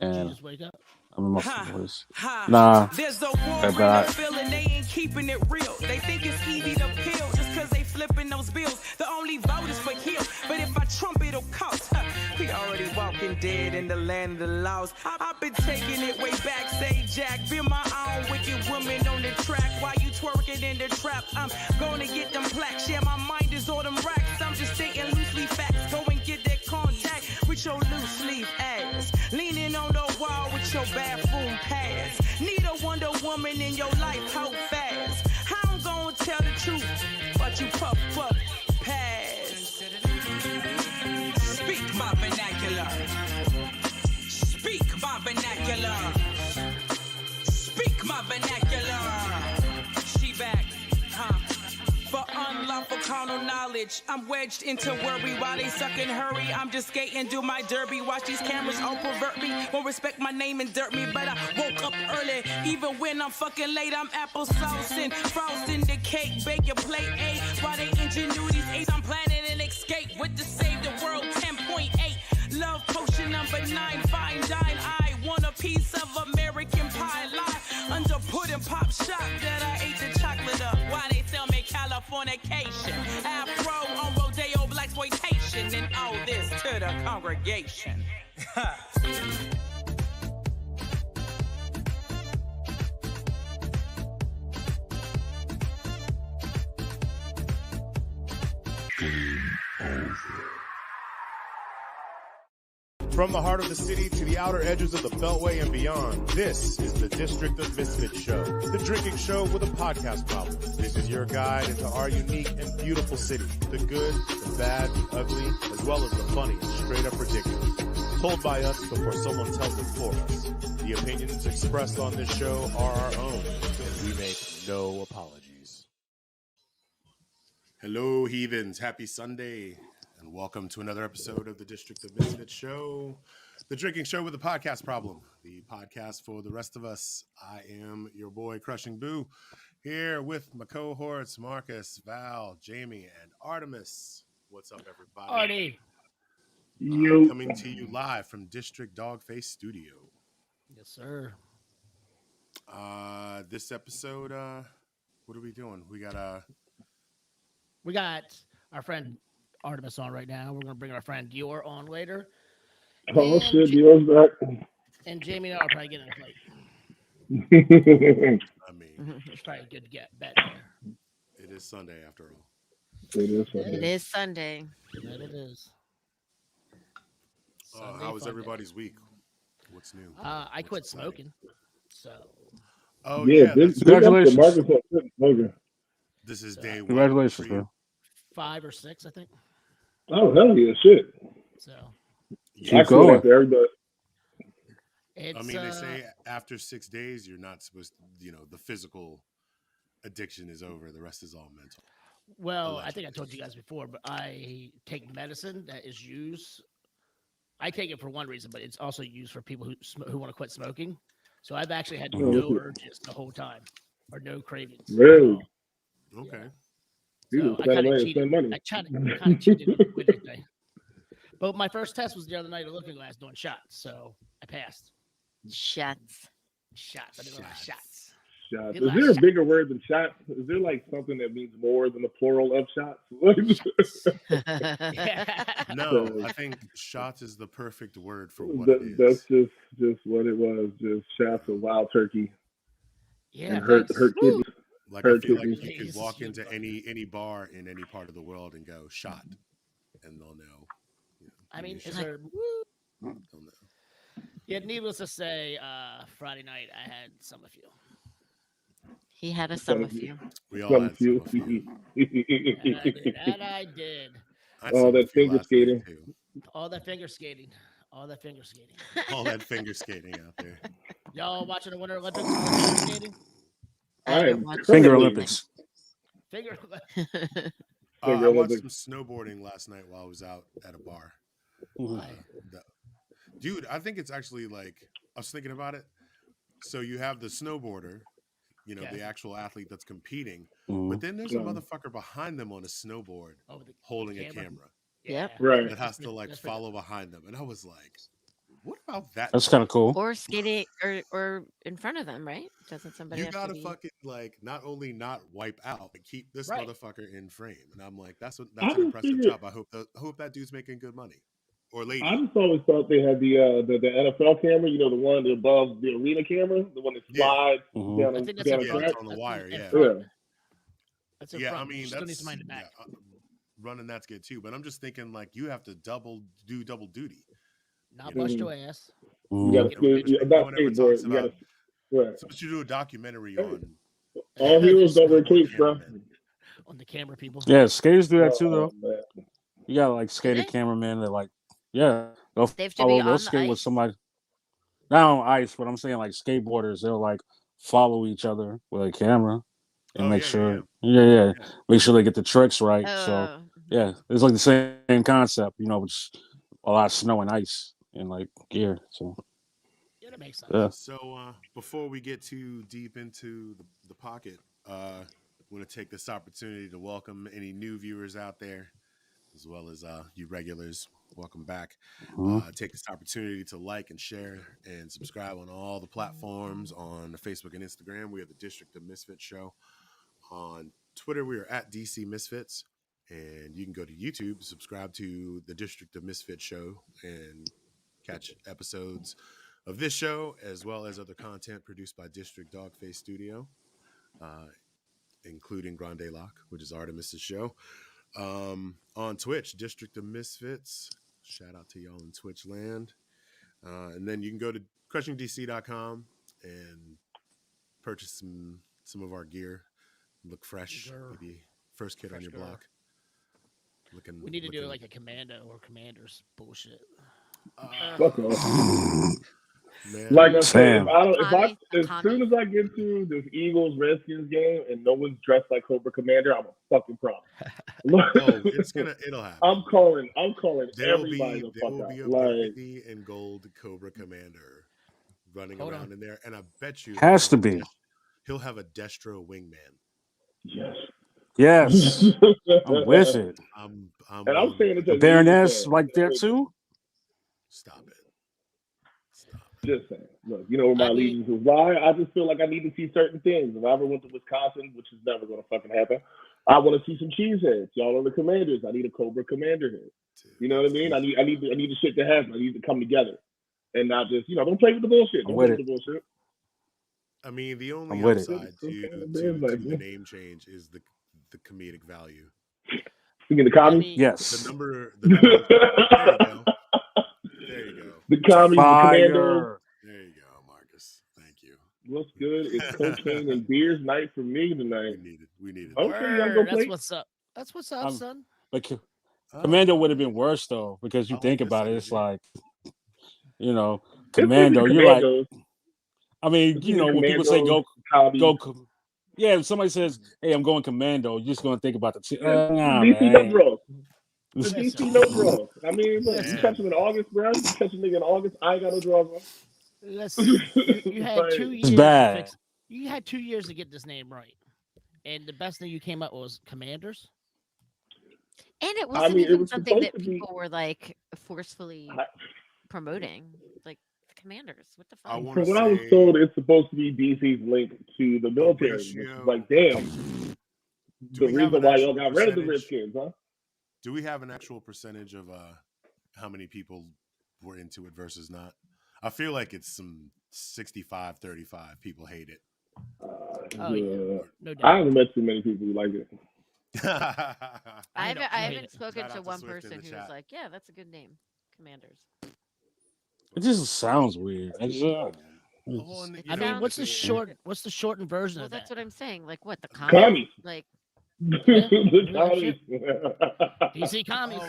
Did you And just wake up? I'm in my voice. Nah, There's a war in but the feeling, they ain't keeping it real. They think it's easy to peel just cause they flipping those bills. The only vote is for heal, but if I trump it'll cost. We already walking dead in the land of the lost. I've been taking it way back, say Jack. Be my own wicked woman on the track while you twerking in the trap. I'm gonna get them plaques, yeah, my mind is on them racks. I'm just thinking loosely facts, go and get that contact with your loose leaf ass. Leaning on the wall with your bathroom pass. Need a Wonder Woman in your life, how fast? How I'm gonna tell the truth, but you puff pass. Speak my vernacular. Speak my vernacular. Speak my vernacular. She back, huh? For unlawful carnal knowledge, I'm wedged into worry while they suck and hurry. I'm just skating, do my derby. Watch these cameras all pervert me. Won't respect my name and dirt me, but I woke up early. Even when I'm fucking late, I'm applesauce and frosting the cake. Bake your plate A while they ingenuities ace. I'm planning an escape with the Save the World 10.8. Love potion number 9, fine dine. I want a piece of American pie. Lie under pudding pop shot that I ate the chocolate up. Why they tell me Californication, Afro on Rodeo blaxploitation, and all this to the congregation. From the heart of the city to the outer edges of the Beltway and beyond, this is the District of Misfits show, the drinking show with a podcast problem. This is your guide into our unique and beautiful city, the good, the bad, the ugly, as well as the funny and straight up ridiculous. Told by us before someone tells it for us. The opinions expressed on this show are our own, and we make no apologies. Hello, heathens. Happy Sunday. And welcome to another episode of the District of Misfits show, the drinking show with a podcast problem, the podcast for the rest of us. I am your boy, CrushingBoo, here with my cohorts, Marcus, Val, Jamie, and Artemis. What's up, everybody? Artie. Coming to you live from District Dogface Studio. Yes, sir. This episode, what are we doing? We got our friend Artemis on right now. We're going to bring our friend Dior on later. Oh, shit, Dior's back. And Jamie and I will probably get in a fight. I mean, It's probably a good bet there. it is Sunday after all. It is Sunday. That it is. How was everybody's week? What's new? I quit smoking. So. Oh, yeah. Congratulations. This is day one. Congratulations, bro. 5 or 6, I think. Oh, hell yeah, shit. So. Keep going. After everybody. I mean, they say after 6 days, you're not supposed to, the physical addiction is over. The rest is all mental. Well, Allegedly. I think I told you guys before, but I take medicine that is used. I take it for one reason, but it's also used for people who want to quit smoking. So I've actually had no urges the whole time or no cravings. Really? Okay. So I kind of cheated. I kind of cheated with everything. But my first test was the other night at Looking Glass doing shots, so I passed. Shots. I did a lot of shots. Shots. Is there a bigger word than shots? Is there like something that means more than the plural of shots? No, I think shots is the perfect word for what it is. That's just what it was. Just shots of wild turkey. Yeah, and hurt kidneys. Like I feel like you could walk into any bar in any part of the world and go shot, and they'll know. I mean, is there? They'll know. Yeah, needless to say, Friday night I had some of you. He had a some of you. We all had some of you. And I did. All that finger skating. All that finger skating. All that finger skating. All that finger skating out there. Y'all watching the Winter Olympics? Finger skating? Finger Olympics. Finger. I watched some snowboarding last night while I was out at a bar. Dude, I think it's actually like, I was thinking about it. So you have the snowboarder, the actual athlete that's competing, but then there's a motherfucker behind them on a snowboard holding a camera. Yep. Right. That has to follow behind them. And I was like, What about that? That's kind of cool. Or skating or in front of them, right? Doesn't somebody You have gotta to be... fucking like not only not wipe out, but keep this Right. motherfucker in frame. And I'm like, that's an just impressive figured- job. I hope that dude's making good money. Or lady. I just always thought they had the NFL camera, the one above the arena camera, the one that slides Mhm. down, I think that's down in the front. track. on the wire, in yeah. front. Yeah. That's in Yeah, front. I mean, Still that's needs somebody in the back. running that's good too. But I'm just thinking like you have to do double duty. Not bust your ass. You got to No one ever talks skateboard. You got about. to. Right. So you do a documentary on All heroes don't wear capes, bro. On the camera, people. Yeah, skaters do that too, though. Man. You got like skater they? cameramen that like, yeah, they'll They have to be follow, they'll on the skate with ice? somebody. Not on ice, but I'm saying like skateboarders, they'll like follow each other with a camera and make sure, make sure they get the tricks right. So yeah, it's like the same concept, with a lot of snow and ice and like gear. So Yeah, that makes sense. yeah. So before we get too deep into the pocket, I want to take this opportunity to welcome any new viewers out there, as well as you regulars. Welcome back. Take this opportunity to like and share and subscribe on all the platforms on Facebook and Instagram. We are the District of Misfits Show. On Twitter, we are at DC Misfits. And you can go to YouTube, subscribe to the District of Misfits Show, and catch episodes of this show, as well as other content produced by District Dogface Studio, including Grande Lock, which is Artemis's show. On Twitch, District of Misfits. Shout out to y'all in Twitch land. And then you can go to CrushingDC.com and purchase some of our gear. Look fresh. Be the first kid on your block. We need to do like a commando or commanders bullshit. Fuck off. Man. Like I said, As soon as I get to this Eagles Redskins game and no one's dressed like Cobra Commander, I'm a fucking problem. It'll happen. I'm calling There everybody the fuck will out. be a Like, burgundy and gold Cobra Commander running around in there, and I bet you Has to be. He'll have a Destro wingman. Yes. I'm with it. I'm saying it. The Baroness like there too. Stop it. Just saying. Look, where my allegiance is lie. I just feel like I need to see certain things. If I ever went to Wisconsin, which is never going to fucking happen, I want to see some cheeseheads. Y'all are the commanders. I need a Cobra Commander head. You know what I mean? I need the shit to happen. I need to come together and not just don't play with the bullshit. Don't play with the bullshit. I mean, the only upside to the name change is the comedic value. You mean the commies? Yes. The number there you go. There you go. The commies, the commander. There you go, Marcus. Thank you. What's good? It's cocaine and beers night for me tonight. We need it. Okay, that's what's up. That's what's up, son. But Commando would have been worse though, because you think about it, it's like, Commando. You're like, I mean, when people say go. Yeah, if somebody says, "Hey, I'm going Commando," you're just gonna think about the DC no draws. The DC no draws. I mean, look, you catch him in August, bro. You catch a nigga in August. I ain't got no draws, bro. You had 2 years. It's bad. You had 2 years to get this name right, and the best thing you came up with was Commanders. And it wasn't even something that people were like forcefully promoting, like the Commanders. What the fuck? From what I was told, it's supposed to be DC's link to the military. Which is like, damn. The reason why y'all got rid of the Redskins, huh? Do we have an actual percentage of how many people were into it versus not? I feel like it's some 65-35 people hate it. No doubt. I haven't met too many people who like it. I haven't spoken to one person who was like, "Yeah, that's a good name, Commanders." It just sounds weird. I mean, what's the shortened version of that? That's what I'm saying. Like what? The commies. Like the commies. DC commies.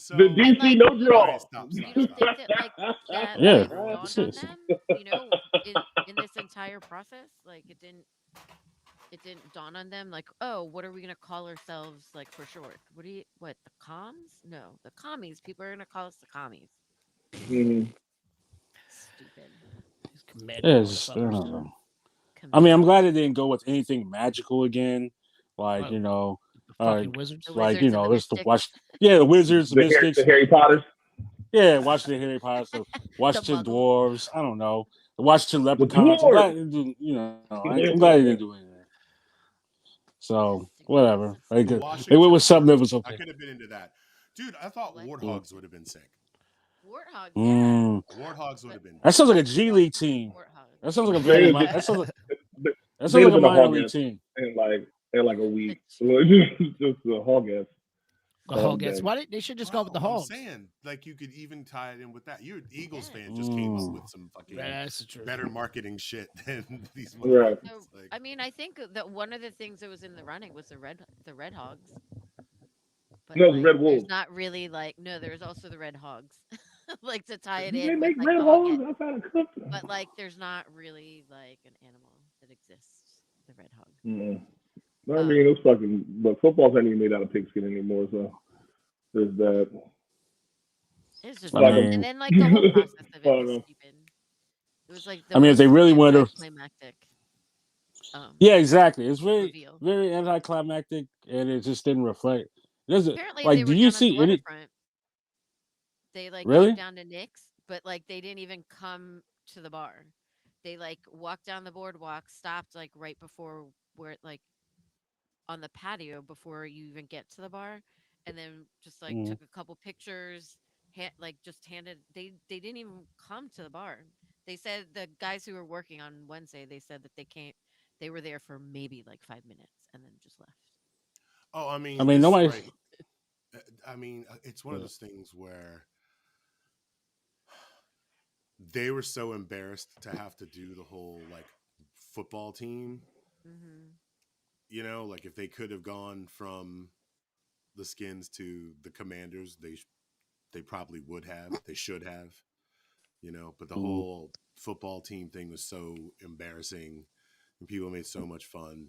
The DC no draw. You don't think that that yeah. dawned on them? In this entire process, like it didn't dawn on them. Like, oh, what are we gonna call ourselves? Like for short? What the comms? No, the commies. People are gonna call us the commies. Mm-hmm. Stupid. Yes. I mean, I'm glad it didn't go with anything magical again. Like, wizards. Like, Wizards there's the watch. Yeah, the Wizards, the Mystics. The Harry Potters. Yeah, watching the Harry Potter stuff, The watching Muggles. dwarves. I don't know, watching The leprechauns. I'm glad dwarf. they didn't do. I'm glad they didn't do anything. So whatever. Like The it Washington was something that was dwarves. I okay. could have been into that, dude. I thought Like warthogs would have been sick. warthogs, yeah. Mm. Warthogs would But have been. That sounds like a lots of G League dogs and team. warthogs. That sounds like a They very. would That sounds like they'd have a been a minor hog league ass team. in like a week. It's- Just a hog ass. The Hoggets. Why did they should just go with the Bro, I'm Hogs? saying, like, you could even tie it in with that. Your Eagles fan just came up with some fucking That's true. better marketing shit than these Right. motherfuckers. So, Like, I mean, I think that one of the things that was in the running was the red hogs. But No, it's like, Red there's Wolves. not really like no. There's also the red hogs, like to tie it They in with make like red the hogs Hoggets. outside of Clifton. But like, there's not really like an animal that exists. The red hog. I mean, it's fucking. But football's not even made out of pigskin anymore, so there's that. It's just I weird. mean- And then like the whole process of it was Fuck. stupid. It was like I mean, if they really wanted to- anticlimactic. Yeah, exactly. It's very Reveal. very anticlimactic, and it just didn't reflect. Apparently, Like, they do were you down at the see any? waterfront. They like Really? came down to Nick's, but like they didn't even come to the bar. They like walked down the boardwalk, stopped like right before where like on the patio before you even get to the bar, and then just like Mhm. took a couple pictures. Like just handed. They didn't even come to the bar. They said the guys who were working on Wednesday. They said that they came. They were there for maybe like 5 minutes and then just left. oh, I mean, Nobody. Right. I mean, it's one of those things where they were so embarrassed to have to do the whole like football team. Mm-hmm. Like if they could have gone from the Skins to the Commanders, they probably would have. They should have. But the whole football team thing was so embarrassing, and people made so much fun,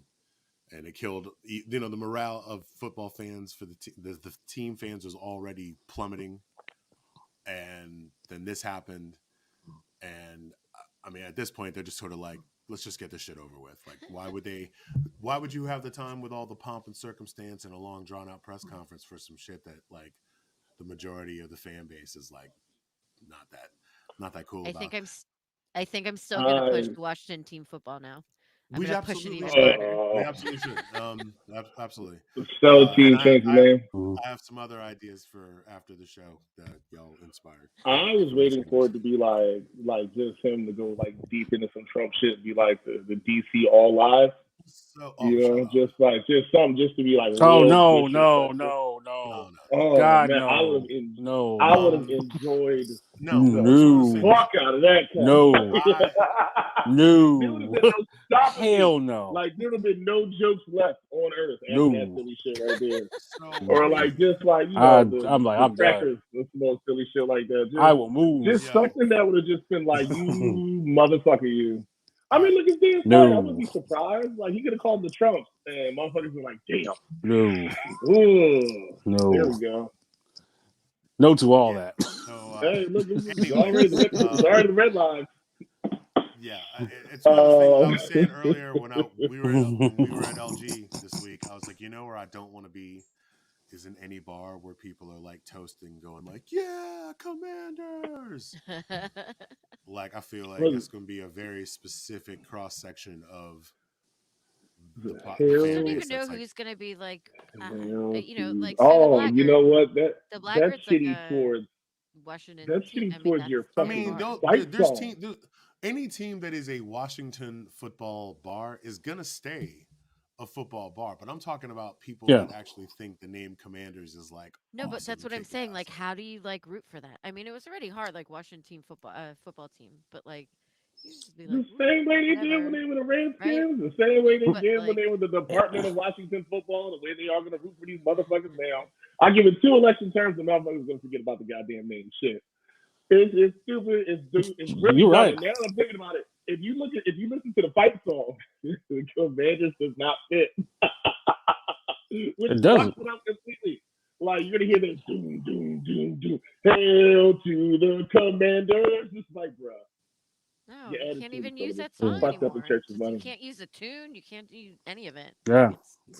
and it killed. The morale of football fans for the team fans was already plummeting, and then this happened, and I mean, at this point, they're just sort of like, let's just get this shit over with. Like, why would you have the time with all the pomp and circumstance and a long drawn out press conference for some shit that like the majority of the fan base is like not that cool I about? think I'm still gonna push Washington team football now. I'm We gonna push it absolutely even should. harder. We absolutely should. Absolutely. So team change, I man. I have some other ideas for after the show that y'all inspired. I was waiting for it to be like just him to go like deep into some Trump shit, and be like the DC All Live. So, just something just to be like. Oh real no. disrespectful. Oh God, man, no. I would have enjoyed No. fuck out of that. No. No. There would have been no stopping Hell me. no. Like there would have been no jokes left on earth after No. that silly shit right there. So, Or like just like I'm the done. crackers, some more silly shit like that. Just, I will move. just something that would have just been like, you motherfucker, you. I mean, look at Dan No. Snyder. I wouldn't be surprised. Like he could have called the Trumps, and motherfuckers were like, damn. No. Ooh. No. There we go. No to all that. So, Hey, look, it's anyways, already the red line. Yeah, it's one of the things I was saying earlier when we were at LG this week. I was like, where I don't want to be is in any bar where people are like toasting, going like, "Yeah, Commanders." Like, I feel like it's going to be a very specific cross section of the Hell. I don't base even know that's like, who's gonna be like, like oh, you know what? the That's Blackguards shitty like towards. Washington. That's team. shitty towards your I fucking mean, fight there's song. any team that is a Washington football bar is gonna stay a football bar. But I'm talking about people that actually think the name Commanders is like No, but awesome that's what and I'm saying. kick-ass. Like, how do you like root for that? I mean, it was already hard, like Washington football team, but like, you just be The like, same way they did when they were the Redskins, the same way they did when they were the Department of Washington Football, the way they are going to root for these motherfuckers now. I give it 2 election terms, and motherfuckers going to forget about the goddamn name. Shit, it's stupid. It's really You're dumb. right. And now that I'm thinking about it, if you listen to the fight song, the Commanders does not fit. Which It doesn't. fucks it up completely. Like you're gonna hear that doom doom doom doom. Hail to the Commanders. It's like, bro. No, you can't even use that song song anymore. anymore. You can't use a tune. You can't do any of it. Yeah. It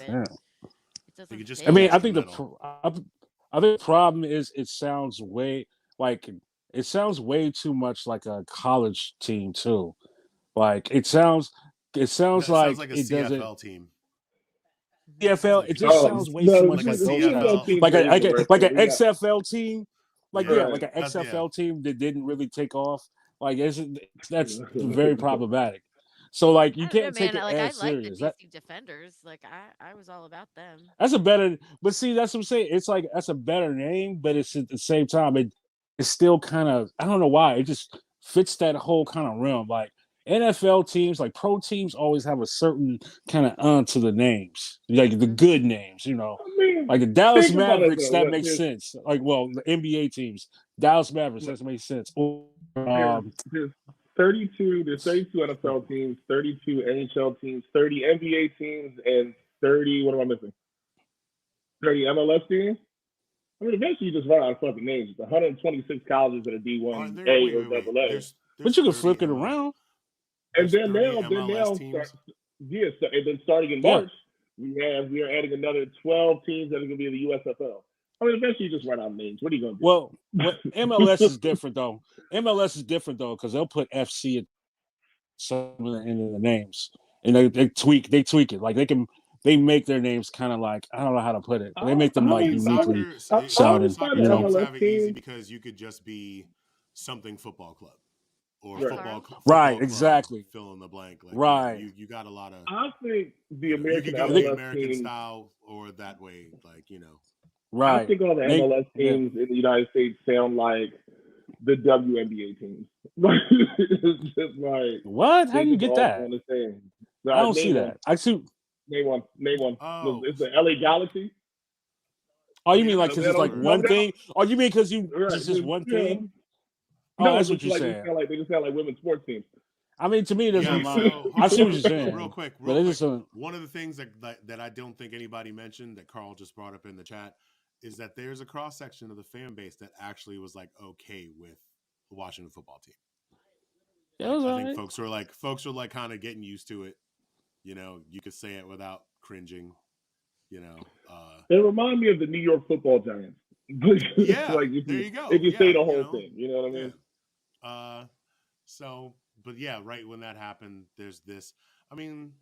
doesn't. You just fit. I mean, I think the problem is it sounds way like it sounds way too much like a college team too. Like it sounds sounds like like a it doesn't. CFL team. CFL, Like it just Oh sounds way too no, much like a like the those CFL guys. CFL. teams Like are like interesting. an XFL team. Like Yeah, like an that's XFL team that didn't really take off. Like that's very problematic. So like you I don't know, can't take man. it Like I as like the serious. DC Defenders. Like I was all about them. That's a better, but see, that's what I'm saying. It's like that's a better name, but it's at the same time, it's still kind of I don't know why it just fits that whole kind of realm. Like NFL teams, like pro teams, always have a certain kind of to the names, like the good names, I mean, Like the Dallas think about it Mavericks, though. that Look, makes sense. Like, well, the NBA teams, Dallas Mavericks, that makes sense. Or, there's, there's 32. There's 32 NFL teams, 32 NHL teams, 30 NBA teams, and 30. What am I missing? 30 MLS teams. I mean, eventually you just run out of fucking names. It's 126 colleges that are D1, A or Wait. double A. But There's you can 30 flip it MLS around. And There's then 30 now, MLS teams. yes, and then starting in Yeah. March, we are adding another 12 teams that are going to be in the USFL. I mean, eventually you just run out of names. What are you going to do? Well, MLS is different though. MLS is different though because they'll put FC at some of the end of the names, and they tweak it. Like they make their names kind of like I don't know how to put it. But they make them like In uniquely soccer, sounding. soccer You know, teams MLS have it easy teams. because you could just be something football club or Right. football Right, club, exactly. fill in the blank. Like, Right. You got a lot of. I think the You American could go the MLS American teams. style or that way, like right. I think all the They- MLS teams in the United States sound like the WNBA teams. It's just like What? How they do you just get all that? sound the same. So I don't see name one. that. I see. Name one. Name one. Oh. It's the LA Galaxy. Oh, you Yeah, mean like that because it's makes like sense. one thing? Oh, you mean because you Right. just one Yeah. thing? Oh, No, that's it's what you're like saying. they just sound like women's sports teams. I mean, to me, it doesn't Yeah, matter. so- I see what you're saying. Real quick. But it just One of the things that I don't think anybody mentioned that Carl just brought up in the chat is that there's a cross section of the fan base that actually was like okay with the Washington football team. it was I all think right. folks were like kind of getting used to it. You could say it without cringing. They remind me of the New York Football Giants. Yeah, like there you go. If you say Yeah, the whole thing, you know what I mean? Yeah. So, but yeah, right when that happened, there's this. I mean,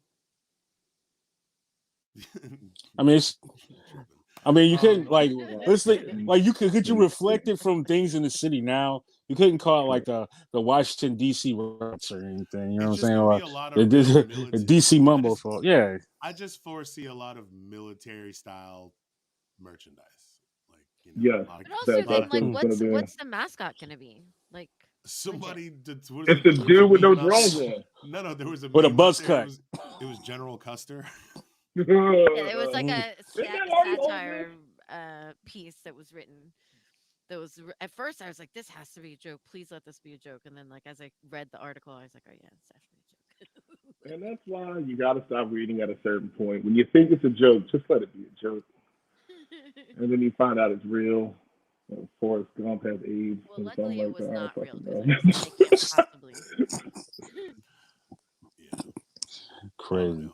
You couldn't like let's like you could you reflect it from things in the city now. You couldn't call it like the Washington DC Reds or anything. You know what I'm It's just saying? gonna Or be a lot the of military- DC Mumbo for yeah. I just foresee a lot of military style merchandise. Like, Yes. a lot of- But also, That's then, what like, it's gonna be. what's the mascot gonna be? Like, somebody It's the dude with no drawers on. No, there was a With a meme buzz out there. cut. It was General Custer. yeah, it was like a Isn't that all you satire piece that was written. That was at first I was like, this has to be a joke. Please let this be a joke. And then, like, as I read the article, I was like, oh yeah, it's definitely a joke. And that's why you got to stop reading at a certain point. When you think it's a joke, just let it be a joke. And then you find out it's real. Forrest Gump has AIDS. Well, and luckily something it was like not that. real because I can't possibly. Yeah, Crazy.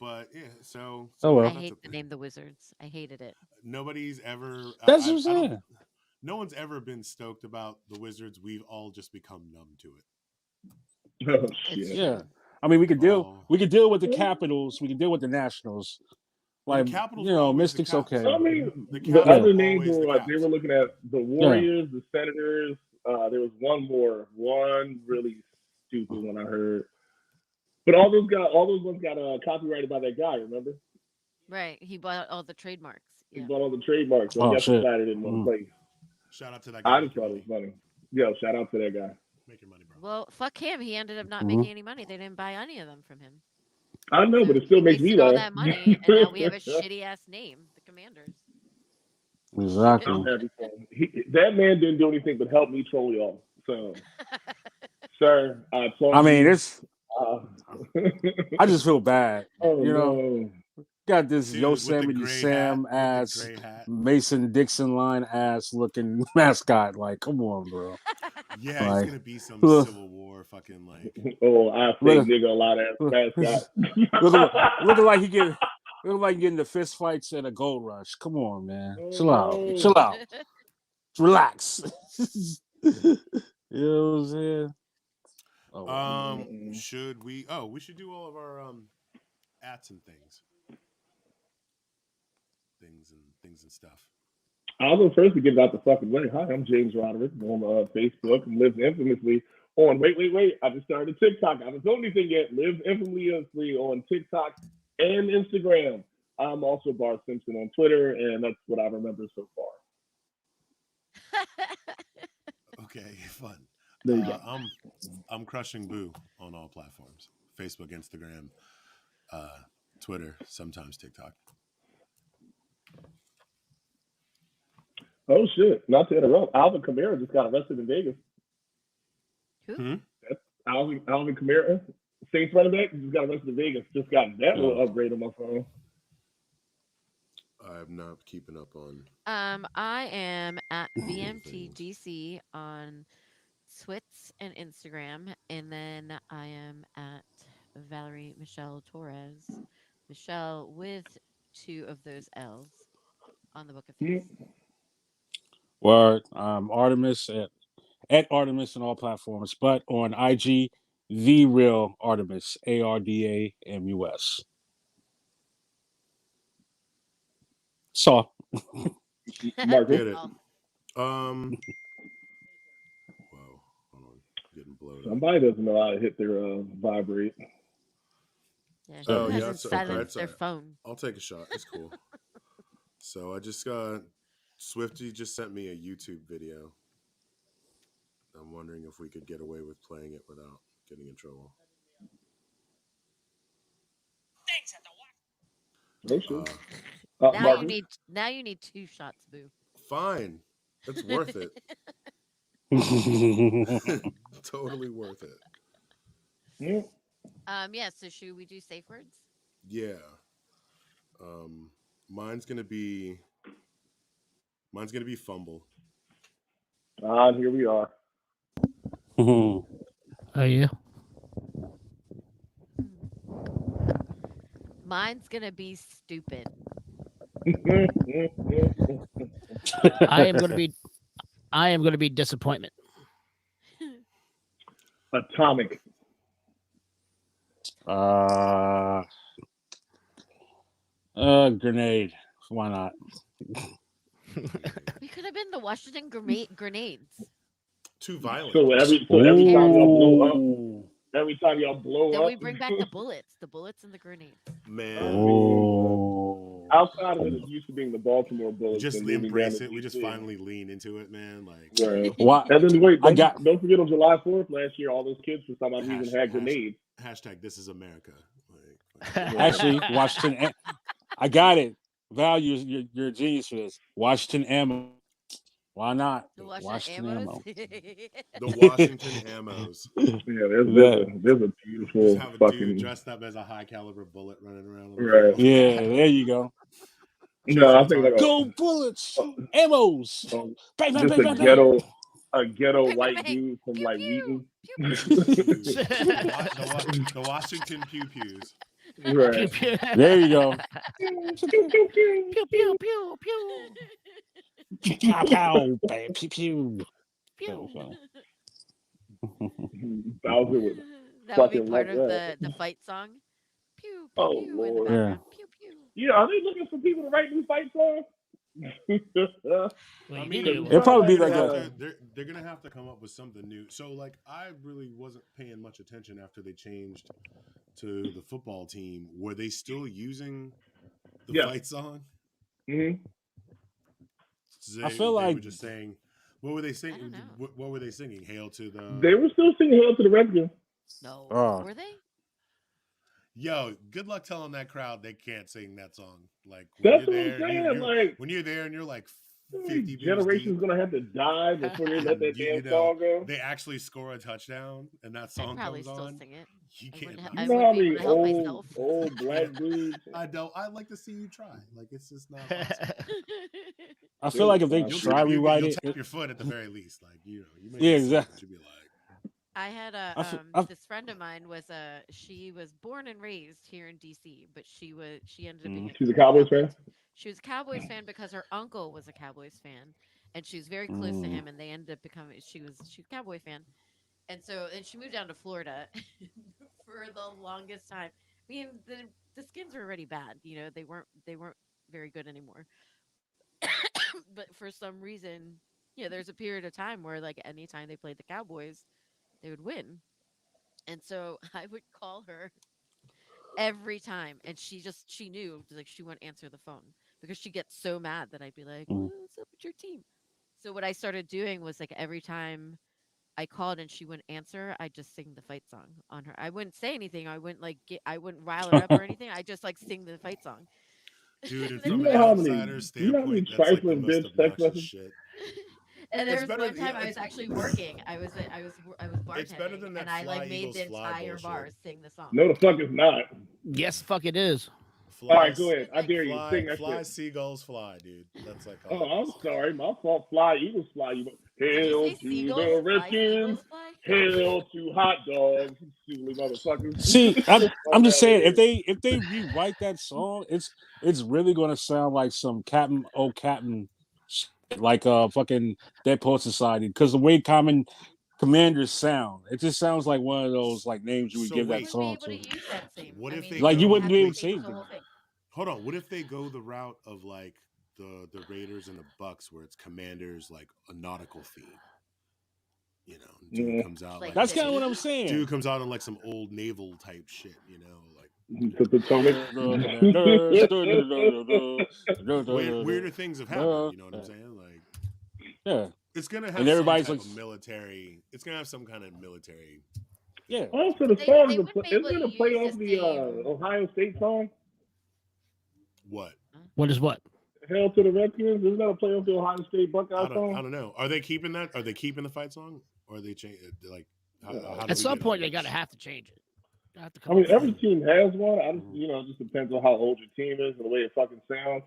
but yeah, so Oh well. I hate the name The Wizards. I hated it. nobody's ever. That's I what I'm don't- saying. No one's ever been stoked about the Wizards. We've all just become numb to it. Oh, It's shit. Yeah. I mean we could deal Oh. with the Capitals, we could deal with the Nationals. Well, Like the Capitals you were know, always the Mystics Caps. okay. I mean, The the Caps other are names always were the like they Caps. were looking at the Warriors, the Senators. There was one more, one really stupid one I heard. But all those ones got copyrighted by that guy. Remember? Right. He bought all the trademarks. He Yeah. bought all the trademarks. So Oh, I guess shit. decided in one Mhm. place. Shout out to that guy. I just thought it was funny. Yo, shout out to that guy. Make your money, bro. Well, fuck him. He ended up not Mhm. making any money. They didn't buy any of them from him. I know, but it still He makes me wasted all laugh. that money, and now we have a shitty ass name, the Commanders. Exactly. I'm happy for him. That man didn't do anything but help me troll y'all. So, sir, I applaud I mean, you. it's I just feel bad. oh, you know, no. got this Dude, with the Yosemite gray Sam hat, with the ass, gray hat. Mason Dixon line ass looking mascot. Like, come on, bro. Yeah, Like, he's gonna be some ugh. Civil War fucking like. Oh, I say Look- nigga a lot of mascot. looking like getting the fist fights at a gold rush. Come on, man. Oh, Chill out. no. Chill out. Relax. You know what I'm saying? Oh, wow. Should we? Oh, we should do all of our ats and things and stuff. I'll go first to get it out the fucking way. Hi, I'm James Roderick on Facebook and live infamously on. Wait! I just started TikTok. I haven't told anything yet. Live infamously on TikTok and Instagram. I'm also Bart Simpson on Twitter, and that's what I remember so far. Okay, fun. There you go. I'm CrushingBoo on all platforms: Facebook, Instagram, Twitter, sometimes TikTok. Oh shit! Not to interrupt, Alvin Kamara just got arrested in Vegas. Who? That's Alvin Kamara, Saints running back, just got arrested in Vegas. Just got that little upgrade on my phone. I'm not keeping up on. I am at VMTDC on Twits and Instagram, and then I am at Valerie Michelle Torres. Michelle with 2 of those L's on the Book of Face. Word. Artemis at Artemis on all platforms, but on IG, the real Artemis, ARDAMUS. So, Mark, Get it. Whoa, hold on, getting blown up. somebody doesn't know how to hit their vibrate. Yeah, Oh, who yeah, hasn't silenced their phone? I'll take a shot. It's cool. So I just got Swifty just sent me a YouTube video. I'm wondering if we could get away with playing it without getting in trouble. Oh shit! Now you need 2 shots, Boo. Fine, it's worth it. Totally worth it. Yeah. Yeah. So should we do safe words? Yeah. Mine's gonna be fumble. Here we are. Oh yeah. Mine's gonna be stupid. I am gonna be disappointment. Atomic. Grenade. Why not? We could have been the Washington grenades. Too violent. So every time y'all blow Then up, we bring back the bullets and the grenades. Man, outside of it used to being the Baltimore Bullets. just and embrace down it. We just DC. finally lean into it, man. Like, Right. What? And then wait, don't forget on July 4th last year, all those kids for some odd reason had grenades. Hashtag this is America. Actually, Washington. I got it. Val, you're a genius for this. Washington ammo. Why not? The Washington ammo. The Washington ammos. Yeah, there's a beautiful Just have a fucking dude dressed up as a high caliber bullet running around. Right. Yeah, there you go. No, I think like go bullets, ammos. Bang, bang, just bang, bang, a ghetto white dude from like Wheaton. The Washington pew pews. Right. There you go. Pew pew pew pew. Pow, pow, bang, pew, pew. Bowser with that would be part of the fight song. Pew pew pew in the background. Pew pew. Yeah, are they looking for people to write new fight songs? I mean, it'll probably be like they're gonna have to come up with something new. So, like, I really wasn't paying much attention after they changed to the football team. Were they still using the fight song? Mm-hmm. I feel like they were just saying. What were they singing? What were they singing? Hail to the. They were still singing "Hail to the Redskins." No, were they? Yo, good luck telling that crowd they can't sing that song. Like, that's what I'm saying. Like, when you're there and you're like 50 generations gonna have to die before they let that damn song go. They actually score a touchdown and that song comes on. Sing it. You can't. You know how many old black dudes? I don't. I'd like to see you try. Like, it's just not possible. I feel like if they try rewrite you'll it, tap your foot at the very least. Like, you may exactly. You'd be like. I had this friend of mine she was born and raised here in DC, but she ended up being she's a Cowboys fan. She was a Cowboys fan because her uncle was a Cowboys fan, and she was very close to him, and they ended up becoming. She was a Cowboy fan, and she moved down to Florida for the longest time. I mean, the Skins were already bad. They weren't very good anymore. But for some reason, there's a period of time where like anytime they played the Cowboys, they would win. And so I would call her every time, and she knew like she wouldn't answer the phone because she gets so mad that I'd be like, "What's up with your team?" So what I started doing was like every time I called and she wouldn't answer, I just sing the fight song on her. I wouldn't say anything. I wouldn't rile her up or anything. I just like sing the fight song. Dude, and Do you from know an how many? outsider's Do you know how many standpoint, that's like the trifling most bitch text obnoxious messages? shit. And there It's was better. one time I was actually working. I was It's better than bartending, that and I fly like made Eagles the fly entire bullshit. bar sing the song. No, the fuck it's not. Yes, fuck it is. All right, go ahead. I dare you. Sing that Fly shit. seagulls fly, dude. That's like. Oh, I'm sorry. My fault. Fly, Eagles fly. You Did hail you say to seagulls? the Fly Redskins. seagulls fly? Hail to hot dogs. Silly motherfuckers. See, I'm just saying, Fuck if they rewrite that song, it's really gonna sound like some Captain shit, like fucking Dead Poet Society, because the way Common Commanders sound, it just sounds like one of those like names you would So give wait. that You wouldn't song be able to. to use that same. What I if mean, they Like you go- wouldn't be able to change say the whole anything. thing. Hold on. What if they go the route of like the Raiders and the Bucks, where it's Commanders like a nautical theme? Dude comes out Like That's the kind of what I'm Navy? saying. Dude comes out in like some old naval type shit. Like The Potomac. weirder things have happened. You know what I'm saying? Like, Yeah, it's gonna have and some everybody's type like, of military. It's gonna have some kind of military. yeah. Also, the They song wouldn't be isn't able it a to play use off the the same. Ohio State song? What? What is what? Hail to the Redskins. Isn't that a play off the Ohio State Buckeye I song? don't know. Are they keeping that? Are they keeping the fight song, or are they change like? How do At we some get point, on they this? have to change it. They have to I come mean, up with every team has one. I just, it just depends on how old your team is and the way it fucking sounds.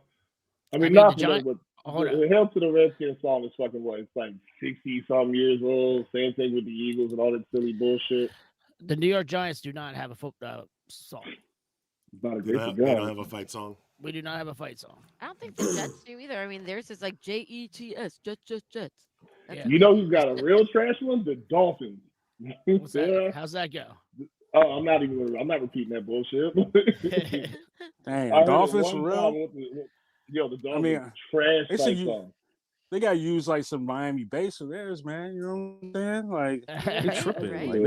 I mean, the not for Giants. nothing, but Hold the on. Hail to the Redskins song is fucking what? It's like 60-some years old. Same thing with the Eagles and all that silly bullshit. The New York Giants do not have a song. It's not a They great don't have a fight song. We do not have a fight song. I don't think the Jets do either. I mean, theirs is like Jets, Jets. That's Yeah. what You they know do. who's got a real trash one? The Dolphins. What's that? Yeah. How's that go? Oh, I'm not repeating that bullshit. Dang, I heard Dolphins it for one real. time the Dolphins mean, trash they should fight use- song. They gotta use like some Miami bass for theirs, man. You know what I'm saying? Like they Right, tripping. right. Like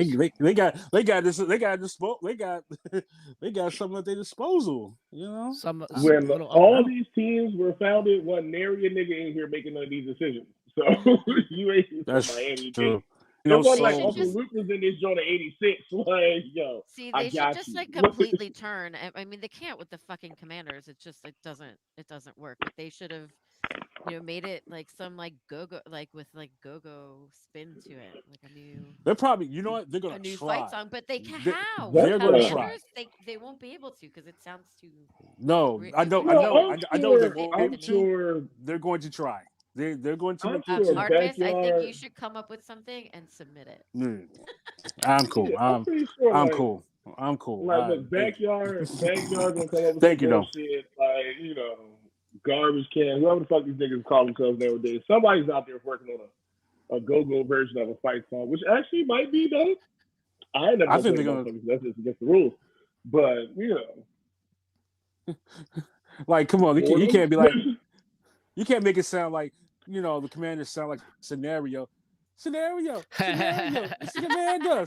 they got something at their disposal. You know. Some When little all these teams were founded, wasn't nary a nigga in here making none of these decisions. So you ain't That's Miami. true. It You know, wasn't like should Uncle just- Luke was in this joint of '86. Like, yo, See, I they should got just you. like completely turn. I mean, they can't with the fucking Commanders. It doesn't work. But they should have, made it like some like go-go, like with like go-go spin to it, like a new they're probably. You know what? They're a gonna new try. fight song. But they can They- how they're with gonna try. Commanders? They won't be able to because it sounds too. No, I know. No, I know they sure- won't I'm be able to. sure. They're going to try. They're going to I'm make sure it. Artemis, I think Backyard- you should come up with something and submit it. I'm cool. Yeah, I'm pretty sure. I'm like, cool. I'm cool. Like, look, backyard gonna come up with Thank some you, though. bullshit, like, garbage can, whoever the fuck these niggas call themselves nowadays. Somebody's out there working on a go-go version of a fight song, which actually might be dope. I ain't never I think play they're gonna- motherfuckers. That's just against the rules. But, Like, come on, you can't be like, you can't make it sound like, the Commanders sound like scenario. It's the Commander.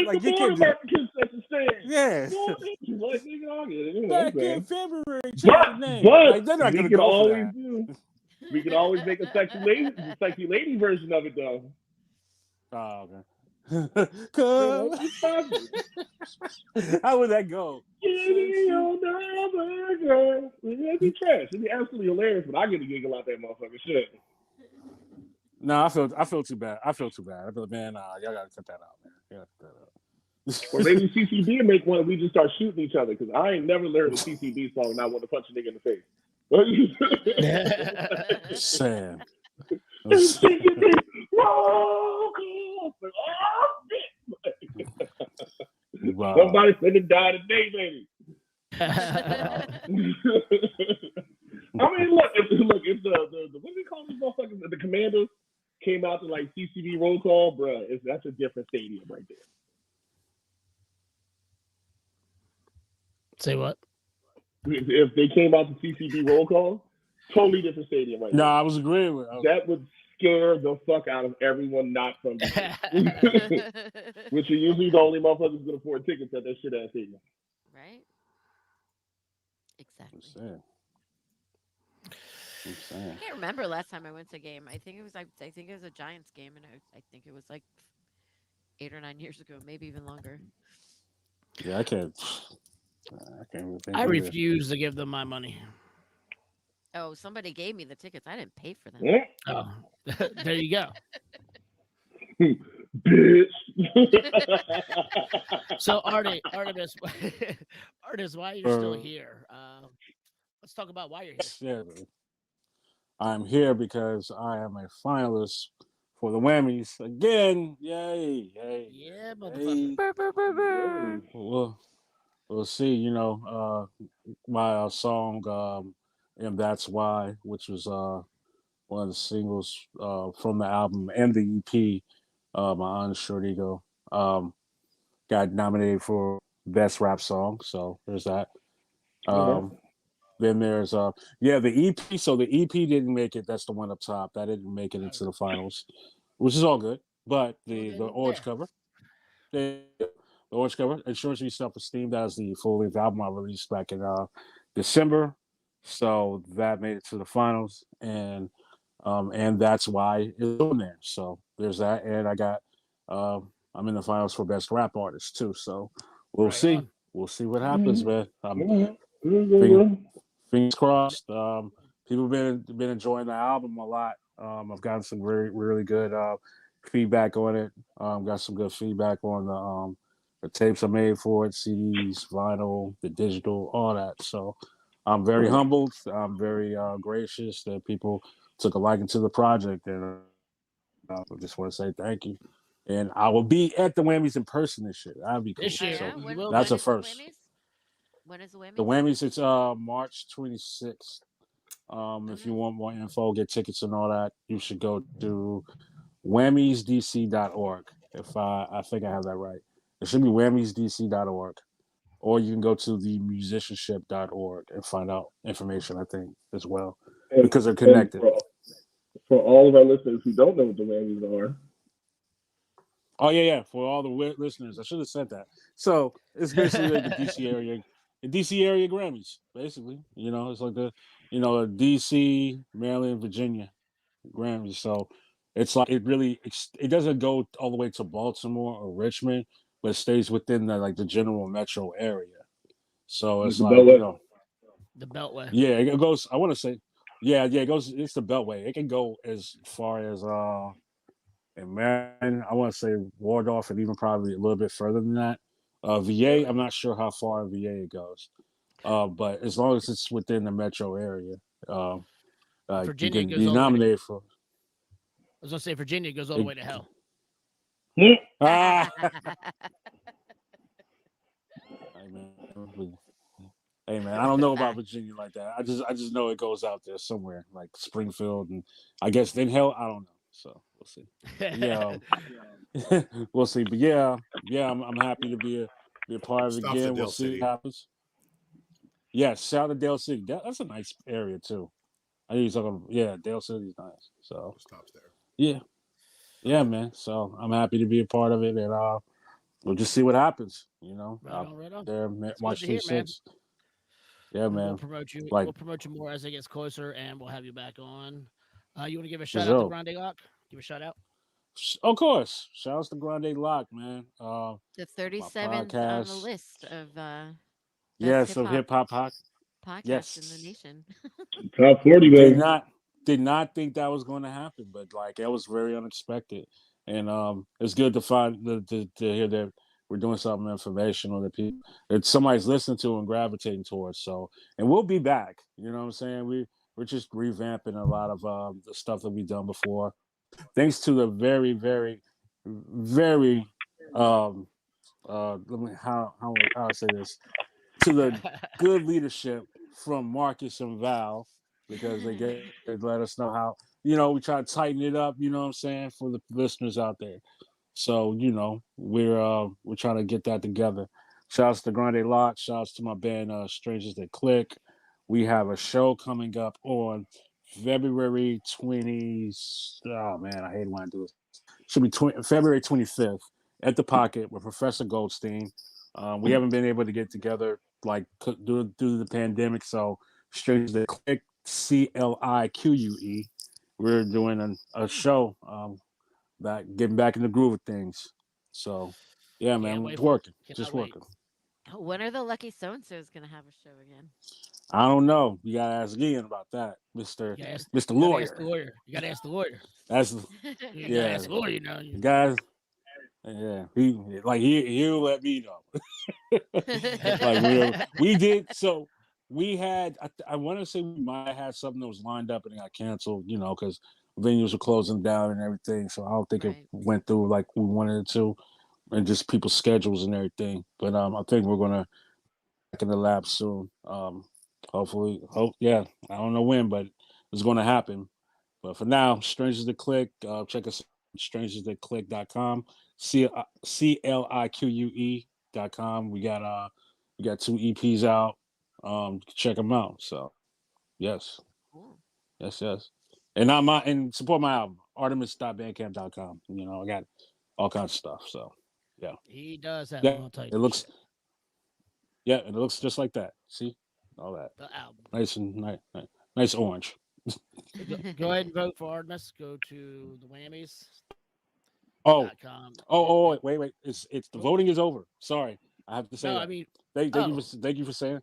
Like you can't yeah. Like, nigga, I'll get it. Back in February, But like, they're not we gonna can go always for do. We can always make a sexy lady version of it, though. that. Oh, okay. Come. How would that go? It'd be trash. It'd be absolutely hilarious, but I get a giggle out that motherfucker shit. No, I feel too bad. I feel like, man, y'all gotta cut that out, man. You gotta cut that out. Or maybe CCB make one and we just start shooting each other, because I ain't never learned a CCB song and I want to punch a nigga in the face. Sam. Wow. Somebody finna die today, baby. I mean, look, if the what do we call these motherfuckers? The Commanders came out to like CCB roll call, bro. That's a different stadium right there. Say what? If they came out to CCB roll call, totally different stadium right No, there. I was agreeing with. That would scare the fuck out of everyone not from Detroit, which are usually the only motherfuckers that afford tickets at that shit ass stadium. Right? Exactly. I'm saying. I can't remember last time I went to a game. I think it was a Giants game, and I think it was like 8 or 9 years ago, maybe even longer. Yeah, I can't even think. I either. refuse to give them my money. Oh, somebody gave me the tickets. I didn't pay for them. Yeah. Oh, there you go. Bitch. So Artemis, why you're still here? Let's talk about why you're here. Yeah, I'm here because I am a finalist for the Whammies again. Yay! Yay! Yeah, motherfucker. Hey. We'll see. You know, my song, and that's why, which was one of the singles from the album and the EP, my Uninsured Ego, got nominated for Best Rap Song. So there's that. Then there's the EP. So the EP didn't make it. That's the one up top. That didn't make it into the finals, which is all good. But the orange cover, the orange cover, Insurance Me Self Esteem. That was the full length album I released back in December. So that made it to the finals, and that's why it's on there. So there's that, and I got I'm in the finals for Best Rap Artist too. So we'll see. On. We'll see what happens, man. Fingers crossed. People been enjoying the album a lot. I've gotten some really good feedback on it. Got some good feedback on the tapes I made for it, CDs, vinyl, the digital, all that. So I'm very humbled. I'm very gracious that people took a liking to the project, and I just want to say thank you. And I will be at the Whammies in person this year. That'd be cool. This year, Yeah? so That's a first. When is the Whammies? The Whammies, it's March 26th. If you want more info, get tickets and all that, you should go to whammiesdc.org. If I think I have that right. It should be whammiesdc.org. Or you can go to themusicianship.org and find out information, I think, as well. Because they're connected. For all of our listeners who don't know what the Whammies are. Oh, yeah. For all the listeners, I should have said that. So it's basically like the DC area Grammys, basically. You know, it's like the DC, Maryland, Virginia Grammys. So it's like it doesn't go all the way to Baltimore or Richmond, but it stays within the general metro area. So it's like, the Beltway. Yeah, it goes. I want to say, it goes. It's the Beltway. It can go as far as in Maryland. I want to say Waldorf, and even probably a little bit further than that. VA, I'm not sure how far in VA it goes. But as long as it's within the metro area, Virginia you can goes be nominated for. I was gonna say Virginia goes all the way to hell. Hey man, I don't know about Virginia like that. I just know it goes out there somewhere, like Springfield, and I guess then hell, I don't know. So we'll see. We'll see. But I'm happy to be a part of it again. We'll see what happens. Yes, shout out to Dale City. That's a nice area too. I know you're talking. Dale City's nice. So stops there. Yeah, man. So I'm happy to be a part of it, and we'll just see what happens. You know, right on. There, March 26th. Yeah, man. We'll promote you. We'll promote you more as it gets closer, and we'll have you back on. You want to give a shout out to Grande Lock? Give a shout out. Of course. Shout out to Grande Lock, man. The 37th on the list of of hip hop podcasts in the nation. Top 40, baby. Did not think that was going to happen, but it was very unexpected, and it's good to to hear that we're doing something informational that somebody's listening to and gravitating towards. So, and we'll be back. You know what I'm saying? We're just revamping a lot of the stuff that we've done before, thanks to the very, very, very how I say this, to the good leadership from Marcus and Val. because they let us know how, we try to tighten it up, you know what I'm saying, for the listeners out there. So, we're trying to get that together. Shouts to Grande Lock, shouts to my band Strangers That Click. We have a show coming up on February 20. Oh man, I hate when I do this. Should be February 25th at the Pocket with Professor Goldstein. We haven't been able to get together like due to the pandemic, so Strangers That Click, CLIQUE. We're doing a show getting back in the groove of things. So yeah, man, wait it's for it. working, Cannot just wait. working. When are the Lucky So and So's gonna have a show again? I don't know. You gotta ask Ian about that, Mister Mister You gotta ask the Lawyer. lawyer. You gotta ask the lawyer. That's You gotta yeah, ask the lawyer. You know. guys. Yeah, he'll let me know. Like we did. So we had. I want to say we might have something that was lined up and it got canceled. Because venues were closing down and everything. So I don't think it Right. went through like we wanted it to, and just people's schedules and everything. But I think we're gonna back in the lab soon. Hopefully, yeah. I don't know when, but it's gonna happen. But for now, Strangers That Click. Check us out, strangersthatclick.com. CLIQUE.com. We got 2 EPs out. Check them out. So yes. Cool. Yes. And support my album, artemis.bandcamp.com. I got all kinds of stuff. So yeah. He does have Yeah. all types It of looks shit. and it looks just like that. See? All that. The album. Nice and nice orange. Go ahead and vote for Artemis. Go to the whammies. Oh, .com. wait. It's the voting is over. Sorry, I have to say No, that. I mean, Thank you for saying.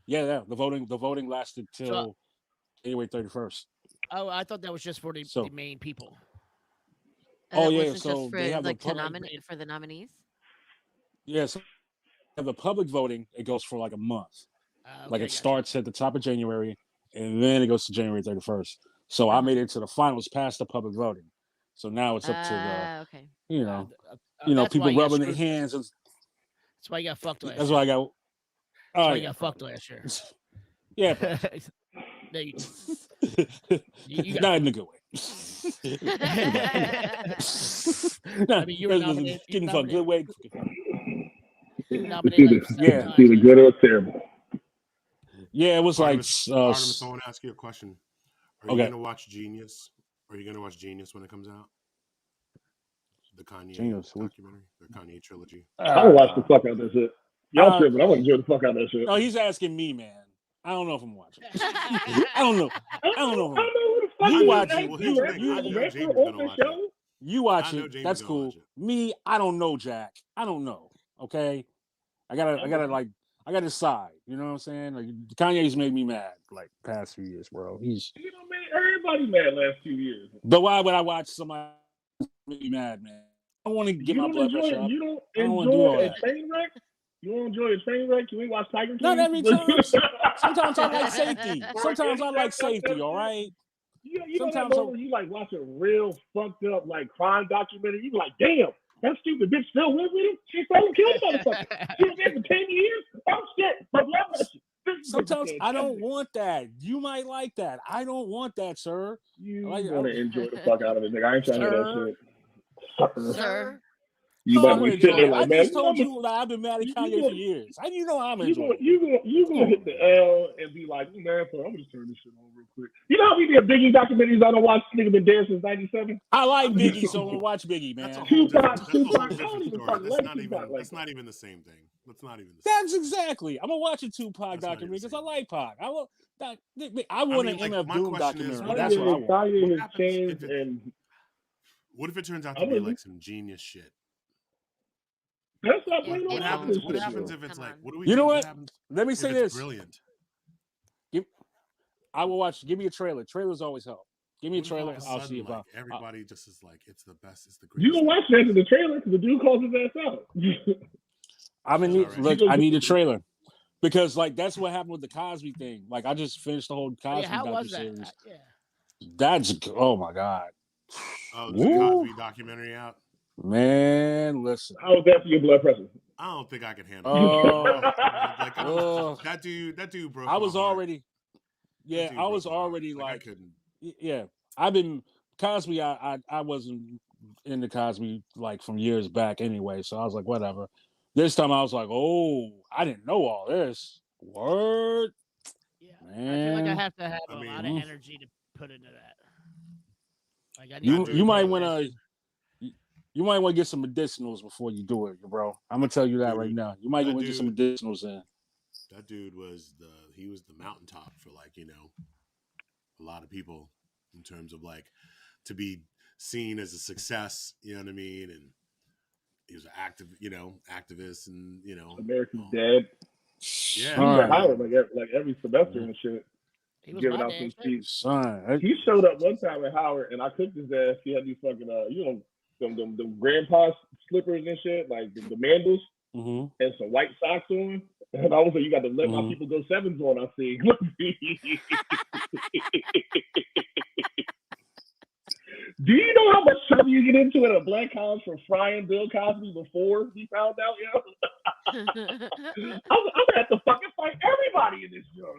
Yeah. The voting lasted till January 31st. oh, I thought that was just for the So main people. Oh, That yeah, wasn't so just for they have a like to public- nominate for the nominees. so the public voting, it goes for like a month. Like Okay, it starts at the top of January and then it goes to January 31st. So I Uh-huh. made it to the finals past the public voting. So now it's up to the Okay. That's why people you got rubbing their screwed. hands. That's why you got fucked last That's year. why I got. That's Oh why you yeah, got fucked last year. yeah. No, you Probably. you got Not in a good way. I mean, you were nominated. Getting for a good way. You were nominated like 7 Yeah. times It's either last good year. or terrible. Yeah, it was Artemis, like. Artemis, I want to ask you a question. Are you Okay. gonna watch Genius? Are you gonna watch Genius when it comes out? The Kanye Genius, documentary, the Kanye trilogy. I would watch the fuck out of that shit. Y'all tripping. I would enjoy the fuck out of that shit. No, he's asking me, man. I don't know if I'm watching. I don't know. I don't know who the fuck You you watch is. it. Well, You here's the thing. I know rapper Jamie's on gonna the watch show? it. You watch I know it. Jamie's That's gonna cool. watch it. Me, I don't know, Jack. I don't know. Okay. I gotta decide. You know what I'm saying? Like Kanye's made me mad like past few years, bro. He's You know, man, everybody mad last few years. But why would I watch somebody make me mad, man? I don't want to get You my don't blood enjoy pressure it. up. You don't I don't wanna do all enjoy a that. train wreck? You don't enjoy a train wreck? You ain't watch Tiger King? Not every time. Sometimes I like safety. Sometimes I like safety, all right? You know that Sometimes moment you like watch a real fucked up like crime documentary. You be like, damn, that stupid bitch still live with him. She fucking killed the motherfucker. She was there for 10 years. Oh shit, but love that shit. Sometimes I don't want that. You might like that. I don't want that, sir. You Like, want to enjoy the fuck out of it, nigga. I ain't trying to hear that shit. Sir. You Oh, I'm better gonna be sitting enjoy there it. I like, man, just told you that I've been mad at Kanye for years. You know I'm enjoying it. You gonna hit the L and be like, man, I'm gonna just turn this shit on real quick. You know how many Biggie documentaries I don't watch? This nigga been dead since '97. I like Biggie, so I'm gonna watch Biggie, man. That's a whole different, Tupac, that's a I whole don't different even story. fucking That's like not even. Tupac like That's not even the same thing. That's not even the same. That's exactly. I'm gonna watch a Tupac That's not even documentary the because I same. like Pac. I want mean, an like, MF my Doom question is, documentary. That's what I want. Kanye What has happens changed if and What if it turns out to be like some genius shit? that's not If playing it on happens- that What shit, happens though. if it's Come like? on. What do we? You know do? what? Happens Let me if say it's this. brilliant? I will watch. Give me a trailer. Trailers always help. Give me a What if all trailer. of a I'll sudden, see if like, everybody just is like, it's the best, it's the You greatest. don't watch that in the trailer because the dude calls his ass out. I'm in All right. look. I need a trailer because like that's what happened with the Cosby thing. Like I just finished the whole Cosby Yeah, how was that? docuseries. Yeah. That's oh my god, Oh, the Woo. Cosby documentary out. man. Listen. How was that for your blood pressure? I don't think I can handle Oh. it. Like Oh. that dude broke I was my heart. already. Yeah, dude I was broke my heart. already I like, couldn't. yeah, I've been Cosby. I wasn't into Cosby like from years back anyway, so I was like, whatever. This time I was like, oh, I didn't know all this. Word, Yeah, I feel like I man. have to have I a mean, lot of energy to put into that. Like I You need to you might pay want attention. to you might want to get some medicinals before you do it, bro. I'm gonna tell you that right dude, now. You might that want to get some dude, medicinals in. that dude was the mountaintop for like a lot of people in terms of like to be seen as a success. You know what I mean? And he was an activist, and America's Dad. yeah, He was at Son, Howard like every semester yeah, and shit, He was giving my out some dad too. speech. son. He showed up one time at Howard, and I cooked his ass. He had these fucking them grandpa slippers and shit, like the mandals, Mm-hmm. and some white socks on. And I was like, you got to let my people go sevens on. I see. Do you know how much trouble you get into at a black college for frying Bill Cosby before he found out? I'm gonna have to fucking fight everybody in this show.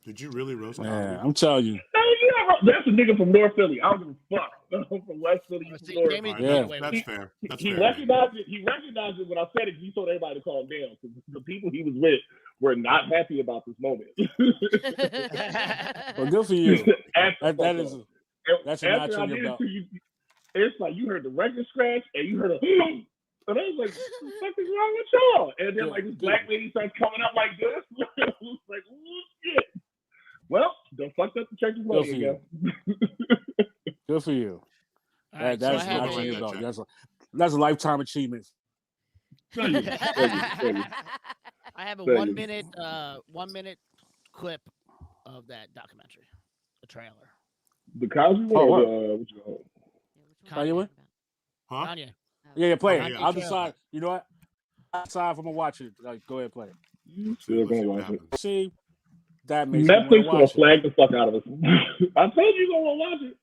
did you really roast Cosby? Yeah, I'm telling you. Yeah, that's a nigga from North Philly. I don't give a fuck. I'm from West Philly. See, North. Jamie, Yeah. That's fair. That's He fair. recognized it. He recognized it when I said it. He told everybody to calm down because the people he was with were not happy about this moment. Well, good for you. That's a notch after I on your did it belt. to you, it's like you heard the record scratch and you heard a and I was like, what the fuck is wrong with y'all? And then like this black lady starts coming up like this. I was like, oh shit. Well, don't fuck up the church's money again. Good for you. All right, That's so a notch on your belt. That's a lifetime achievement. Thank you. I have a Thank 1 you. minute 1 minute clip of that documentary, the trailer. The Cosby one or the what you call it? Kanye one? Huh? Kanye. Yeah, play Oh, it. yeah. I'll decide. You know what? I'll decide if I'm gonna watch it. Like, go ahead, play it. You still Let's see gonna what watch it. happens. See, that makes me want to Netflix gonna watch it. flag the fuck out of us. I told you gonna watch it.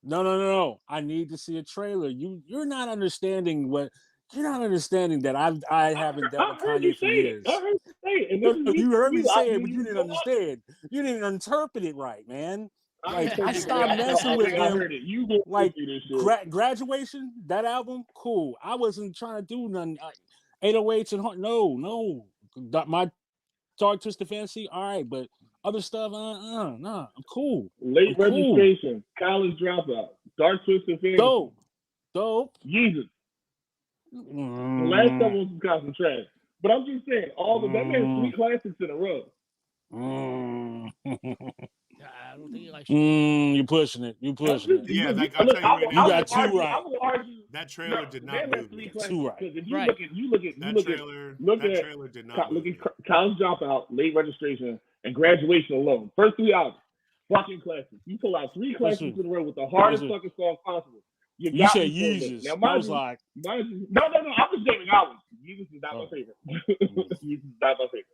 No. I need to see a trailer. You're not understanding what. You're not understanding that I haven't dealt with I heard you Kanye for say years. it. I heard you say it. And this is You heard me I say it, knew but you you was didn't gonna watch it. understand. You didn't interpret it right, man. Like I I stopped messing with think I him. heard it. You didn't Like see this shit. graduation, that album, cool. I wasn't trying to do nothing. 808s and no. My Dark Twisted Fantasy, all right, but other stuff, nah, I'm cool. Late I'm cool. registration, college dropout, Dark Twisted Fantasy, dope. Jesus. The last couple was some constant trash. But I'm just saying, that man 3 classics in a row. I don't think he likes You're pushing it. Yeah, like I'll tell you right now. You got two right. I will argue that trailer did not move me. Two right. Because if you Right. look at That trailer did not move me. college dropout, late registration, and graduation alone. First 3 albums, fucking classics. You pull out 3 classics in a row with the hardest fucking song possible. You said Yeezus. Now, I was like, no. I'm just naming albums. Yeezus is not my favorite. Yeezus is not my favorite.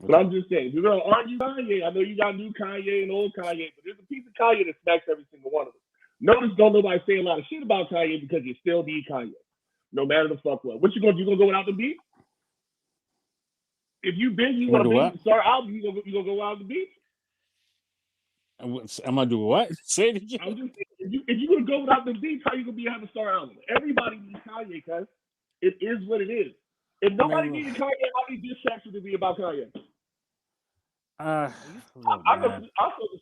But I'm just saying, you're gonna argue Kanye. I know you got new Kanye and old Kanye, but there's a piece of Kanye that smacks every single one of them. Notice don't nobody say a lot of shit about Kanye because you still need Kanye, no matter the fuck what. What you gonna do? You gonna go without the beat? If you want to start album, you gonna go without the beat? Am I doing what? Say it again. I'm just saying, if you gonna go without the beats, how you gonna have a star album? Everybody needs Kanye, cuz it is what it is. If nobody needed Kanye, how many diss tracks would it be about Kanye? I'll smoke a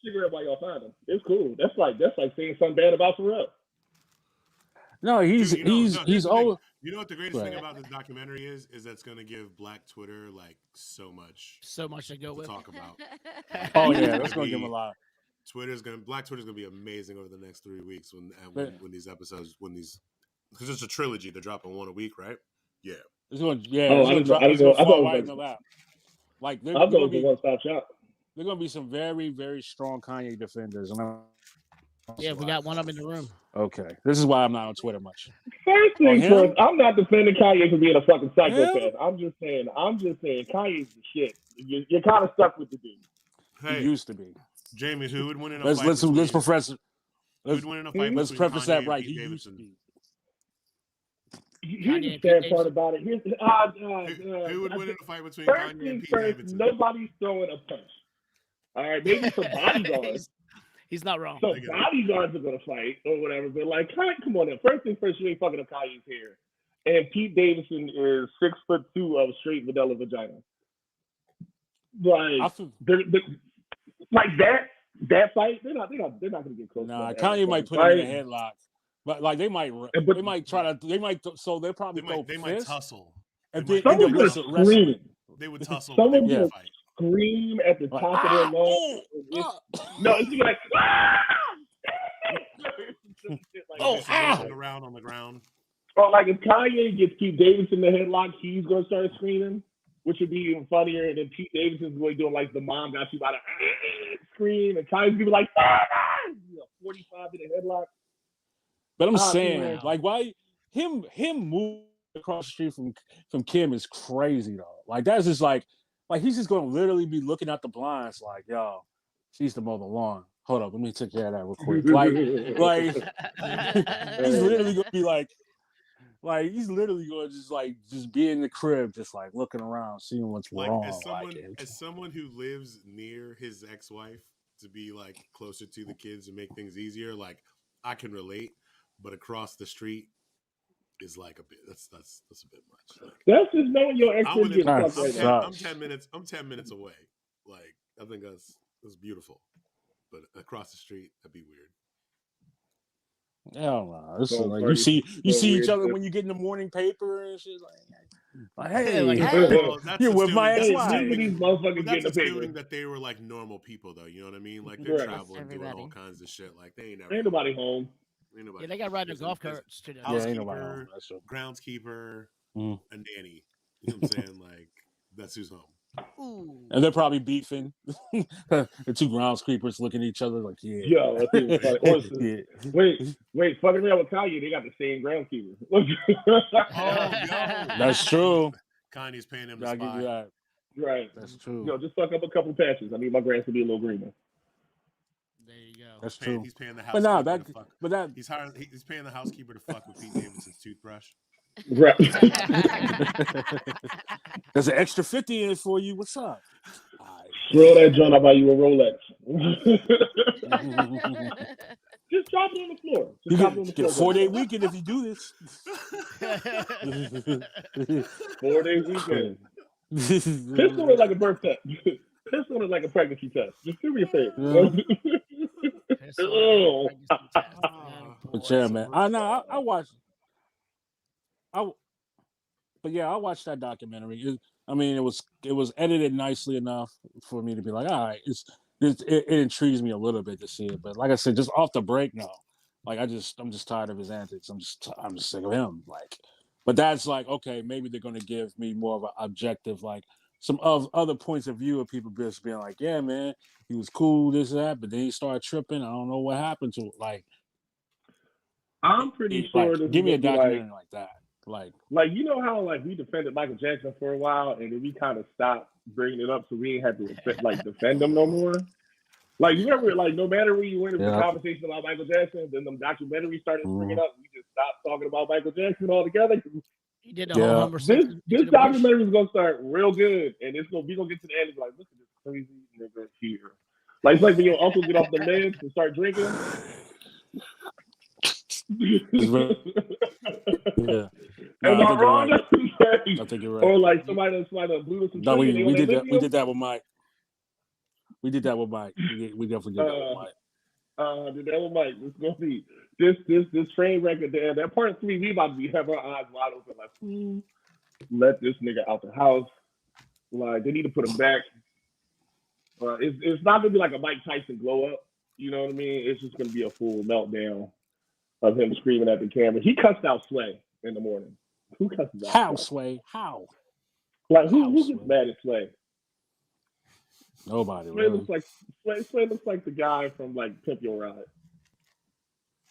cigarette while y'all find him. It's cool. That's like saying something bad about Pharrell. No, he's old. You know what the greatest thing about this documentary is that it's gonna give Black Twitter like so much to go with. Talk about. Oh yeah, that's gonna give him a lot. Black Twitter's gonna be amazing over the next 3 weeks when these episodes because it's a trilogy. They're dropping one a week, right? Yeah. It's going Like I thought it was a one-stop shop. There's gonna be some very, very strong Kanye defenders. Yeah, we got one of them in the room. Okay, this is why I'm not on Twitter much. First thing first, I'm not defending Kanye for being a fucking psychopath. I'm just saying Kanye's the shit. You're kind of stuck with the dude. He used to be. Jamie, who would win in a fight? Let's preface that right. He used to be. Here's Kanye the and Pete sad part Davidson. about it. Who would win in a fight between First Kanye and things Pete first, Davidson? nobody's throwing a punch. All right, maybe some bodyguards. He's not wrong. Some bodyguards are gonna fight or whatever. But like, come on now. First things first, you ain't fucking up Kanye's hair. And Pete Davidson is 6'2" of straight vanilla vagina. Like, they're, like that fight, they're not gonna get close. Nah, Kanye might put him in a headlock, but like they might try to. So they'll probably they might tussle. And they then someone's gonna scream. They would tussle. Someone's gonna fight. Scream at the top of their lungs. No, it's like rolling around on the ground. Or like if Kanye gets Pete Davidson in the headlock, he's gonna start screaming, which would be even funnier. And then Pete Davidson's going doing like the mom got you by the scream, and Kanye's gonna be like 45 in the headlock. But I'm saying, like, why him move across the street from Kim is crazy though. Like that's just like he's just gonna literally be looking out the blinds like, yo, she's the mow the lawn. Hold up, let me take care of that real quick. Like he's literally gonna be like he's literally gonna just be in the crib, just like looking around, seeing what's wrong. As someone who lives near his ex-wife, to be like closer to the kids and make things easier, like I can relate, but across the street is like a bit. That's a bit much. Like, that's just knowing your ex is getting fucked right now. I'm 10 minutes away. Like I think that's beautiful, but across the street that'd be weird. Hell no! It's like you see each other when you get in the morning paper and shit. Like hey, you're with my ex-wife. That's assuming that they were like normal people, though. You know what I mean? Like they're traveling, doing all kinds of shit. Like they ain't nobody home. Yeah, they got riding golf carts too. Yeah, ain't nobody home. Groundskeeper, a nanny. You know what I'm saying? Like that's who's home. Ooh. And they're probably beefing. The two groundskeepers looking at each other like, yeah. Yo, wait, fucking around with Kanye, they got the same groundskeeper. That's true. Kanye's paying him to spy. Give you that. Right. That's true. Yo, just fuck up a couple patches. I need my grass to be a little greener. There you go. That's true. He's paying the housekeeper. He's paying the housekeeper to fuck with Pete Davidson's toothbrush. Right. There's an extra 50 in it for you. What's up? Throw that joint, I'll buy you a Rolex. Just drop it on the floor. You get a 4-day weekend if you do this. 4-day weekend. This one is like a birth test. This one is like a pregnancy test. Just do me a favor. But yeah, man. I watched. But yeah, I watched that documentary. It was edited nicely enough for me to be like, all right, it intrigues me a little bit to see it. But like I said, just off the break, no. Like I'm just tired of his antics. I'm just sick of him. Like, but that's like, okay, maybe they're gonna give me more of an objective, like some of other points of view of people just being like, yeah, man, he was cool, this, that, but then he started tripping. I don't know what happened to it. Like, I'm pretty sure. Give me a documentary like that. Like you know how like we defended Michael Jackson for a while and then we kind of stopped bringing it up so we ain't had to defend him no more. Like you remember, like no matter where you went in the conversation about Michael Jackson, then the documentaries started bringing up. We just stopped talking about Michael Jackson altogether. He did the whole This documentary is gonna start real good, and we gonna get to the end and be like, look at this crazy nigga here. Like it's like when your uncle get off the meds and start drinking. Yeah. Am I wrong? I think you're right. Or like somebody blew us some. No, we did that. We did that with Mike. We did that with Mike. We definitely did that with Mike. Did that with Mike. It's gonna be this train record there. That part 3, we about to have our eyes wide open. Like, let this nigga out the house. Like they need to put him back. It's not gonna be like a Mike Tyson glow up. You know what I mean? It's just gonna be a full meltdown of him screaming at the camera. He cussed out Sway in the morning. Who cusses out? How, Sway? How? Like who gets mad at Sway? Nobody. Sway looks like the guy from like Pimp Your Ride.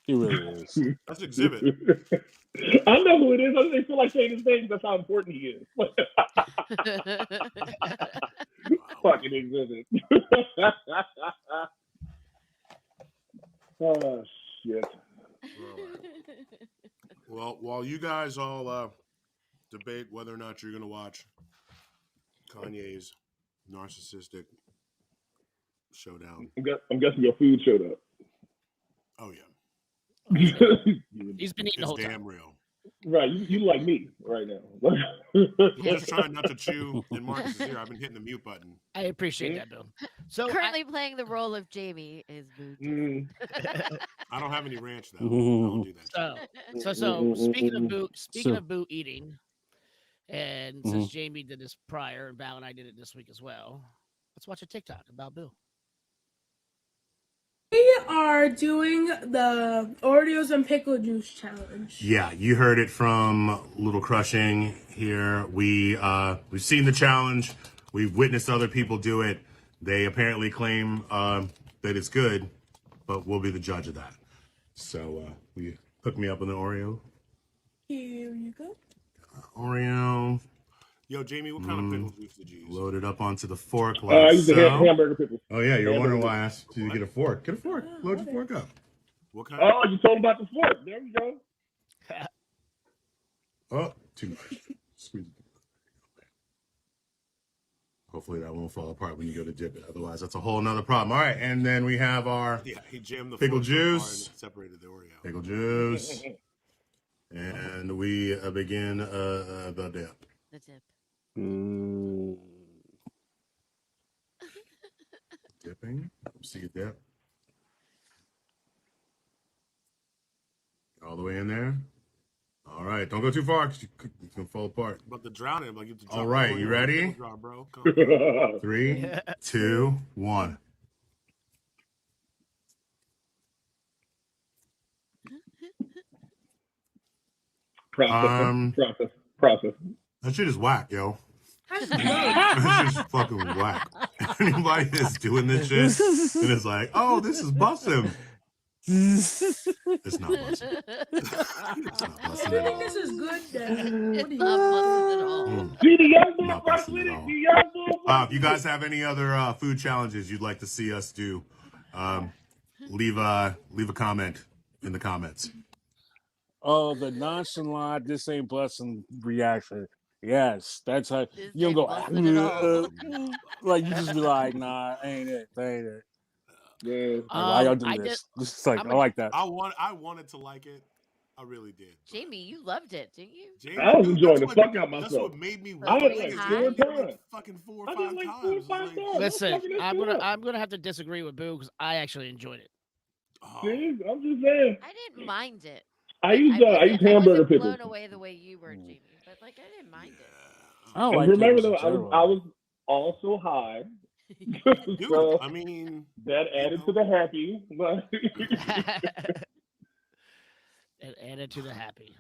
He really is. That's Exhibit. I know who it is. I just feel like saying his name. That's how important he is. Fucking Exhibit. Oh shit. Well, while you guys all debate whether or not you're going to watch Kanye's narcissistic showdown. I'm guessing your food showed up. Oh, yeah. He's been eating the It's whole damn time. real. Right, you like me right now. I'm just trying not to chew in Marcus's ear. I've been hitting the mute button. I appreciate that, Bill. So Currently playing the role of Jamie is Boo. I don't have any ranch though. I don't do that. So speaking of Boo, So- of Boo eating, and since Jamie did this prior, and Val and I did it this week as well, let's watch a TikTok about Boo. We are doing the Oreos and pickle juice challenge. Yeah, you heard it from Little Crushing here. We've seen the challenge. We've witnessed other people do it. They apparently claim that it's good, but we'll be the judge of that. So will you hook me up on the Oreo? Here you go. Oreo. Yo, Jamie, what kind of pickle juice did you use? Load it up onto the fork I like used to have hamburger pickles. Oh, yeah, you're Hamburger wondering why I asked you to get a fork. Get a fork. Load your fork up. What kind Oh, you told him about the fork. There we go. Oh, too much. Squeeze it. Hopefully that won't fall apart when you go to dip it. Otherwise, that's a whole nother problem. All right, and then we have our he jammed the pickle juice. Separated the Oreo. Pickle juice. And we begin the dip. The dip. Dipping. See you dip. All the way in there. All right, don't go too far because you can fall apart. But the drowning, like you have to drop. All right, you ready? Drop, bro. 3, 2, 1. Process. That shit is whack, yo. That's That shit's fucking whack. Anybody that's doing this shit and it's like, oh, this is busting. It's not busting. It's not busting at all. This is good. It's not busted at all. See the young boy Not first busting with at it. all. The young boy. If you guys have any other food challenges you'd like to see us do, leave a comment in the comments. Oh, the nonchalant, this ain't busting reaction. Yes, that's how This you ain't don't busting at all. go like you just be like, nah, ain't it. Yeah. Like, why y'all do I this? did- It's like I like that. I wanted to like it. I really did. Jamie, you loved it, didn't you? Jamie, I was dude, enjoying the that's fuck out That's myself. what made me I watch did it. like I 4 did it times. fucking 4 or I 5 did like times. 4 or It's 5 like, times. Listen, fucking I'm shit gonna up. have to disagree with Boo because I actually enjoyed it. oh, See, I'm just saying. I didn't mind it. I used hamburger wasn't pickles. blown away the way you were, Jamie, but like I didn't mind it. I don't And like remember pickles though, in I was general. also high. dude, So I mean, that added to the happy. But And added to the happy.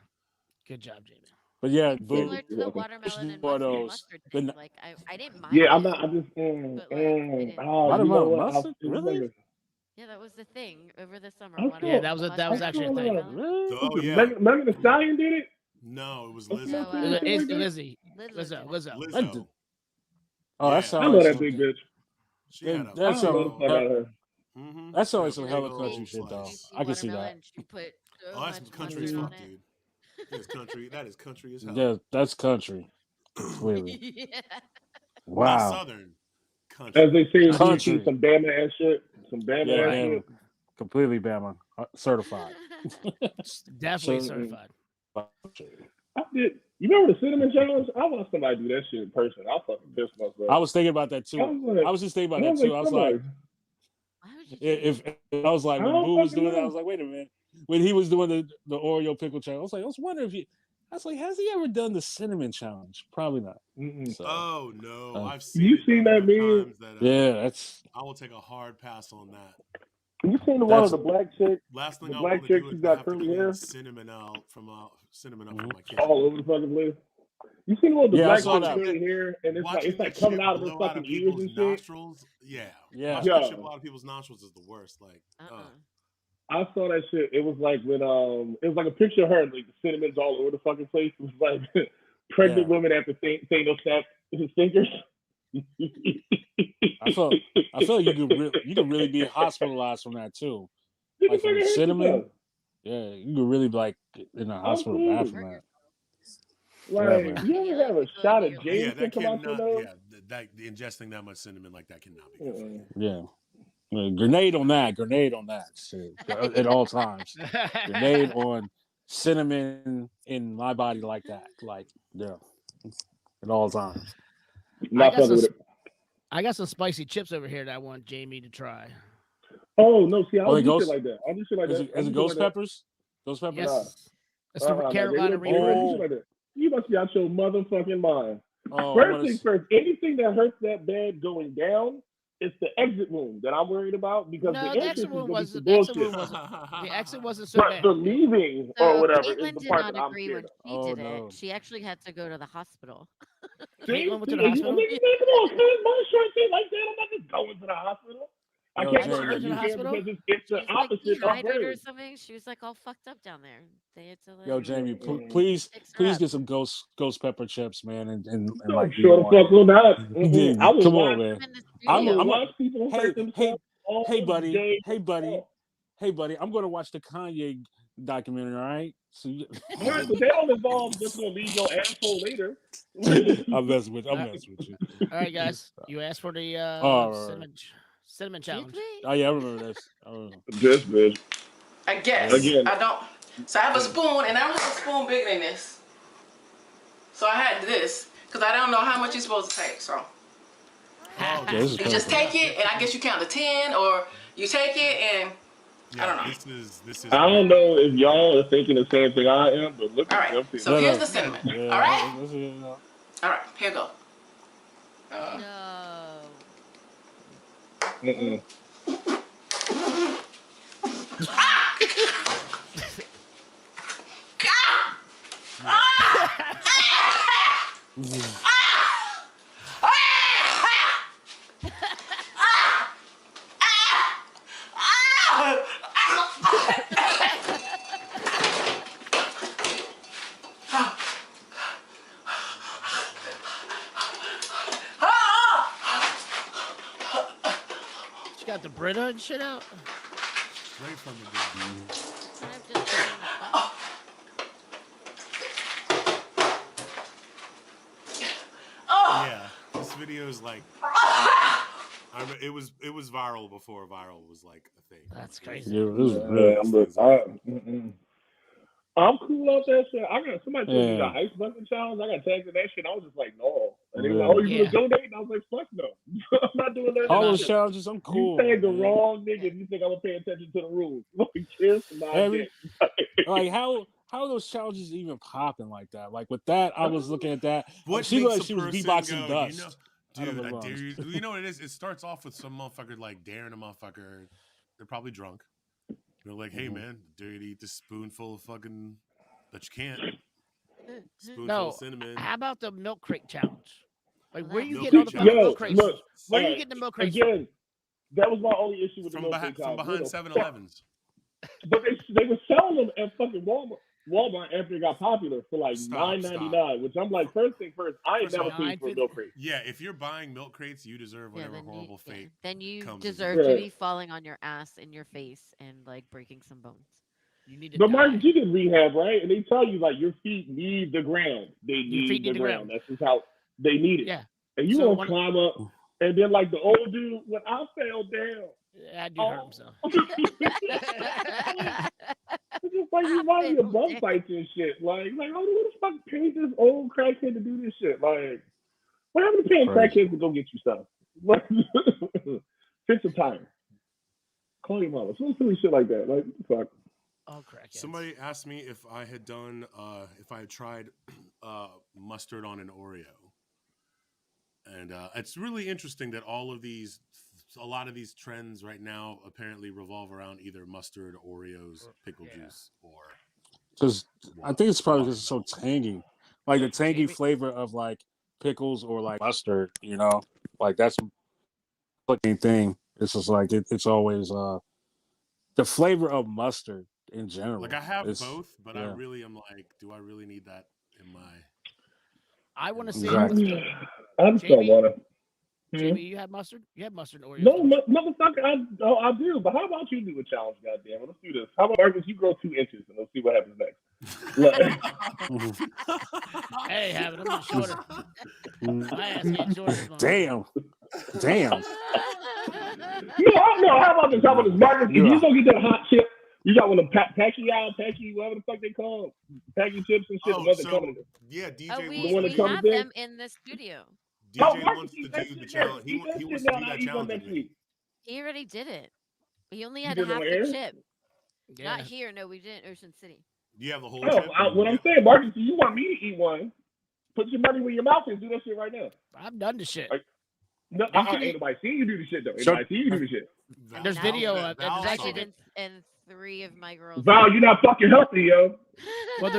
Good job, Jamie. But yeah, It's Boo, similar to the welcome. watermelon and One of mustard, those. mustard The thing. n- Like I didn't mind yeah, it. I'm not. I just. But, like, I didn't- you know Watermelon what? mustard? Really? Yeah, that was the thing over the summer. I saw- watermelon, Yeah, that was mustard, actually a thing. watermelon. Really? oh yeah. Megan Thee Stallion did it. No, it was What's Lizzo. that No, thing? It's Like that? Lizzie. Lizzo. Lizzo. Lizzo. Oh, Yeah. that I sounds know like that some, big bitch. She had a That's I some- know the fuck out of her. Mhm. that sounds like some Yeah, hella big country old shit though. slice. I can see that. Watermelon, she put so Oh, that's much country as mustard fuck, on it. dude. That's country. That is country as hell. Yeah, that's country. Completely. Yeah. Not Wow. southern. Country. As they say in Country. DC, some Bama ass shit. Some Bama Yeah, ass Bama. shit. Completely Bama. Certified. Definitely So- certified. I did. You remember the cinnamon challenge? I watched somebody do that shit in person. I fucking pissed myself. I was thinking about that too. I was just thinking about that too. I was like, Why would you do if I was like, I when don't Boo was fucking doing that, I know. was like, wait a minute. When he was doing the Oreo pickle challenge, I was like, I was wondering if he, I was like, has he ever done the cinnamon challenge? Probably not. Mm-mm. So, Oh no, I've You seen. seen that enough meme? times that, yeah, that's I will take a hard pass on that. You seen the one of That's- the black chick Last thing The I black want to chick do who's is got have to curly clean hair? cinnamon out from my Mhm. kitchen. all over the fucking place? You seen the one with the Yeah, I black saw chick that. curly hair and it's Watching like that coming shit out of her blow fucking ears and people's shit. nostrils. Yeah. Yeah. Watching that Yeah. shit blow out of people's nostrils is the worst. Like, I saw that shit. It was like with it was like a picture of her, like the cinnamon's all over the fucking place. It was like pregnant Yeah. women after Thanos snapped his fingers. I feel like you could really be hospitalized from that too. You Like can from fucking hurt cinnamon? yourself. Yeah, you could really be like in a hospital cool. bathroom. Hurt Like, man. you ever have a shot of Oh, yeah, Jameson that come out your cannot. nose? Yeah, that ingesting that much cinnamon like that cannot be good for you. Yeah. Grenade on that. Shit. At all times. Grenade on cinnamon in my body like that. Like, yeah. At all times. Not fucking with it. I got some spicy chips over here that I want Jamie to try. Oh no, see, I don't do shit ghost? like that. I do shit like that. Is it ghost peppers? Ghost peppers? Yes. It's the Nah, Carolina nigga, Reaper. do shit like that. You must be out your motherfucking mind. Oh, First things first, anything that hurts that bad going down, it's the exit wound that I'm worried about because No, the the entrance exit is wound gonna be some wasn't. The exit bullshit. wound wasn't. The exit wasn't so But bad. the leaving So or whatever is Caitlin the did part not that I'm agree scared when of. she Oh, did no. it. She actually had to go to the hospital. Caitlin went to the See, hospital? nigga, man, come on, cuz my short shit like that. I'm not just going to the hospital. I Yo, can't Jamie. go She went to the there hospital? because it's the She's like opposite of dehydrated or birds. something. She was like all fucked up down there. They had to like. Yo, Jamie, please fix her up. get some ghost pepper chips, man, and No, like sure the fuck will not. Yeah, I will come watch. on, man. I'm in the I studio. will watch people hurt themselves all buddy, day. hey, buddy. I'm gonna watch the Kanye documentary, all right? So All right, but they don't involve just gonna leave your asshole later. I'm messing with you. All right, guys. You asked for the Alright. cinnamon Did challenge. we? Oh yeah, I remember this. Just bitch. I guess. Again. I don't. So I have a spoon, and I don't have a spoon bigger than this. So I had this because I don't know how much you're supposed to take. So Yeah, this is you just perfect. take it, and I guess you count to 10, or you take it and Yeah, I don't know. This is. I don't know if y'all are thinking the same thing I am, but look All at right. them. So here's the cinnamon. Yeah, All right. All right. Here go. No. Mm-mm. She got the Brita and shit out. Straight from the beginning. And I've just been in the box. Yeah, this video is like. It was viral before viral was like a thing. That's crazy. Yeah, this is real. I'm cool off that shit. I got somebody told me the Yeah. ice bucket challenge. I got tagged in that shit. I was just like, no. And they were like, oh, you gonna donate? And I was like, fuck no. I'm not doing that. All those challenges, I'm cool. You tagged the man. wrong nigga if you think I'm gonna pay attention to the rules. Kiss my Every- dick. Like how are those challenges even popping like that? Like with that, I was looking at that. What She makes looked like a she was person beatboxing go, dust. You know, I don't dude, I know dare what you. You know what it is? It starts off with some motherfucker like daring a motherfucker. They're probably drunk. They're like, hey man, dare you to eat this spoonful of fucking that you can't. Spoonful No, of cinnamon. how about the milk crate challenge? Like, where you Milk getting all the crate fucking challenge. milk crates? Look, Where are you getting the milk crates again, that was my only issue with the From milk crate behind challenge. 7-Elevens. But they were selling them at fucking Walmart after it got popular for like Stop. $9.99, which I'm like, first thing first, I ain't First of never all, paid for a milk crate. Yeah, if you're buying milk crates, you deserve Yeah, whatever horrible fate. Then you comes deserve with to it. be falling on your ass in your face and like breaking some bones. You need to But die. Mark, you did rehab, right? And they tell you like your feet need the ground. They Your feet need the need the ground. ground. That's just how they need it. Yeah. And you So won't one- climb up. And then like the old dude, when I fell down, That dude hurt himself. it's just like you remind me of bum fights and shit. Like, oh, who the fuck paid this old crackhead to do this shit? Like, what happened to paying Right. crackheads to go get you stuff? Like, fix a tire. Call your mama. Some silly shit like that. Like, what the fuck? Oh, crackheads. Somebody asked me if I had done, if I had tried mustard on an Oreo. And it's really interesting that a lot of these trends right now apparently revolve around either mustard, Oreos, pickle juice, or. Because I think it's probably because it's so tangy, like the tangy Jamie- flavor of like pickles or like mustard. You know, like that's the thing. It's just like it's always the flavor of mustard in general. Like I have is- both, but I yeah. really am like, do I really need that in my? I want to see. Exactly. I just don't Jamie- want to. Jamie, you have mustard? You have mustard and Oreos. No, don't you? motherfucker, I do. But how about you do a challenge, goddamn? Let's do this. How about Marcus? You grow 2 inches, and let's see what happens next. Hey, have it. I'm getting shorter. My ass getting shorter. this month. Damn. No. How about this? Marcus? If you go get that hot chip, you got one of them Packy, whatever the fuck they call them, Packy chips and shit. Yeah, DJ. Oh, The one that we comes have in? them in the studio. DJ wants to do the challenge. He wants to do that challenge next with me. week. He already did it. He only You had did it half on the air? chip. Yeah. Not here. No, we did in Ocean City. You have the whole Oh, chip? what I'm saying, Marcus, you want me to eat one? Put your money where your mouth is. Do that shit right now. I've done the shit. No, ain't nobody seen you do the shit though. Ain't nobody seen you do the shit. There's video of it. Val There's saw actually it. And 3 of my girls. Val, you're not fucking healthy, yo. well,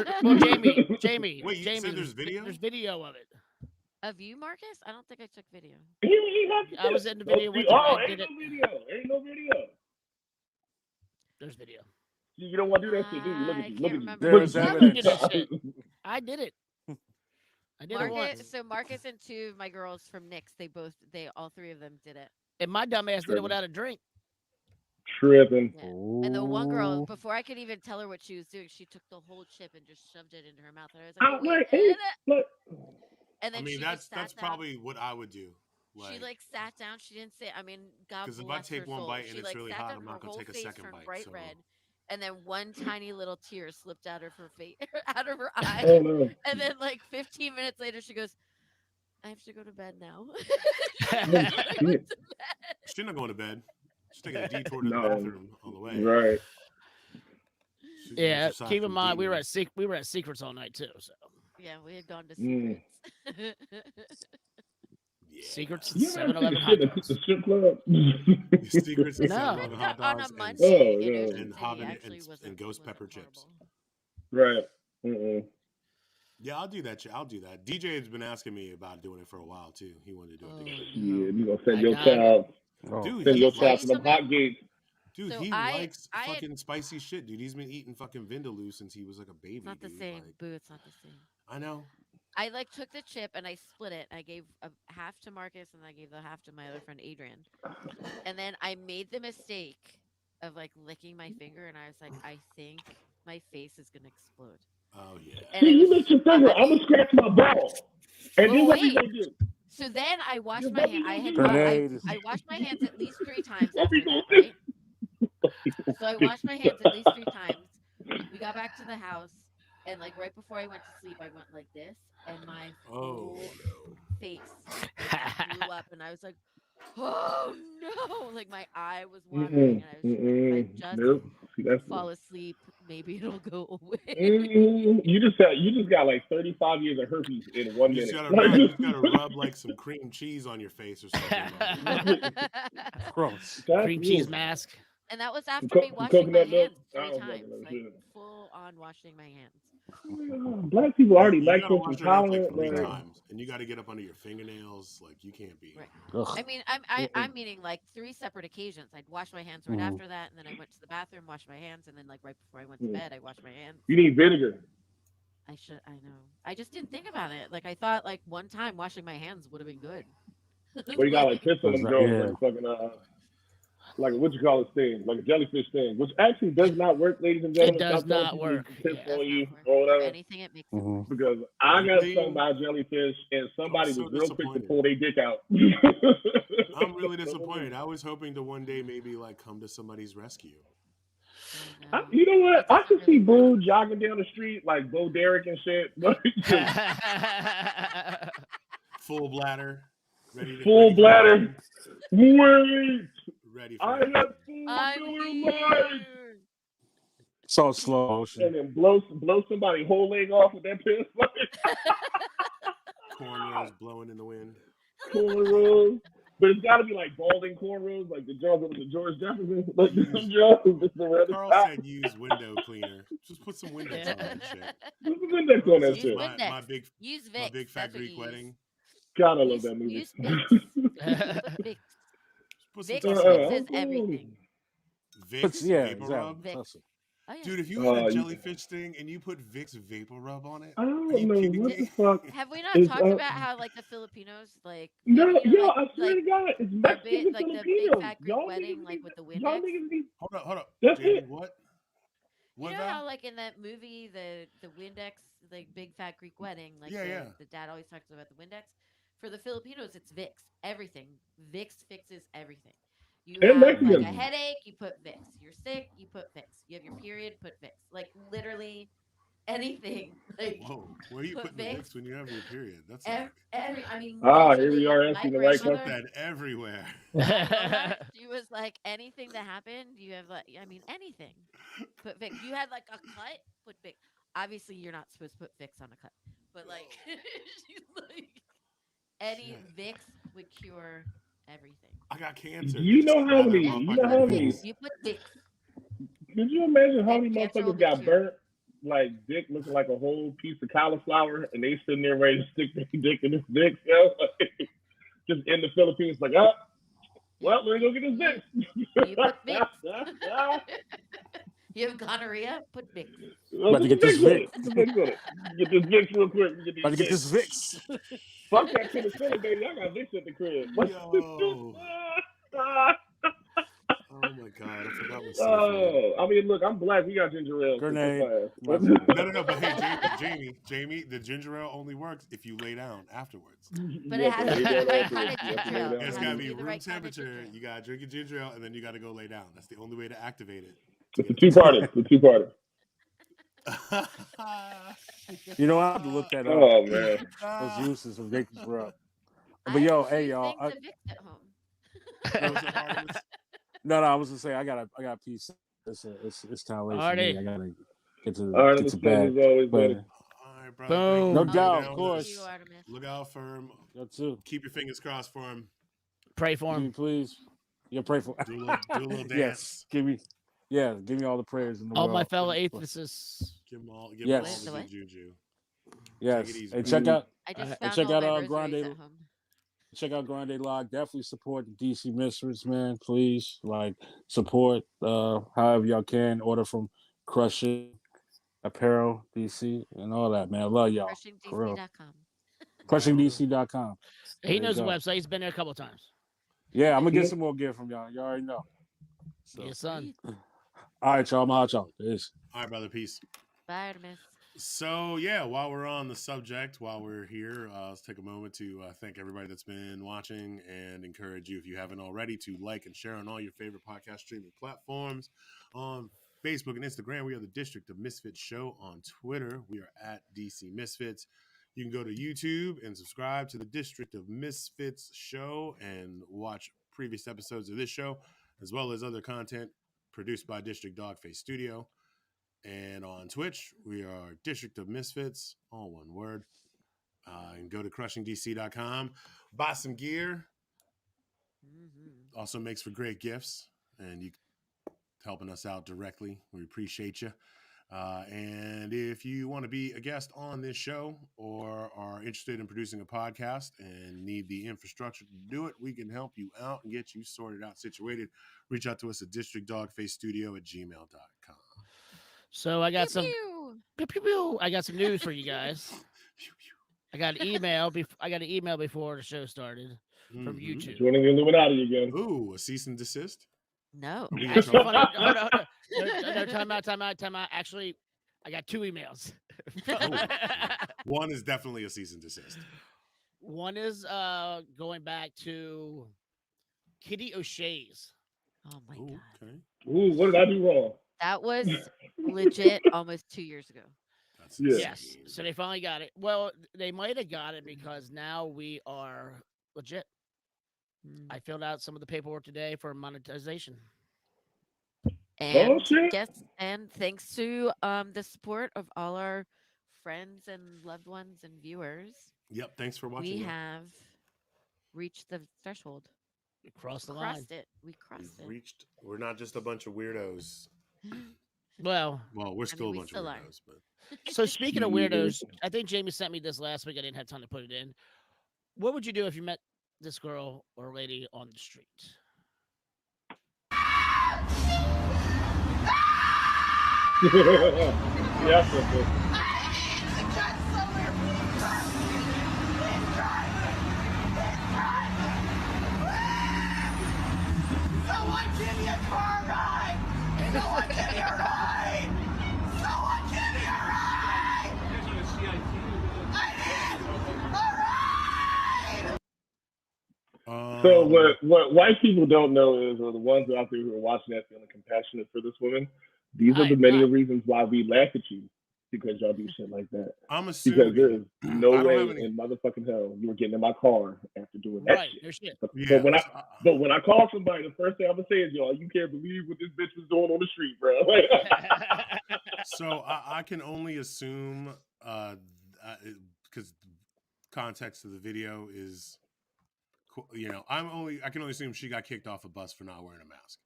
Jamie. Wait, you Jamie, said there's video? There's video of it. Of you, Marcus? I don't think I took video. I was in the video with you. Oh, I ain't did no it. video. Ain't no video. There's video. You don't want to do that shit, do you? Look I at you. can't Look at you. remember. There's Look evidence. at that shit. I did it. I did it once. So Marcus and 2 of my girls from Knicks, all 3 of them did it. And my dumb ass did it without a drink. Tripping. Yeah. And the one girl, before I could even tell her what she was doing, she took the whole chip and just shoved it into her mouth. And I was like, I'm wait like, a minute. look. And then I mean, she that's just sat down. probably what I would do. She sat down. She didn't say. I mean, God bless Because if I take her one soul. bite and She it's really sat hot, down, I'm her not gonna whole take a face second turned bite. bright So. red, and then one tiny little tear slipped out of her face, out of her eye. Oh no. And then 15 minutes later, she goes, "I have to go to bed now." She's not going to bed. She's taking a detour to the No. bathroom on the way. Right. Yeah, keep in mind we were at Secrets all night too. So Yeah, we had gone to Secrets. Yeah. Secrets, You ever 7-Eleven seen hot the dogs. strip club? Secrets and No. 7-Eleven hot On dogs a Monday Oh, in no. Ocean and City habanero actually and wasn't ghost pepper chips. horrible. Right. Yeah, I'll do that. I'll do that. DJ has been asking me about doing it for a while too. He wanted to do it together. Yeah, you gonna send I your got it. child. Dude, Send he your Let me child tell to you them hot gates. Dude, So he I likes had- fucking spicy shit, dude. He's been eating fucking Vindaloo since he was like a baby. It's not the dude. same. Like, Boo, it's not the same. I know. I took the chip and I split it. I gave half to Marcus and I gave the half to my other friend Adrian. And then I made the mistake of licking my finger, and I was like, I think my face is gonna explode. Oh yeah. And See, it you was lift your finger. I'm gonna scratch my ball. And then what we wait. gonna do? So then I washed Yeah, my what we hands. gonna do? I washed my hands at least 3 times What we after gonna that, do? right? So I washed my hands at least 3 times. We got back to the house, and right before I went to sleep, I went like this, and my whole face blew up, and I was like, "Oh no!" My eye was watering, and I was like, "If I just Nope. See, that's fall asleep, maybe it'll go away." You just got 35 years of herpes in 1 You minute. just gotta rub some cream cheese on your face or something. Gross. Cream cheese mask. And that was after Co- me washing my coconut milk? hands I 3 don't fucking times, know shit. full on washing my hands. Black people already You gotta lactose wash your hands intolerant. 3 man. times, and you gotta get up under your fingernails. You can't be. Right. Ugh. I mean, I'm meaning 3 separate occasions. I'd wash my hands right after that, and then I went to the bathroom, washed my hands, and then right before I went to bed, I washed my hands. You need vinegar. I know. I just didn't think about it. I thought one time washing my hands would have been good. Or you got piss on them Yeah. girls, fucking what you call this thing, like a jellyfish thing, which actually does not work, ladies and gentlemen. It does Stop telling not people work. to piss Yeah, on you that's not or worth whatever. anything it makes. Mhm. Because I got Really? stung by a jellyfish and somebody so was real quick to disappointed. pull their dick out. I'm really disappointed. I was hoping to one day maybe come to somebody's rescue. I know. You know what? I should see Really Boo jogging down the street like Bo Derek and shit. Full bladder, ready to Full bladder. Wait, ready for I it. have full I'm Miller Lite. here. So slow motion. And then blow somebody's whole leg off with that piss. Cornrows blowing in the wind. Cornrows. But it's got to be balding cornrows, like the John with the George Jefferson. Like the John with the red Carl top. said use window cleaner. Just put some Windex on that shit. What's the index on that Use shit? Windex. My Use Vicks. big fat That's what Greek you use. wedding. God, I love that movie. Use Vicks. Vicks. Put some Vicks tussin fixes on it. everything. Vicks, Yeah, vapor rub. exactly. Vicks. That's it. Oh yeah. Dude, if you had a you- jellyfish sting and you put Vicks Vapor Rub on it, I are don't you know kidding what the me? fuck. Have we not Is, talked about how like the Filipinos like No, you know, yo, I swear like to God, it's our Mexican bit and like the big Filipinos. fat Greek Y'all wedding niggas like need, with the y'all Windex? niggas need. Hold up. That's Jamie, it. what? You What, know Val? how like in that movie the Windex like big fat Greek wedding like Yeah. the dad always talks about the Windex. For the Filipinos, it's Vicks. Everything. Vicks fixes everything. You And have like a Mexicans. headache, you put Vicks. You're sick, you put Vicks. You have your period, put Vicks. Like literally anything. Like Whoa, where are you put putting the Vicks. Vicks when you have your period? That's Every I mean Here we literally are my asking the right put grandmother that everywhere. my mother, she was like, anything that happened, you have like, I mean, anything. Put Vicks. You had like a cut, put Vicks. Obviously, you're not supposed to put Vicks on a cut, but like, she's like, any Vicks would cure everything. I got cancer. You know how Slather a many? You know motherfucker how in the many? face. You put Vicks, Could you imagine how and many cancer will motherfuckers be got cured. burnt? Like dick looking like a whole piece of cauliflower, and they sitting there ready to stick their dick in this dick, yo. Just in the Philippines, like, well, let me go get this dick. You put Vicks. You have gonorrhea, put Vicks. About to get this Vic. Put the Vicks on it. Get this Vicks real quick. Get these About to get Vicks. this Vicks. Fuck that penicillin, baby. I got Vicks at the crib. Yo. Oh my god, I forgot what safe I mean, look, I'm black. We got ginger ale. Grenade. So No, but hey, Jamie, the ginger ale only works if you lay down afterwards. But it has to be the right kind of You have to ginger lay ale. down. It's It gotta has to be be the room right kind of temperature. ginger ale. You gotta drink your ginger ale, and then you gotta go lay down. That's the only way to activate it. It's a two-parter. It's a two-parter. You know, I have to look that up. Oh, man. Those uses of ginger ale. I But yo, have hey two y'all. things of Vicks at home. What's up, Artemis? No, I was gonna say I got a piece. It's time late for me. Alrighty. I gotta get All right, to let's bed. as always, But buddy. All right, brother. Boom. no Oh, doubt, Down of with course. us. You, Artemis. Look out for him. Yo too. Keep your fingers crossed for him. Pray for Give me, him. please. Yeah, pray for. Do a little dance. Yes, give me all the prayers in the All world. my fellow atheists. Give him all Yes. the What? good juju. Yes, Take it easy, and brother. check out I just And found check all out, my Grande- rosaries at home. Grande Log. Definitely support the DC Misfits, man. Please, like support however y'all can. Order from Crushing Apparel DC and all that, man. I love y'all. For real. CrushingDC.com. CrushingDC.com. He There knows you the go. website. He's been there a couple of times. Yeah, I'm gonna get some more gear from y'all. You already know. So, Yes, son. all right, y'all. I'm out, y'all. Peace. All right, brother. Peace. Bye, Artemis. So yeah, while we're on the subject, while we're here, let's take a moment to thank everybody that's been watching and encourage you, if you haven't already, to like and share on all your favorite podcast streaming platforms. On Facebook and Instagram, we are the District of Misfits Show. On Twitter, we are at DC Misfits. You can go to YouTube and subscribe to the District of Misfits Show and watch previous episodes of this show, as well as other content produced by District Dogface Studio. And on Twitch, we are District of Misfits, all one word. And go to CrushingDC.com, buy some gear. Also makes for great gifts, and you helping us out directly. We appreciate you. And if you want to be a guest on this show or are interested in producing a podcast and need the infrastructure to do it, we can help you out and get you sorted out, situated. Reach out to us at districtdogfacestudio@gmail.com. So I got some. Pew, Pew, pew, pew. I got some news for you guys. I got an email. I got an email before the show started from Mhm. YouTube. Joining the Illuminati again. Ooh, a cease and desist. No. Are we in Actually, trouble? hold on. No, time out. Actually, I got two emails. One is definitely a cease and desist. One is going back to Kitty O'Shea's. Oh my Ooh, god. okay. Ooh, what did I do wrong? That was legit almost 2 years ago. That's Yeah. Yes. insane. So they finally got it. Well, they might have got it because now we are legit. I filled out some of the paperwork today for monetization. And shit. yes, and thanks to the support of all our friends and loved ones and viewers, Yep. Thanks for watching. we y'all. have reached the threshold. We crossed the line. Crossed it. We crossed We've it. reached. We're not just a bunch of weirdos. Well, Well, we're still we a bunch still of are. weirdos, but so speaking of weirdos, I think Jamie sent me this last week. I didn't have time to put it in. What would you do if you met this girl or lady on the street? Yes, sister. Someone give me a car ride! Someone give me a ride! Someone give me a ride! I need a ride! So Um, what white people don't know is, or the ones out there who are watching that feeling compassionate for this woman, these are I the am many not. reasons why we laugh at you because y'all do shit like that. I'm Because there assuming is no I don't have way any. in motherfucking hell you were getting in my car after doing that Right. shit. No shit. But Yeah. when I call somebody, the first thing I'm gonna say is, y'all, you can't believe what this bitch was doing on the street, bro. So I can only assume, because context of the video is, I can only assume she got kicked off a bus for not wearing a mask.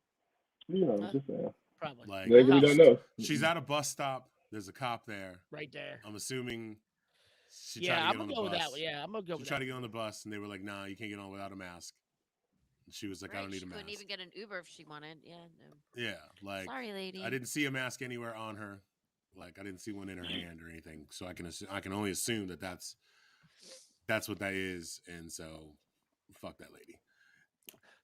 Huh? Just saying. Probably. Like They The really cops don't know. she's at a bus stop. There's a cop there. right there. I'm assuming she tried Yeah, to I'm get on gonna the go with that one. bus. Yeah, I'm gonna go She with tried that. to get on the bus, and they were like, "Nah, you can't get on without a mask." And she was like, "I Right. don't need She a couldn't even mask." get an Uber if she wanted. Yeah, no. Yeah, like Sorry, I lady. didn't see a mask anywhere on her. Like I didn't see one in her hand or anything. So I can only assume that that's what that is. And so, fuck that lady.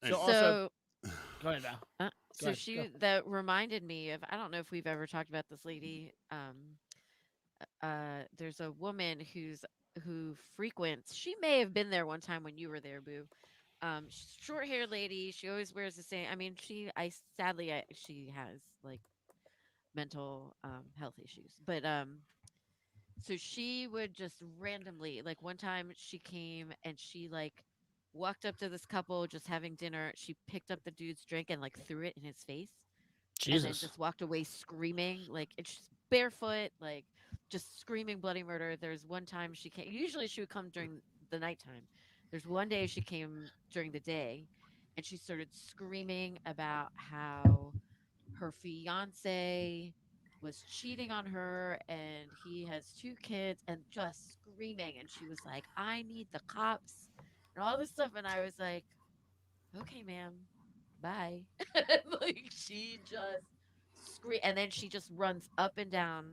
So Anyway. also, So, go ahead, Val. Go so ahead. Go. she that reminded me of, I don't know if we've ever talked about this lady. There's a woman who frequents. She may have been there one time when you were there, Boo. Short haired lady. She always wears the same. I mean, she has like mental health issues, but so she would just randomly, like one time she came and she like walked up to this couple just having dinner. She picked up the dude's drink and like threw it in his face and then Jesus. just walked away screaming, like it's just barefoot, like just screaming bloody murder. There's one time she came, usually she would come during the nighttime. There's one day she came during the day and she started screaming about how her fiance was cheating on her and he has two kids and just screaming. And she was like, I need the cops and all this stuff. And I was like, okay, ma'am, bye. Like she just scream, and then she just runs up and down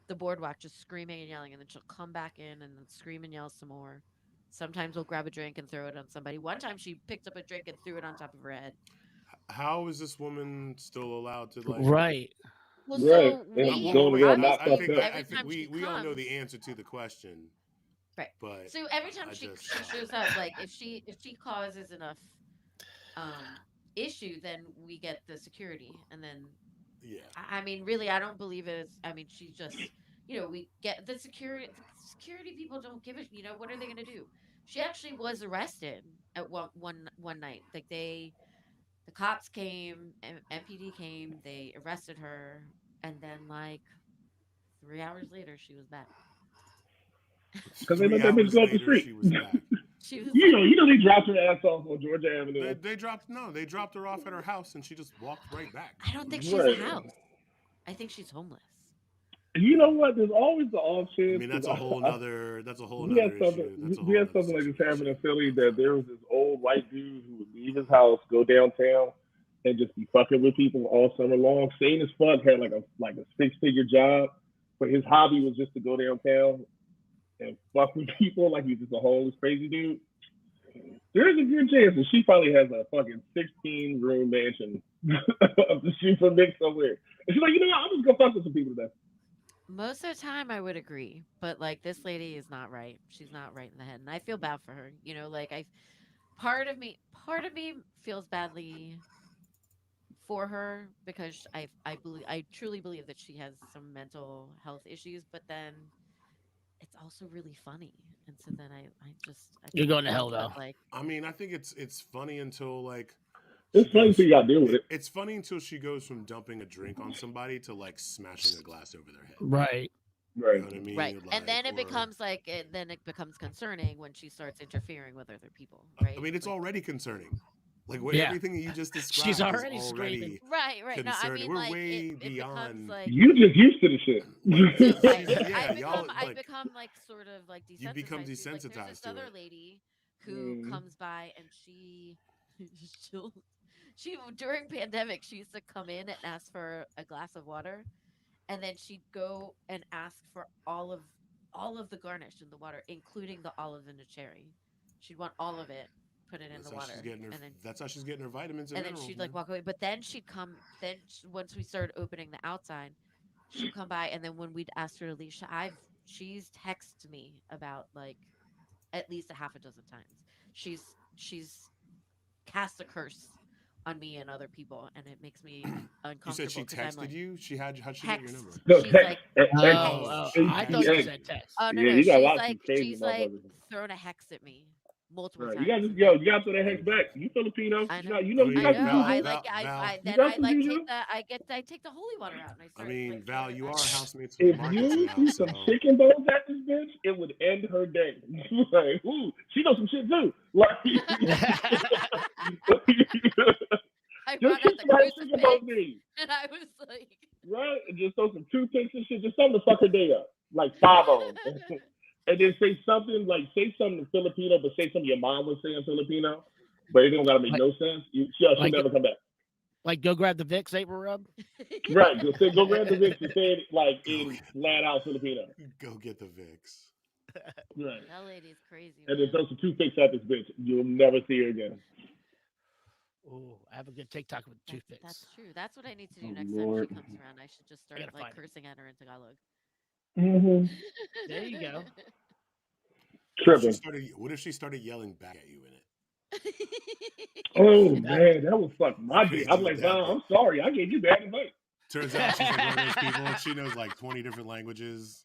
the boardwalk, just screaming and yelling, and then she'll come back in and then scream and yell some more. Sometimes we'll grab a drink and throw it on somebody. One time she picked up a drink and threw it on top of her head. How is this woman still allowed to like? Right. Well, Right. so And Well, going to get not obviously fucked up. I every think time she we all know the comes, answer to the question, right? but So every time I she just she shows up, like if she causes enough um issue, then we get the security, and then yeah. I mean, really, I don't believe it is. I mean, she's just, we get the security. The security people don't give it. What are they going to do? She actually was arrested at one night. Like the cops came, MPD came, they arrested her, and then like 3 hours later, she was back. Because they Three let that bitch hours go up the later, street. she was back. She was You like, know, they dropped her ass off on Georgia They, Avenue. they dropped no, they dropped her off at her house, and she just walked right back. I don't think she's a Right. house. I think she's homeless. You know what? There's always the off I chance mean, because that's a whole we had nother something issue. That's a we whole had nother something like this happen in situation. Philly that there was this old white dude who would leave his house, go downtown, and just be fucking with people all summer long. Sane as fuck, had like a 6-figure job, but his hobby was just to go downtown and fuck with people like he's just a homeless crazy dude. There's a good chance that she probably has a fucking 16-room mansion of the shoe from Nick somewhere. And she's like, you know what? I'm just gonna fuck with some people today. Most of the time, I would agree, but like this lady is not right. She's not right in the head, and I feel bad for her. Like part of me feels badly for her because I truly believe that she has some mental health issues, but then it's also really funny, and so then I You're can't going to help hell but though. like, I mean, I think it's funny until like It's she funny until goes. you gotta deal with it. It's funny until she goes from dumping a drink on somebody to like smashing a glass over their head. Right. You know Right. what I right, mean? and Like, then it or becomes like then it becomes concerning when she starts interfering with other people, I right? mean, it's Like, already concerning. Like Yeah. everything that you just She's described is already screaming. already right. No, I concerning. mean We're like way it becomes beyond like, You just used to the like so right. she's I've yeah, become y'all I've like become like sort of like you become desensitized to, like, there's this desensitized to other it. lady who Mm. comes by and she'll she during pandemic she used to come in and ask for a glass of water, and then she'd go and ask for all of the garnish in the water, including the olive and the cherry. She'd want all of it, put it in That's the how she's water, getting her. and then That's how she's getting her vitamins and and then minerals, she'd like man. walk away. But then she'd come. Then once we started opening the outside, she'd come by, and then when we'd asked her to leave, she's texted me about like at least a half a dozen times. She's cast a curse on me and other people, and it makes me You said uncomfortable she because I'm texted like you. How'd she get your number? text. No, She's like Oh, Oh, hex. oh, she I thought you HTX. said texted text. Oh no Yeah, no. you got a lot of these crazy She's like motherfuckers. thrown a hex at me multiple Right. times. You got to throw that hex you. back. You Filipino. I You know. got, I you I got mean, some know. juju. Val, You Then got I some like juju. take the holy water out and I I start mean, like Val, throwing it you back. are housemates with If Marcus you now, see so some chicken bones at this bitch, it would end her day. Like, ooh, she knows some shit too. Like, I just brought keep out the some chicken bones crucifix in, and I was like, right? And just throw some toothpicks and shit. Just something to fuck her day up, like 5 and then say something in Filipino, but say something your mom would say in Filipino, but it don't gotta make like, no sense. She'll like, never come back. like, go grab the Vicks April rub. Right? Go grab the Vicks and say it like go in flat out Filipino. go get the Vicks. Right. that lady's crazy, And then man. throw some toothpicks at this bitch. You'll never see her again. Oh, I have a good TikTok with toothpicks. That's true. That's what I need to do Oh next time she Lord. comes around. I should just I start gotta like find it. cursing at her in Tagalog. Mm-hmm. There you go. Tripping. What if she started yelling back at you in it? Oh That, man, that would fuck my day. Crazy I'm with like, that wow, bit. I'm sorry, I gave you bad advice. Turns out she's like one of those people. She knows like 20 different languages.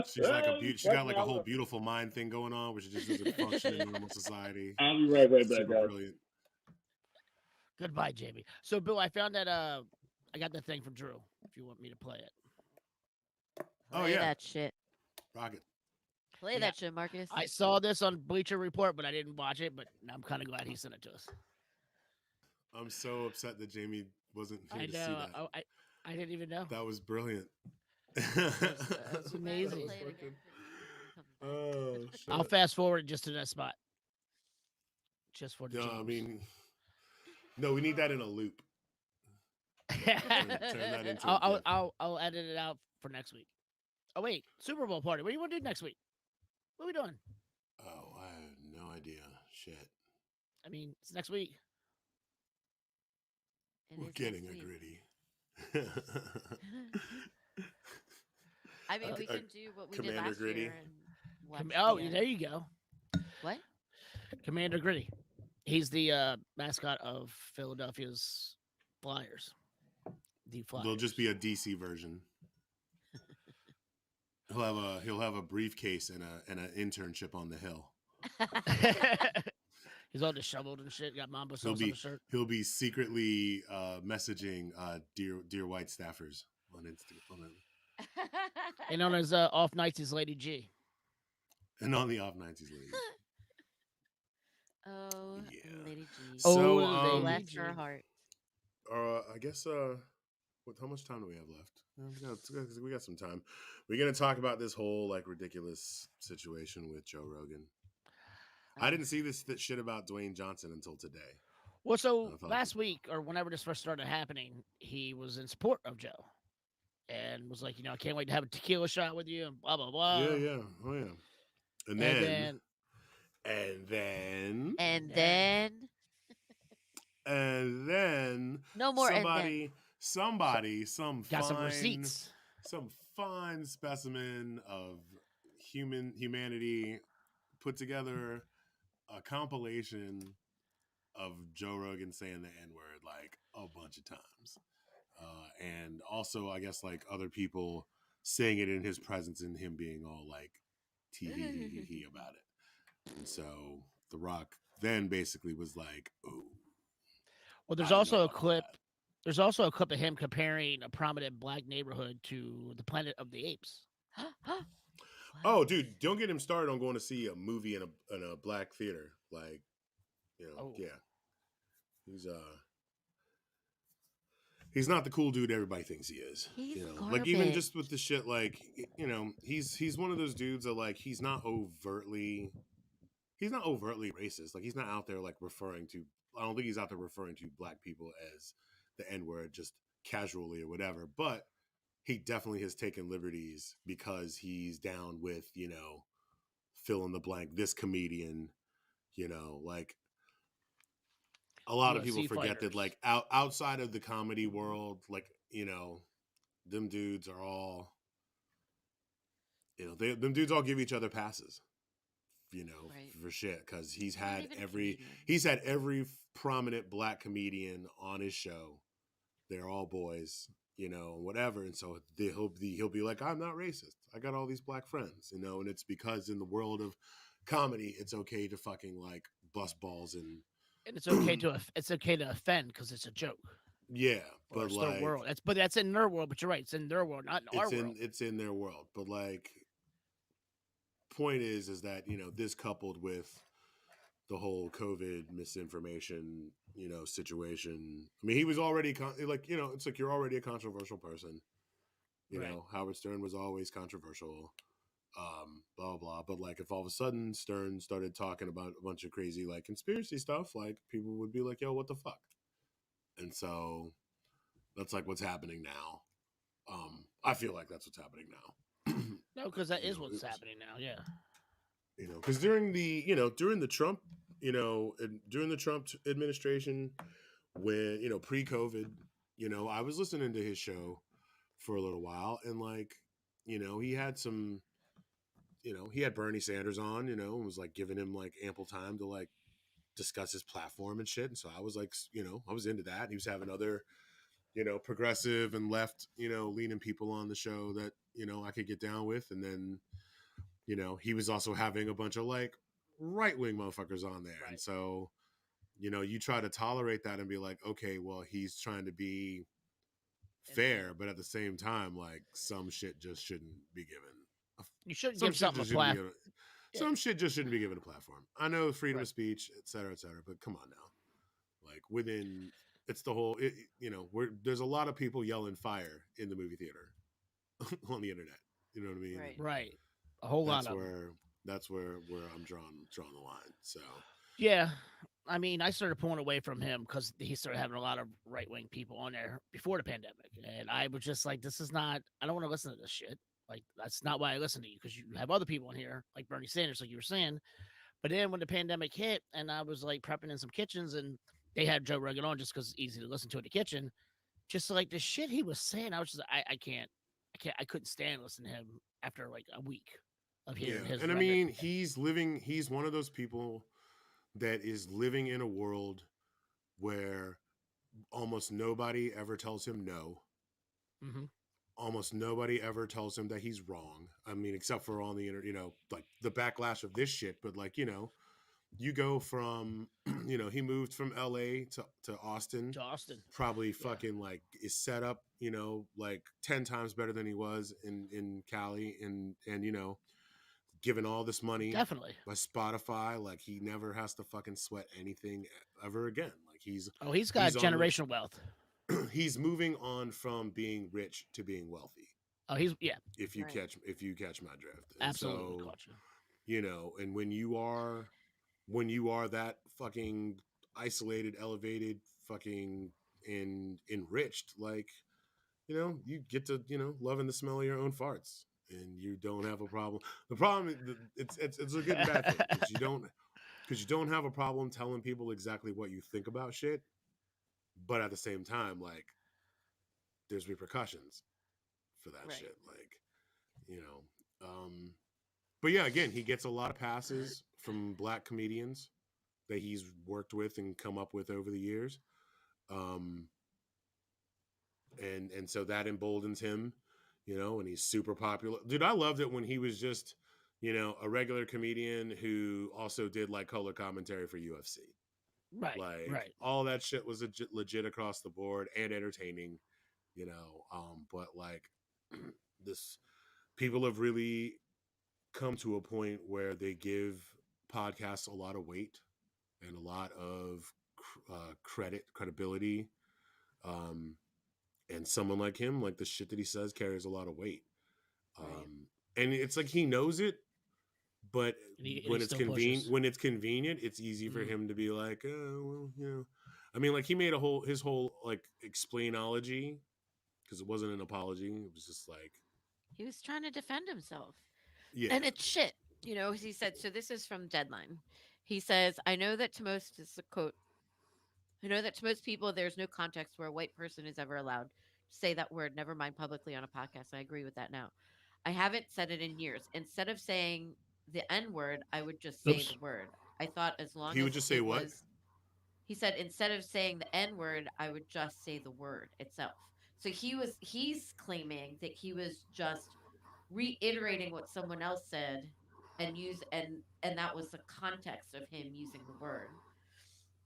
She's like she's got like a whole beautiful mind thing going on, where she just doesn't function in normal society. I'll be right back, Super guys. brilliant. Goodbye, Jamie. So, Bill, I found that I got the thing from Drew. If you want me to play it, Oh Play yeah, that shit. rocket. Play Yeah. that shit, Marcus. I saw this on Bleacher Report, but I didn't watch it. But I'm kind of glad he sent it to us. I'm so upset that Jamie wasn't here I to see know. that. Oh, I didn't even know. That was brilliant. That's That amazing. was Play it again fucking- for me when he comes back. Oh shit. I'll fast forward just to that spot, just for the. No, I jingles. mean, no, we need that in a loop. Turn that into a GIF. I'll edit it out for next week. Oh wait, Super Bowl party. What do you want to do next week? What are we doing? Oh, I have no idea. Shit. I mean, it's next week. It We're is getting next a week. gritty. I mean, Uh, we uh, can do what we did Commander last Gritty. year and watch. Oh, the, there you go. What? Commander Gritty. He's the mascot of Philadelphia's Flyers. The Flyers. There'll just be a DC version. He'll have a briefcase and an internship on the hill. He's all disheveled and shit. Got Mamba sauce on He'll his shirt. be secretly messaging dear white staffers on Instagram And on his off nights, he's Lady G. and on the off nights he's leaving. Oh, Yeah. Lady G. So, Lady Bless G. her heart. I guess how much time do we have left? We got some time. We're gonna talk about this whole like ridiculous situation with Joe Rogan. I didn't see this shit about Dwayne Johnson until today. Well, so I thought last week or whenever this first started happening, he was in support of Joe and was like, I can't wait to have a tequila shot with you and blah blah blah. Yeah. Oh yeah. And then no more somebody, got some receipts. some fine specimen of humanity put together a compilation of Joe Rogan saying the N-word like a bunch of times. And also, I guess, like other people saying it in his presence and him being all like tee about it. And so The Rock then basically was like, "Oh, Well, there's I don't also know a about all clip. that." There's also a clip of him comparing a prominent black neighborhood to the Planet of the Apes. Oh, dude, don't get him started on going to see a movie in a black theater. Like, yeah, he's not the cool dude everybody thinks he is. He's like even garbage. just with the shit, like he's one of those dudes that like he's not overtly racist. Like he's not out there like referring to. I don't think he's out there referring to black people as the N-word. Just casually or whatever, but he definitely has taken liberties because he's down with, fill in the blank, this comedian, like a lot of people UFC forget that, fighters. like, outside of the comedy world, like, them dudes are all, them dudes all give each other passes, Right. for shit, because he's Not had even a every comedian. he's had every prominent black comedian on his show. They're all boys, whatever, and so he'll be like, I'm not racist. I got all these black friends, and it's because in the world of comedy, it's okay to fucking like bust balls and it's okay to offend because it's a joke. yeah, Or but it's their like world. That's in their world. But you're right. It's in their world, not in our world. it's in their world. But like, point is that this coupled with the whole COVID misinformation, situation. I mean, he was already it's like you're already a controversial person. Right. Howard Stern was always controversial. Blah blah. But like, if all of a sudden Stern started talking about a bunch of crazy like conspiracy stuff, like people would be like, "Yo, what the fuck?" And so that's like what's happening now. I feel like that's what's happening now. No, because that is what's happening now. Yeah. Because during the Trump, during the Trump administration, when pre-COVID, I was listening to his show for a little while, and like, he had some, he had Bernie Sanders on, and was like giving him like ample time to like discuss his platform and shit, and so I was like, I was into that. He was having other, progressive and left, leaning people on the show that I could get down with, and then he was also having a bunch of like right wing motherfuckers on there. Right. And so, you try to tolerate that and be like, okay, well, he's trying to be fair, but at the same time, like some shit just shouldn't be given. You shouldn't give something a platform. Some shit just shouldn't be given a platform. I know freedom of speech, et cetera, but come on now. Like it's the whole, there's a lot of people yelling fire in the movie theater on the internet. You know what I mean? Right. A whole lot of that's where I'm drawing the line. So yeah, I mean, I started pulling away from him because he started having a lot of right wing people on there before the pandemic, and I was just like, this is not. I don't want to listen to this shit. Like that's not why I listen to you, because you have other people in here like Bernie Sanders, like you were saying. But then when the pandemic hit, and I was like prepping in some kitchens, and they had Joe Rogan on just because it's easy to listen to in the kitchen. Just like the shit he was saying, I was just I couldn't stand listening to him after like a week of hearing his. And I mean, he's one of those people that is living in a world where almost nobody ever tells him no. Mm-hmm. Almost nobody ever tells him that he's wrong. I mean, except for on the internet, like the backlash of this shit. But like, you go from, he moved from LA to Austin. To Austin. Probably fucking like is set up, like 10 times better than he was in Cali, and given all this money definitely by Spotify, like he never has to fucking sweat anything ever again. Like he's got generational wealth. He's moving on from being rich to being wealthy. Oh, If you catch my drift. And absolutely, so, caught you. And when you are that fucking isolated, elevated, fucking enriched, like, you get to, loving the smell of your own farts, and you don't have a problem. The problem, it's a good and bad thing, because you don't have a problem telling people exactly what you think about shit, but at the same time, like, there's repercussions for that shit, like, but yeah, again, he gets a lot of passes from black comedians that he's worked with and come up with over the years. And so that emboldens him, and he's super popular. Dude, I loved it when he was just, a regular comedian who also did like color commentary for UFC. Right. All that shit was legit across the board and entertaining, but like people have really come to a point where they give podcasts a lot of weight and a lot of credibility. And someone like him, like the shit that he says carries a lot of weight. And it's like he knows it, but when it's convenient, it's easy for him to be like, oh, well, I mean, like he made his whole like explainology because it wasn't an apology. It was just like, He was trying to defend himself. yeah, And it's shit. He said, so this is from Deadline. He says, I know that to most, this is a quote, I know that to most people, there's no context where a white person is ever allowed to say that word, never mind publicly on a podcast. I agree with that now. I haven't said it in years. Instead of saying the N word, I would just say the Oops. word. I thought as long he would as just say it what? was, he said, instead of saying the N word, I would just say the word itself. So he's claiming that he was just reiterating what someone else said and that was the context of him using the word.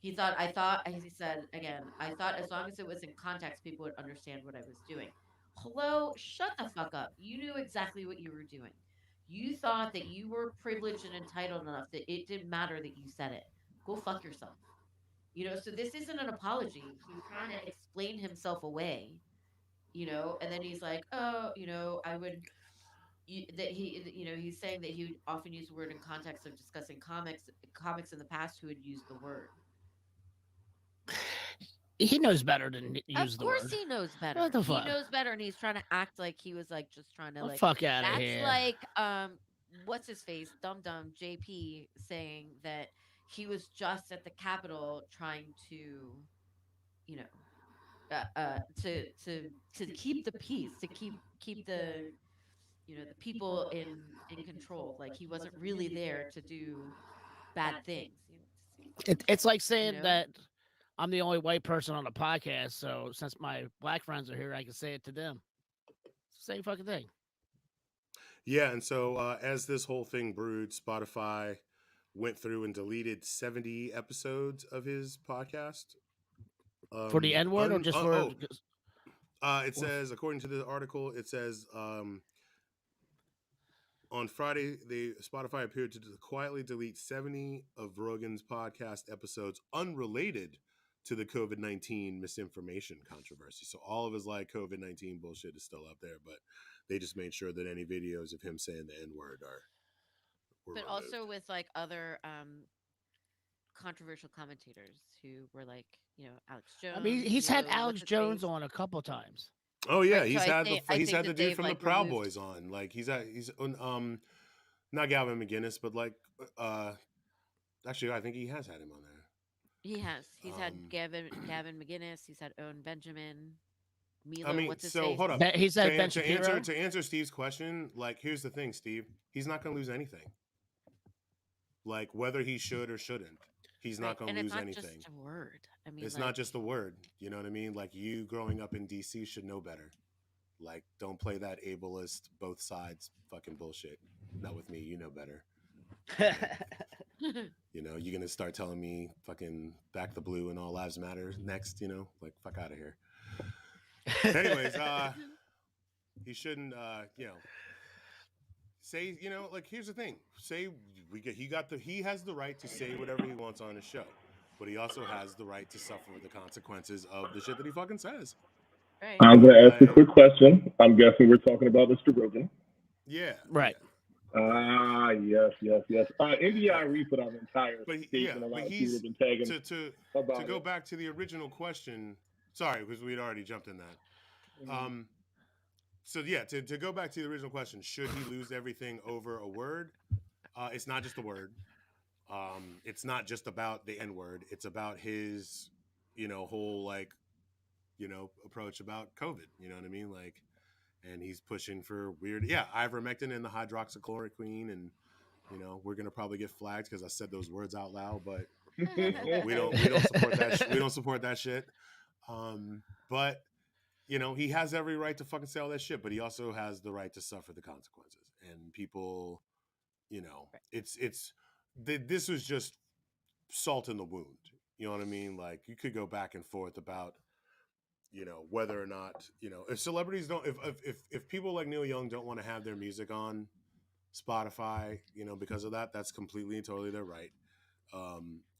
He said again, I thought as long as it was in context, people would understand what I was doing. Hello, shut the fuck up. You knew exactly what you were doing. You thought that you were privileged and entitled enough that it didn't matter that you said it. Go fuck yourself. So this isn't an apology. He's trying to explain himself away, and then he's like, oh, I would that he's saying that he would often use the word in context of discussing comics in the past who had used the word. He knows better than Of use the course word. he knows better. What the He fuck? knows better, and he's trying to act like he was like just trying to The like. fuck out of That's here. like what's his face, Dum Dum JP, saying that he was just at the Capitol trying to, you to keep the peace, to keep the people in control. Like he wasn't really there to do bad things. It's like saying know. that I'm the only white person on the podcast, so since my black friends are here, I can say it to them. It's the same fucking thing. Yeah, and so as this whole thing brewed, Spotify went through and deleted 70 episodes of his podcast. For the N word or just for? It says, according to the article, it says on Friday, Spotify appeared to quietly delete 70 of Rogan's podcast episodes unrelated to the COVID-19 misinformation controversy. So all of his like COVID-19 bullshit is still up there, but they just made sure that any videos of him saying the N-word were But removed. also with like other controversial commentators who were like, Alex Jones. I mean, he's had Alex Jones on a couple times. Oh yeah, Right, he's so had he's had the dude they've, from the like, Proud removed- Boys on. Like he's on not Galvin McGinnis, but like actually I think he has had him on there. He has. He's had Gavin McGinnis. He's had Owen Benjamin. Milo, I mean, what's his so face? hold up. He said Ben Shapiro. To answer Steve's question, like here's the thing, Steve. He's not going to lose anything. Like whether he should or shouldn't, he's not going to lose anything. It's not just a word. I mean, it's not just a word. You know what I mean? Like you growing up in DC should know better. Like don't play that ableist both sides fucking bullshit. Not with me. You know better. You're gonna start telling me fucking back the blue and all lives matter next. Like fuck out of here. Anyways, he shouldn't. Say like here's the thing. Say he has the right to say whatever he wants on his show, but he also has the right to suffer the consequences of the shit that he fucking says. Right. I'm gonna ask a quick question. I'm guessing we're talking about Mr. Rogan. Yeah. Right. Yes. NDI put out an entire statement. A lot of people have been tagging to go back to the original question. Sorry, because we'd already jumped in that. Mm-hmm. So yeah, to go back to the original question, should he lose everything over a word? It's not just a word. It's not just about the N-word. It's about his, whole like, approach about COVID. You know what I mean? Like, and he's pushing for weird, ivermectin and the hydroxychloroquine, and we're gonna probably get flagged because I said those words out loud, but we don't support that. We don't support that shit. But he has every right to fucking say all that shit, but he also has the right to suffer the consequences. And people, this was just salt in the wound. You know what I mean? Like you could go back and forth about, whether or not, if celebrities don't, if people like Neil Young don't want to have their music on Spotify, because of that, that's completely and totally their right.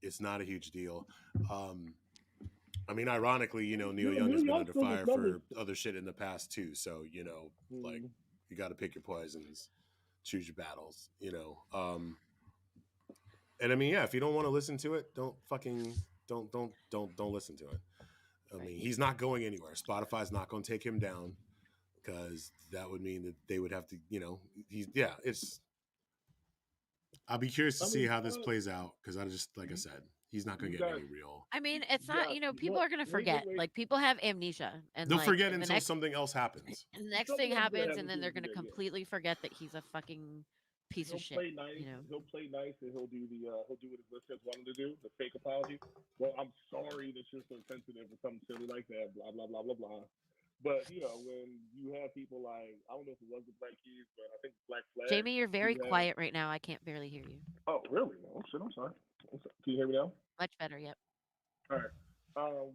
It's not a huge deal. I mean, ironically, Neil Young has been under fire for other shit in the past too. So, like you got to pick your poisons, choose your battles, and I mean, if you don't want to listen to it, don't listen to it. I mean, he's not going anywhere. Spotify's not going to take him down because that would mean that they would have to, it's. I'll be curious to see how this plays out because I just, like I said, he's not going to get any real. I mean, it's not, people are going to forget. Like, people have amnesia. And they'll like, forget until something else happens. The next thing happens, and then they're going to completely forget that he's a fucking piece of shit. Play nice, He'll play nice, and he'll do what his listeners want him to do, the fake apology. Well, I'm sorry that you're so sensitive or something silly like that, blah, blah, blah, blah, blah. But, when you have people like, I don't know if it was the Black Keys, but I think Black Flag. Jamie, you're very quiet right now. I can't barely hear you. Oh, really? Oh, shit, I'm sorry. Can you hear me now? Much better, yep. All right.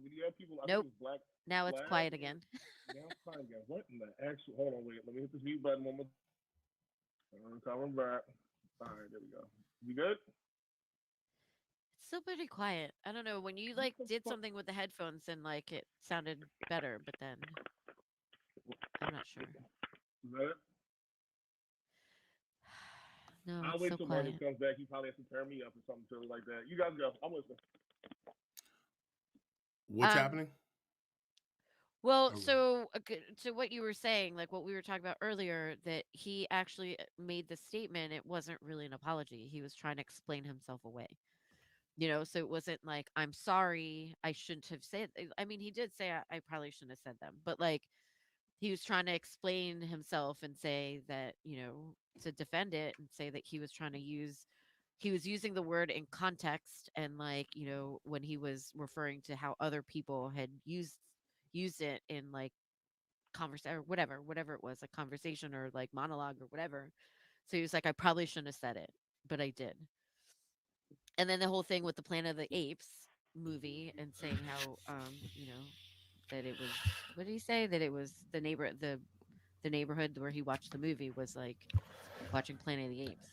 When you have people, nope. Black now it's Flag, quiet again. Now it's quiet again. What in the actual? Hold on, wait. Let me hit this mute button one more. Coming back. All right, there we go. You good? It's still pretty quiet. I don't know. When you like did something with the headphones, then like it sounded better, but then I'm not sure. Is that it? No, I'll wait till Marcus comes back. He probably has to turn me up or something silly like that. You guys go. I'm listening. What's happening? Well, so what you were saying, like what we were talking about earlier, that he actually made the statement. It wasn't really an apology. He was trying to explain himself away. So it wasn't like, I'm sorry, I shouldn't have said. I mean, he did say I probably shouldn't have said them, but like he was trying to explain himself and say that, to defend it and say that he was using the word in context and like, when he was referring to how other people had used it in like conversation or whatever it was, like conversation or like monologue or whatever. So he was like, I probably shouldn't have said it, but I did. And then the whole thing with the Planet of the Apes movie and saying how, that it was, what did he say? That it was the neighborhood where he watched the movie was like watching Planet of the Apes.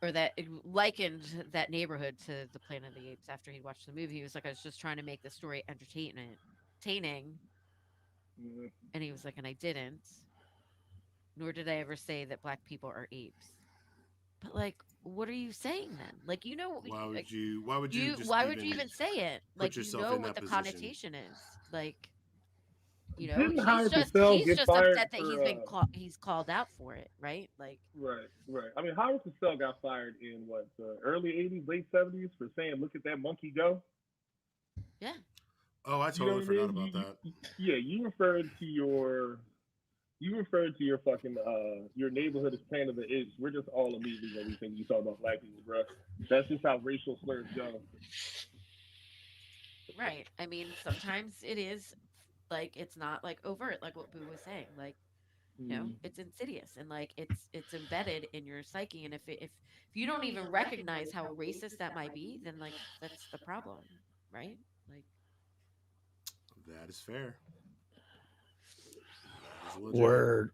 Or that it likened that neighborhood to the Planet of the Apes after he watched the movie. He was like, I was just trying to make the story entertaining. Mm-hmm. And he was like, and I didn't. Nor did I ever say that black people are apes. But like, what are you saying then? Like, why would like, you even say it? Like, what the connotation is. Like, he's just upset that he's called out for it, right? Like, right. I mean, Howard Cosell got fired in what, the early '80s, late '70s for saying, "Look at that monkey go." Yeah. Oh, I totally forgot about that. Yeah, you referred to your fucking your neighborhood as Planet of the Apes. We're just all immediately when we think you talk about black people, bro. That's just how racial slurs go. Right. I mean, sometimes it is like it's not like overt, like what Boo was saying. Like, it's insidious and like it's embedded in your psyche. And if you don't even recognize how racist that might be, then like that's the problem, right? Like, that is fair. Word.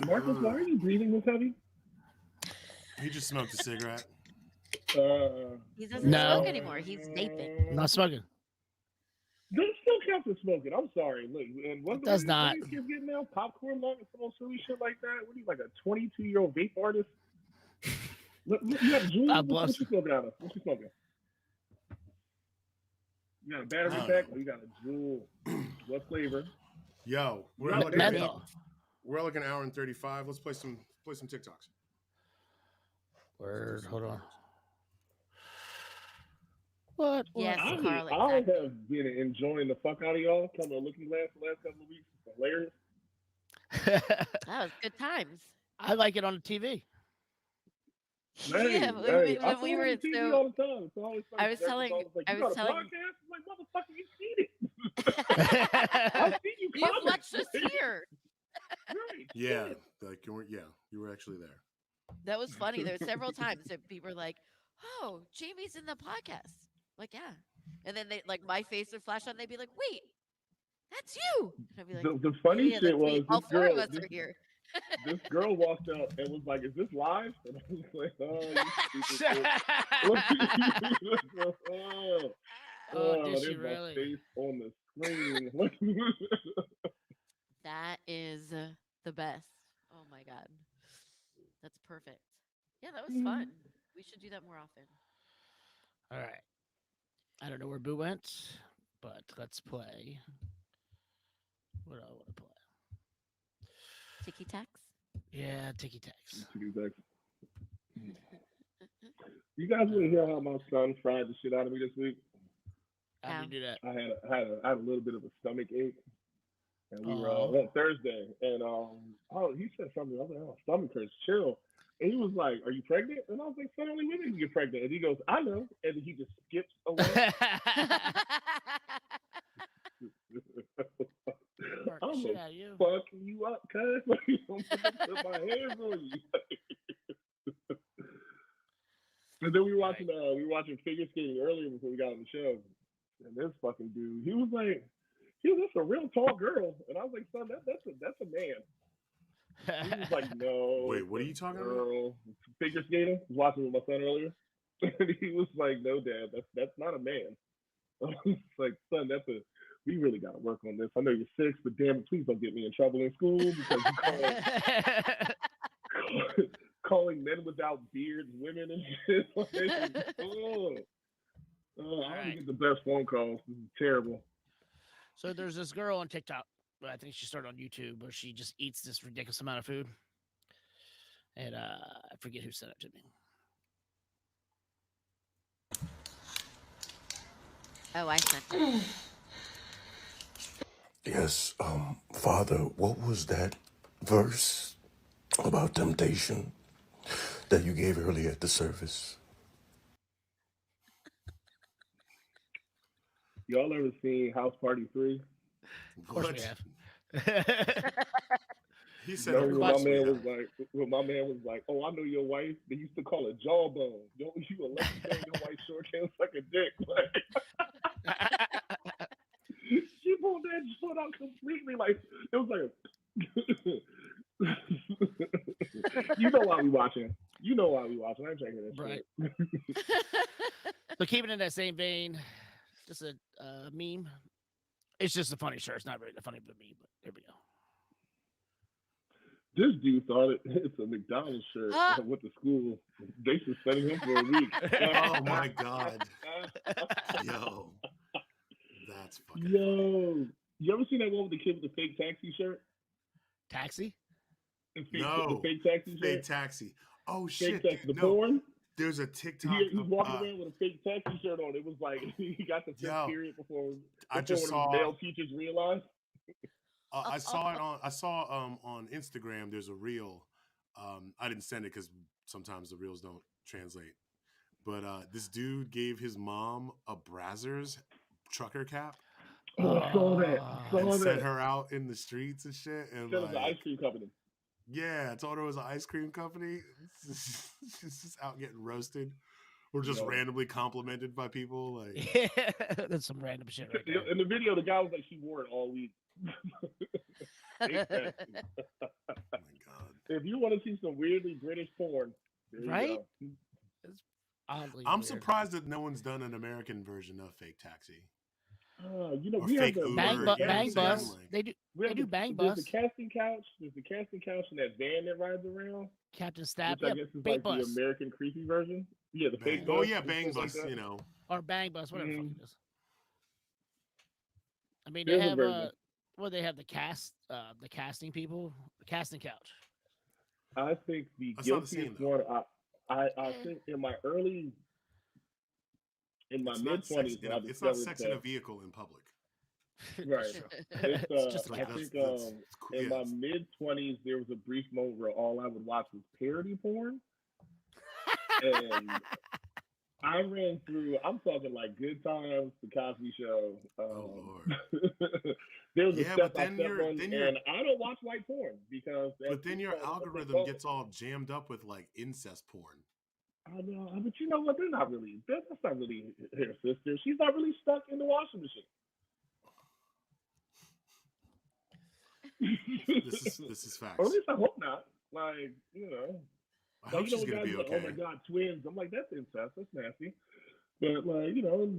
Marcus, why are you breathing this heavy? He just smoked a cigarette. He doesn't smoke anymore. He's vaping. I'm not smoking. This still counts as smoking. I'm sorry. Look, and what does not. What kids getting now? Popcorn lung and some silly shit like that. What are you, like a 22-year-old vape artist? Look, you have Juul. What you smoking out of? What you smoking? You got a battery pack? Or you got a Juul? What flavor? Yo, we're like an hour and 35. Let's play some TikToks. Word. Hold on. What? Yes, Carl. I have been enjoying the fuck out of y'all. Coming to Looking Glass the last couple of weeks. It's hilarious. That was good times. I like it on the TV. Yeah, when we were TV all the time. So I was telling, podcast? I'm like, motherfucker, you seen it. I've seen you. You watched us here. Right. Yeah, like you were actually there. That was funny. There were several times that people were like, "Oh, Jamie's in the podcast." Like, yeah, and then they like my face would flash on. They'd be like, "Wait, that's you." And I'd be like, the funny shit was all four of us are here. This girl walked up and was like, "Is this live?" And I was like, "Oh, you stupid shit." Did she there's really? my face on the screen. That is the best. Oh my god, that's perfect. Yeah, that was fun. We should do that more often. All right. I don't know where Boo went, but let's play. What do I want to play? Ticky tacks. Yeah, Ticky Tacks. You guys want to hear how my son fried the shit out of me this week? How do you do that? I had a little bit of a stomach ache, and we were on Thursday, and he said something. I was like, "Oh, stomach hurts, chill." And he was like, "Are you pregnant?" And I was like, "Son, only women can get pregnant." And he goes, "I know," and he just skips away. I'm gonna fuck you up, cuz. Like, I'm gonna put my hands on you. And then we were watching figure skating earlier before we got on the show, and this fucking dude, he was just a real tall girl, and I was like, "Son, that's a man." He was like, "No." Wait, what are you talking about? Figure skating. I was watching with my son earlier, and he was like, "No, Dad, that's not a man." I was like, "Son, we really got to work on this. I know you're 6, but damn it, please don't get me in trouble in school because you calling men without beards women and shit." I don't get the best phone calls. This is terrible. So there's this girl on TikTok, but I think she started on YouTube, where she just eats this ridiculous amount of food. And I forget who sent it to me. Oh, I sent it. Yes, Father, what was that verse about temptation that you gave earlier at the service? Y'all ever seen House Party 3? Of course we have. He said, when my man was like, "Oh, I know your wife. They used to call it jawbone. Don't you electrify your wife short can't suck a dick." Like, she pulled that shit out completely. Like, it was like, you know why we watching. I ain't checking that Right. shit. So keeping in that same vein, just a meme. It's just a funny shirt. It's not really funny of a meme, but here we go. This dude thought it's a McDonald's shirt. Went to school. They suspended him for a week. "Oh my god, yo, that's fucking." Yo, you ever seen that one with the kid with the fake taxi shirt? Taxi? No, the fake taxi shirt. Fake taxi. Oh shit, fake taxi. dude, The no. porn. There's a TikTok. He's walking around with a fake taxi shirt on. It was like he got the fifth period before I just saw male teachers realized. I saw it on. I saw on Instagram. There's a reel. I didn't send it because sometimes the reels don't translate. But this dude gave his mom a Brazzers trucker cap. Oh, I saw that. And sent her out in the streets and shit. And it was an ice cream company. Yeah, I told her it was an ice cream company. She's just out getting roasted. Or just randomly complimented by people. Like, yeah, that's some random shit right there. In the video, the guy was like, she wore it all week. oh my god! If you want to see some weirdly British porn, there you go. It's oddly I'm weird. surprised that no one's done an American version of Fake Taxi. We fake have the Bang Bus. Like, They do Bang Bus. There's the casting couch. There's the casting couch and that van that rides around. Captain Stab. Which I guess is like the American creepy version. Yeah, the fake bus. Oh yeah, Bang Bus. Like, you know, or Bang Bus, whatever the fuck it is. I mean, they have they have the casting people, the casting couch. I think the guiltiest one. I think in my mid-20s, it's not sexing a vehicle in public. Right. It's just I think in my mid-20s there was a brief moment where all I would watch was parody porn, and I ran through. I'm talking like Good Times, The Cosby Show. There was a step by step one, and I don't watch white porn because. But then your algorithm gets all jammed up with like incest porn. I know, but you know what? They're not really. That's not really her sister. She's not really stuck in the washing machine. This is facts. Or at least I hope not. Like, you know. I hope she's gonna be okay. Like, oh my god, twins. I'm like, that's incest. That's nasty. But like, you know,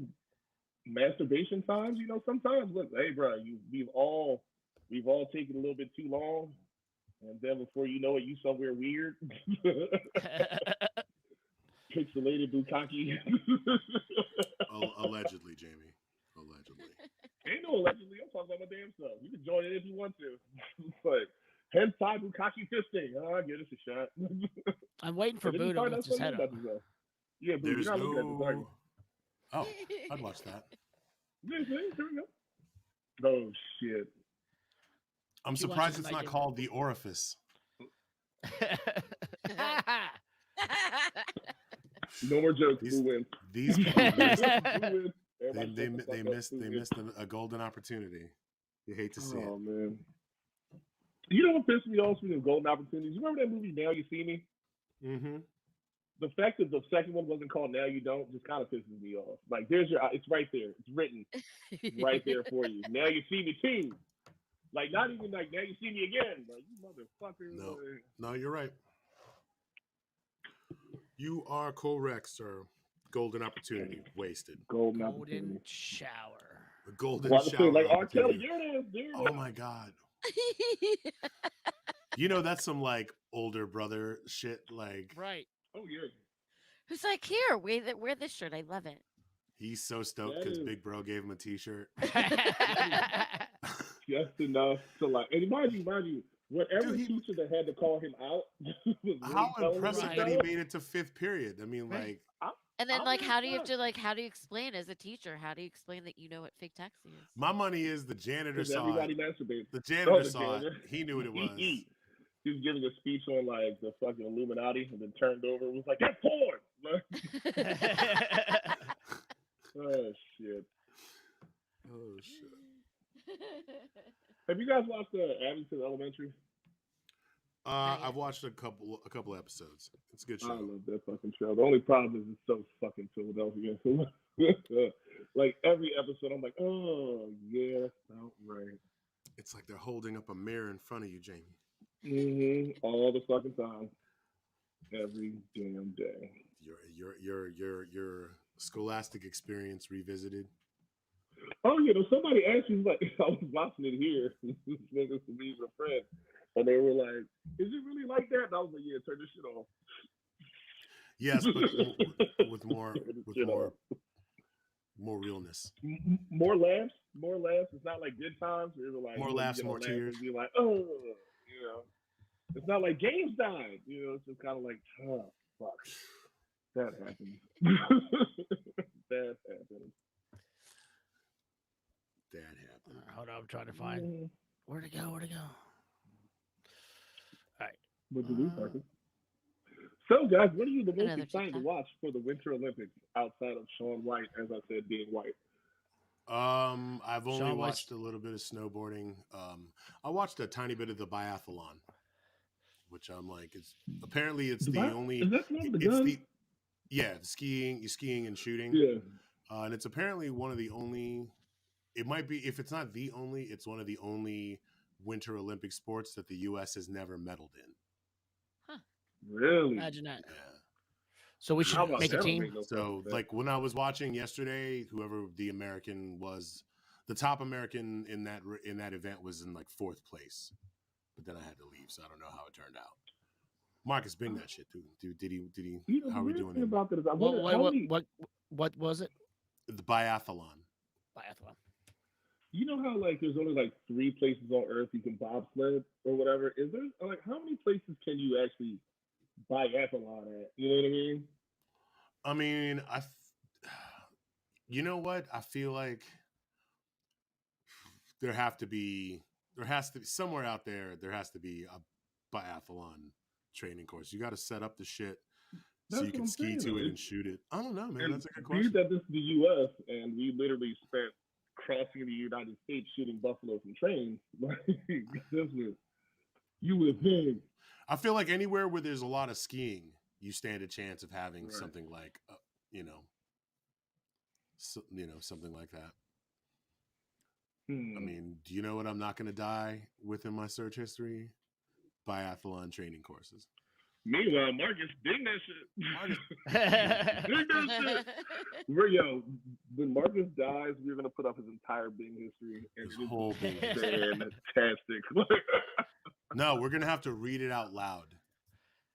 masturbation times. You know, sometimes look, hey, bro, we've all taken a little bit too long, and then before you know it, you somewhere weird. Pixelated bukkake. Allegedly, can join in if you want to. But hentai bukkake fisting. Give us a shot. I'm waiting for Boo to lift his head up. Yeah, but There's you're not looking at this, are you? Oh, I'd watch that. Yeah, see, here we go. Oh shit! I'm She surprised watches it's my not game. called The Orifice. No more jokes. These- Who wins? These people missed, Who wins? they Everybody shut the fuck up. missed Who they wins? missed a golden opportunity. You hate to see Oh it. man! You know what pissed me off? Speaking of golden opportunities, you remember that movie Now You See Me? Mm-hmm. The fact that the second one wasn't called Now You Don't just kind of pisses me off. Like, there's it's right there. It's written right there for you. Now You See Me too. Like, not even like Now You See Me again. Like, you motherfucker. No. No, you're right. You are correct, sir. Golden opportunity wasted. Golden opportunity. Golden shower. A golden Well, shower. like R. Kelly, opportunity. there it is. There it is. Oh my god. You know that's some like older brother shit. Like Right. Oh yeah. Who's like, here, wear this shirt. I love it. he's so stoked because Big Bro gave him a T-shirt. Just enough to like, and mind you, whatever Dude, teacher that had to call him out was really How telling him impressive to that he go. made it to 5th period. I mean, like, And then, I'm like, not how do you have sure. to, like, how do you explain as a teacher? How do you explain that you know what fake taxi is? my money is the janitor Because saw everybody it. masturbates. The janitor the saw janitor. it. He knew what it was. He was giving a speech on like the fucking Illuminati, and then turned over and was like, "That's porn." Oh shit! Oh shit. Have you guys watched Abington Elementary? I've watched a couple episodes. It's a good I show. love that fucking show. The only problem is it's so fucking Philadelphia. Like every episode, I'm like, oh yeah, that's about right. It's like they're holding up a mirror in front of you, Jamie. All the fucking time, every damn day. Your scholastic experience revisited. Oh, you know, somebody asked me, like, I was watching it here. This nigga for me and a friend. And they were like, is it really like that? And I was like, yeah, turn this shit off. Yes, but with more realness. More laughs. It's not like Good Times. Where like, More laughs, more tears. And be like, oh, you know. It's not like Games died. You know, it's just kind of like, oh, fuck. That happened. That happened. Hold on, I'm trying to find where to go. All right. What do we talking? So, guys, what are you the most Another excited to TikTok. watch for the Winter Olympics outside of Shaun White, as I said, being white? I've only Shaun White's- watched a little bit of snowboarding. I watched a tiny bit of the biathlon, which I'm like, it's the only. Is that one of the It's guns? the skiing and shooting. Yeah. And it's apparently one of the only. It might be, if it's not the only, it's one of the only Winter Olympic sports that the U.S. has never medaled in. Really? Imagine that. Yeah. So we How should about make a that? team. Make no So, sense. like when I was watching yesterday, whoever the American was, the top American in that event was in like 4th place, but then I had to leave, so I don't know how it turned out. Marcus, bing that shit, dude. Did he? You know, How are we the doing? thing it? about that is, I wonder how many, What was it? The biathlon. Biathlon. you know how like there's only like 3 places on Earth you can bobsled or whatever. Is there like how many places can you actually biathlon at? You know what I mean? I mean, you know what? I feel like there has to be somewhere out there. There has to be a biathlon training course. You got to set up the shit so That's you what can I'm ski saying, to though. it and shoot it. I don't know, man. And That's a good being question. that this is the U.S. and we literally spent crossing the United States shooting buffalo from trains, like this was, you would think. I feel like anywhere where there's a lot of skiing, you stand a chance of having Right. something like, something like that. I mean, do you know what I'm not going to die with in my search history? Biathlon training courses. Meanwhile, Marcus, ding that shit. That's Ding that shit. When Marcus dies, we're gonna put up his entire Bing history, and His whole Bing it's history. fantastic. No, we're going to have to read it out loud.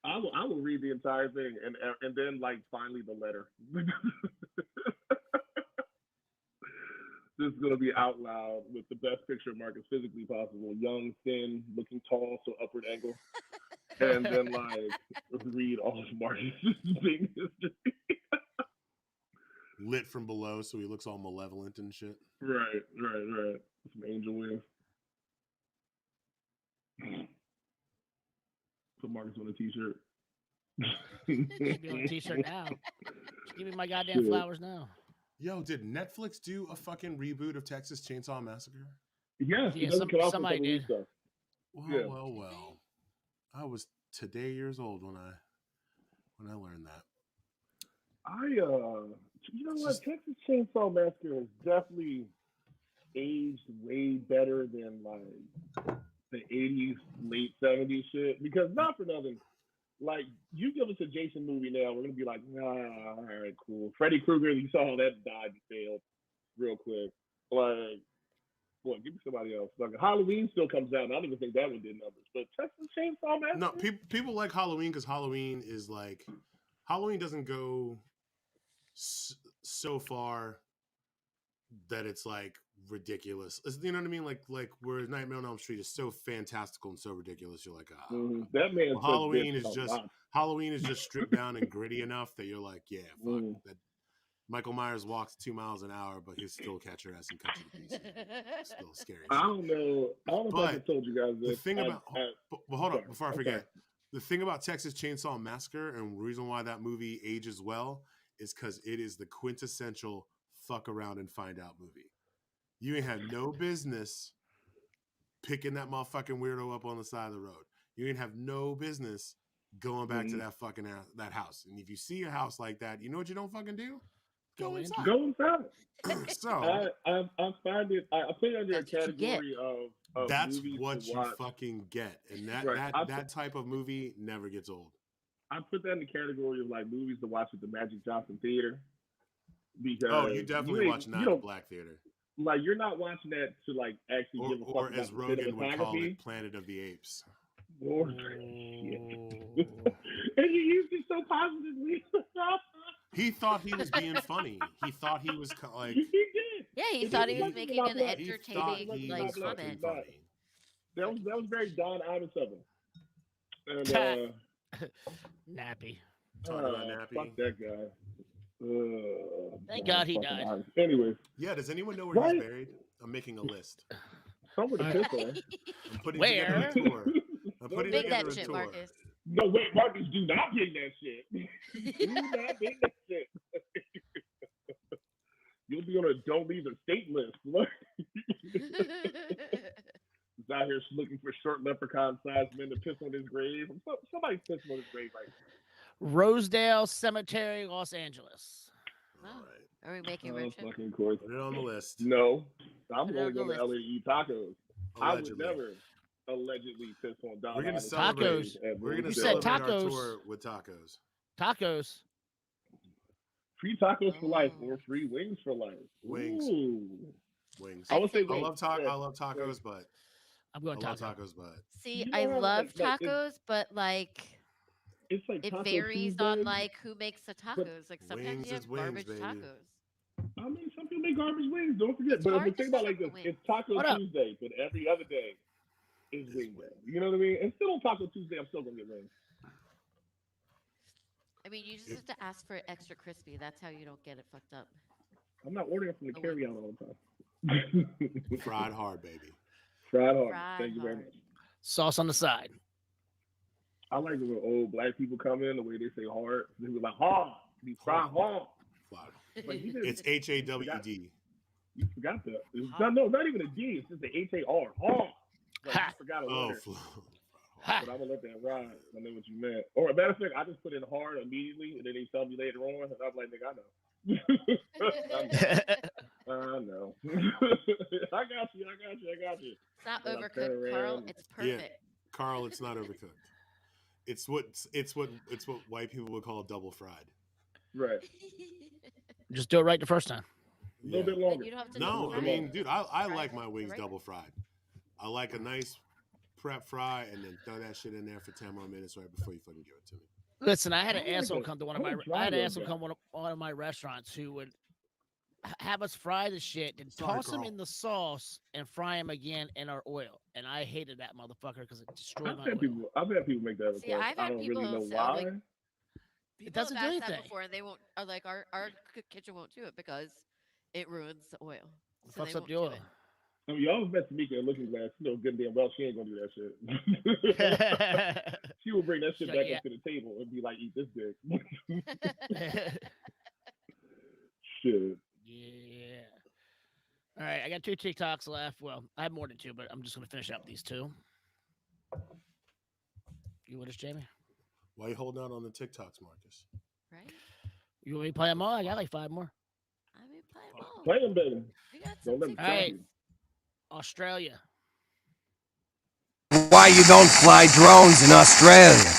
I will read the entire thing, and then like finally the letter. This is gonna be out loud with the best picture of Marcus physically possible. Young, thin, looking tall, so upward angle. And then read all of Marcus's big history. Lit from below, so he looks all malevolent and shit. Right. Some angel wings. Put Marcus on a t-shirt. Should be on a t-shirt now. Just give me my goddamn flowers now. Yo, did Netflix do a fucking reboot of Texas Chainsaw Massacre? Yes, Yeah, it doesn't cut off somebody some of these did. stuff. Well. I was today years old when I learned that. You know what? Texas Chainsaw Massacre has definitely aged way better than the 80s, late 70s shit. Because not for nothing, you give us a Jason movie now, we're gonna be like, nah, all right, cool. Freddy Krueger, you saw how that died and failed real quick. Boy, give me somebody else. Halloween still comes out, and I don't even think that one did numbers. But Texas Chainsaw Massacre? No, people like Halloween because Halloween is Halloween doesn't go so far that it's ridiculous. You know what I mean? Whereas Nightmare on Elm Street is so fantastical and so ridiculous, you're like, that man. Halloween is just stripped down and gritty enough that you're like, yeah, fuck that. Michael Myers walks 2 miles an hour, but he'll still catch your ass and cut you to pieces. Still scary. I don't know if I told you guys this. The thing about hold on before I forget. The thing about Texas Chainsaw Massacre and the reason why that movie ages well is because it is the quintessential fuck around and find out movie. You ain't have no business picking that motherfucking weirdo up on the side of the road. You ain't have no business going back to that fucking that house. And if you see a house like that, you know what you don't fucking do? Go inside. Go inside. So I find it. I put it under a category of that's movies what to you watch. fucking get, and that type of movie never gets old. I put that in the category of movies to watch at the Magic Johnson Theater. Because you definitely watching that in Black Theater. You're not watching that to actually give a fuck or as about Rogan would call it, Planet of the Apes. Or shit. And he used it so positively. He thought he was being funny. He thought he was he did. Yeah, he thought he was making an entertaining comment. That was very Don Imus of him. And Nappy. Nappy. Fuck that guy. Thank God he died. Honest. Anyways. Yeah, does anyone know where he's buried? I'm making a list. Somewhere to piss on. I'm putting together a tour. I'm putting Big together that a shit, tour. Marcus. No, wait, Marcus, do not bring that shit. Do not bring that shit. You'll be on a don't leave the state list. He's out here looking for short leprechaun-sized men to piss on his grave. Somebody's pissing on his grave right now. Rosedale Cemetery, Los Angeles. Oh. Are we making road trip? Fucking course. Put it on the list. No, I'm only going to LA to eat tacos. Allegedly. I would never allegedly piss on Don. We're going to Tacos. celebrate. We're going to You celebrate said our tacos. tour with tacos. Tacos. Free tacos for life or free wings for life. Wings. Ooh. Wings. I would say I wings. love tacos, but I'm going I love taco. tacos, but See, You I know, love like, tacos, but it's like it Taco varies Tuesday. on who makes the tacos. Sometimes wings you is have wings, garbage baby. tacos. I mean, some people make garbage wings. Don't forget. It's But if hard we to think about say like this, wings. it's Taco What up? Tuesday, but every other day is wing day. You know what I mean? And still on Taco Tuesday, I'm still gonna get wings. I mean, you just have to ask for it extra crispy. That's how you don't get it fucked up. I'm not ordering from the The carry out all the time. fried hard, baby. Fried hard. Fried Thank you very hard. much. Sauce on the side. I like it when old black people come in the way they say hard. They be like hard. Be fried hard. Fried. But you didn't- It's HAWD. You forgot that. No, not even a D. It's just the HAR. Hard. Like, Ha. you forgot a Oh, letter. Ha. But I'm gonna let that ride. I know what you meant. Or a matter of fact, I just put in hard immediately, and then they tell me later on, and I'm like, nigga, I know. I know. I got you. It's not Well, I overcooked, turn Carl. around. It's perfect. Carl, it's not overcooked. It's what white people would call double fried. Right. Just do it right the first time. A little bit Then longer. you don't have to No, fry I mean, it. dude, I Fry like it my the wings right double fried. I like a nice prep fry and then throw that shit in there for 10 more minutes right before you fucking give it to me. Listen, I had an I like asshole it. come to one I of my like dry I had an rub asshole that. come to one of my restaurants who would have us fry the shit, and Sorry, toss them girl. in the sauce and fry them again in our oil. And I hated that motherfucker because it destroyed my I've oil. had people make that See, request. I've I had don't really know people say, why. like, It people doesn't have do asked that anything. before, and they won't. Like our kitchen won't do it because it ruins the oil. It So fucks they up won't the do oil. it. I mean, y'all met Tamika at Looking Glass. You know good damn well she ain't gonna do that shit. She will bring that She's shit like, back yeah. up to the table and be like, "Eat this dick." Shit. Yeah. All right, I got 2 TikToks left. Well, I have more than 2, but I'm just gonna finish up these 2. You with us, Jamie? Why you holding out on the TikToks, Marcus? Right? You want me to play them all? I got like 5 more. I mean, play them all. Play them, baby. We got some Don't let me TikToks. stop Alright. you. Australia. Why you don't fly drones in Australia?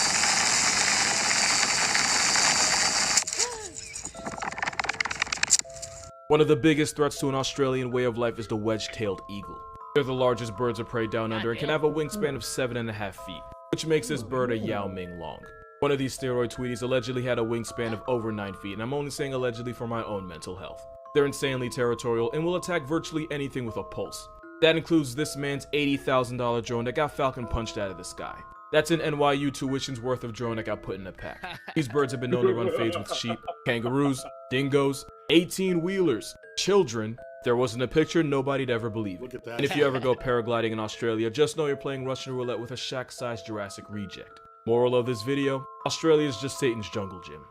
One of the biggest threats to an Australian way of life is the wedge-tailed eagle. They're the largest birds of prey down under and can have a wingspan of 7.5 feet, which makes this bird a Yao Ming long. One of these steroid tweeties allegedly had a wingspan of over 9 feet, and I'm only saying allegedly for my own mental health. They're insanely territorial and will attack virtually anything with a pulse. That includes this man's $80,000 drone that got Falcon punched out of the sky. That's an NYU tuition's worth of drone that got put in a pack. These birds have been known to run fades with sheep, kangaroos, dingoes, 18-wheelers, children. If there wasn't a picture, nobody'd ever believe it. Look at that. And if you ever go paragliding in Australia, just know you're playing Russian roulette with a shack-sized Jurassic reject. Moral of this video, Australia is just Satan's jungle gym.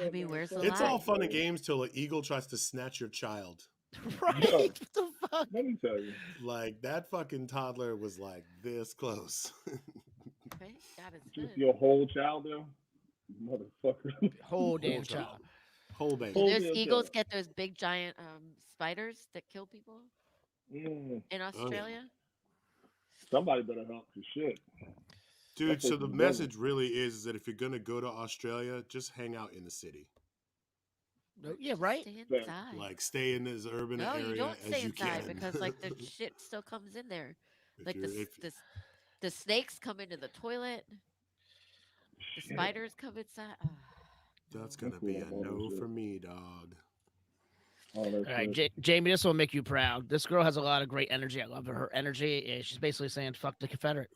I mean, where's the It's lie? all fun and games till an eagle tries to snatch your child. Right? Yo, What the fuck? let me tell you. Like that fucking toddler was like this close. Right? God, it's Just good. your whole child there? Motherfucker. Whole damn child. Whole baby. Whole Those damn eagles child. get those big giant spiders that kill people Mm, in Australia. somebody better help for shit. Dude, That's so what the you message really is that if you're gonna go to Australia, just hang out in the city. Yeah, right? Stay Yeah. inside. Like stay in as urban No, area you don't as stay you inside can. because like the shit still comes in there. If Like you're- if- the snakes come into the toilet. The Shit. spiders come inside. that's no. gonna be a All that no shit. for me, dog. All that All right, shit. Jamie, this will make you proud. This girl has a lot of great energy. I love her energy. And she's basically saying, fuck the Confederate.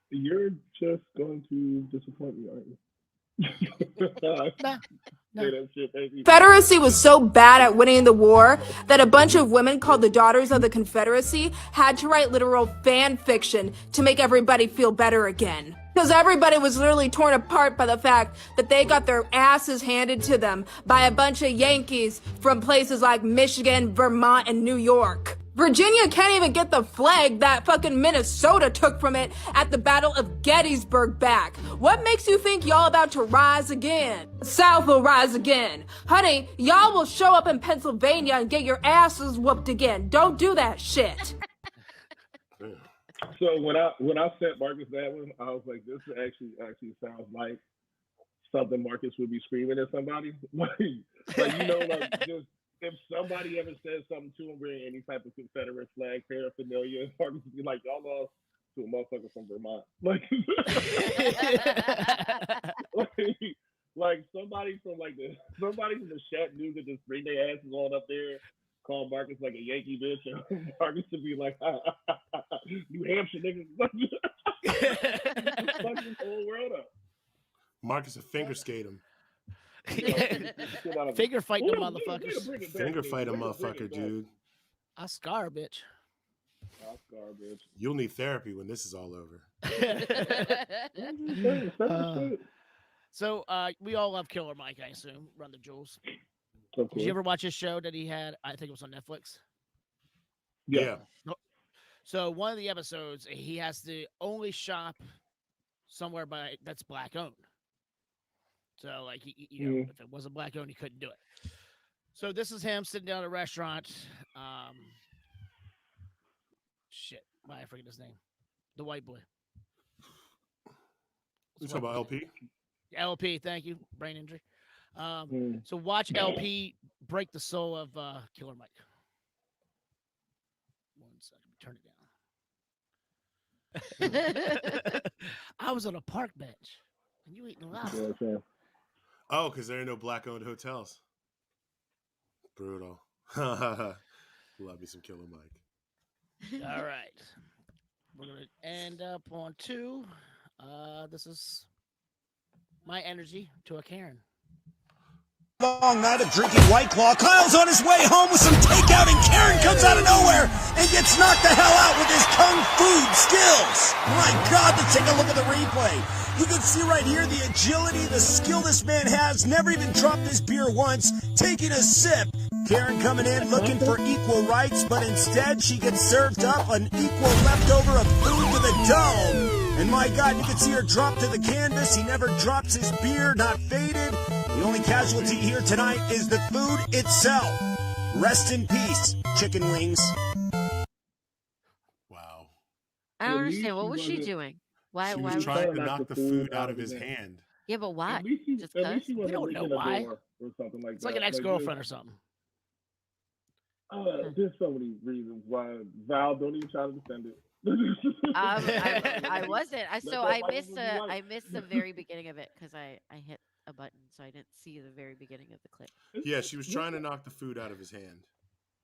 You're just going to disappoint me, aren't you? Nah, Say that shit, thank you. Confederacy was so bad at winning the war that a bunch of women called the Daughters of the Confederacy had to write literal fan fiction to make everybody feel better again. Because everybody was literally torn apart by the fact that they got their asses handed to them by a bunch of Yankees from places like Michigan, Vermont, and New York. Virginia can't even get the flag that fucking Minnesota took from it at the Battle of Gettysburg back. What makes you think y'all about to rise again? South will rise again. Honey, y'all will show up in Pennsylvania and get your asses whooped again. Don't do that shit. So when I sent Marcus that one, I was like, this actually sounds like something Marcus would be screaming at somebody. like you know, like just if somebody ever says something to him wearing any type of Confederate flag paraphernalia, Marcus would be like, y'all lost to a motherfucker from Vermont. Like somebody from the Chattanooga just bring their asses on up there, call Marcus like a Yankee bitch, and Marcus would be like, New Hampshire niggas, fuck this whole world up. Marcus would finger skate him. Finger fight the Way to motherfuckers. bring it back, Finger nigga. fight a Way to bring motherfucker, it back. dude. I scar a bitch. I'll scar a bitch. You'll need therapy when this is all over. So we all love Killer Mike, I assume. Run the Jewels. Of Did you course. ever watch his show that he had? I think it was on Netflix. Yeah. So one of the episodes, he has to only shop somewhere that's black owned. So like you know, if it wasn't black owned, he couldn't do it. So this is him sitting down at a restaurant. Shit, why I forget his name? The white boy. You talking about LP? LP, thank you. Brain injury. So watch LP break the soul of Killer Mike. 1 second, turn it down. I was on a park bench and you eating lobster. Yeah, Oh, because there are no black-owned hotels. Brutal. Love me some Killer Mike. All right. We're going to end up on 2. This is my energy to a Karen. Long night of drinking White Claw. Kyle's on his way home with some takeout, and Karen comes out of nowhere and gets knocked the hell out with his kung fu skills. My God, let's take a look at the replay. You can see right here the agility, the skill this man has. Never even dropped his beer once, taking a sip. Karen coming in looking for equal rights, but instead she gets served up an equal leftover of food to the dome. And my God, you can see her drop to the canvas. He never drops his beer, not faded. The only casualty here tonight is the food itself. Rest in peace, chicken wings. Wow. I don't understand. What was she wasn't- doing? Why? She Why? was trying to knock knock the the food food out of his hand. Yeah, but why? At least he, Just at least 'cause? he wasn't don't know licking a why. door or something like It's that. like an ex-girlfriend or something. There's so many reasons why. Val, don't even try to defend it. I wasn't. Let So that I light missed over your life. I missed the very beginning of it because I hit a button, so I didn't see the very beginning of the clip. Yeah, she was trying to knock the food out of his hand.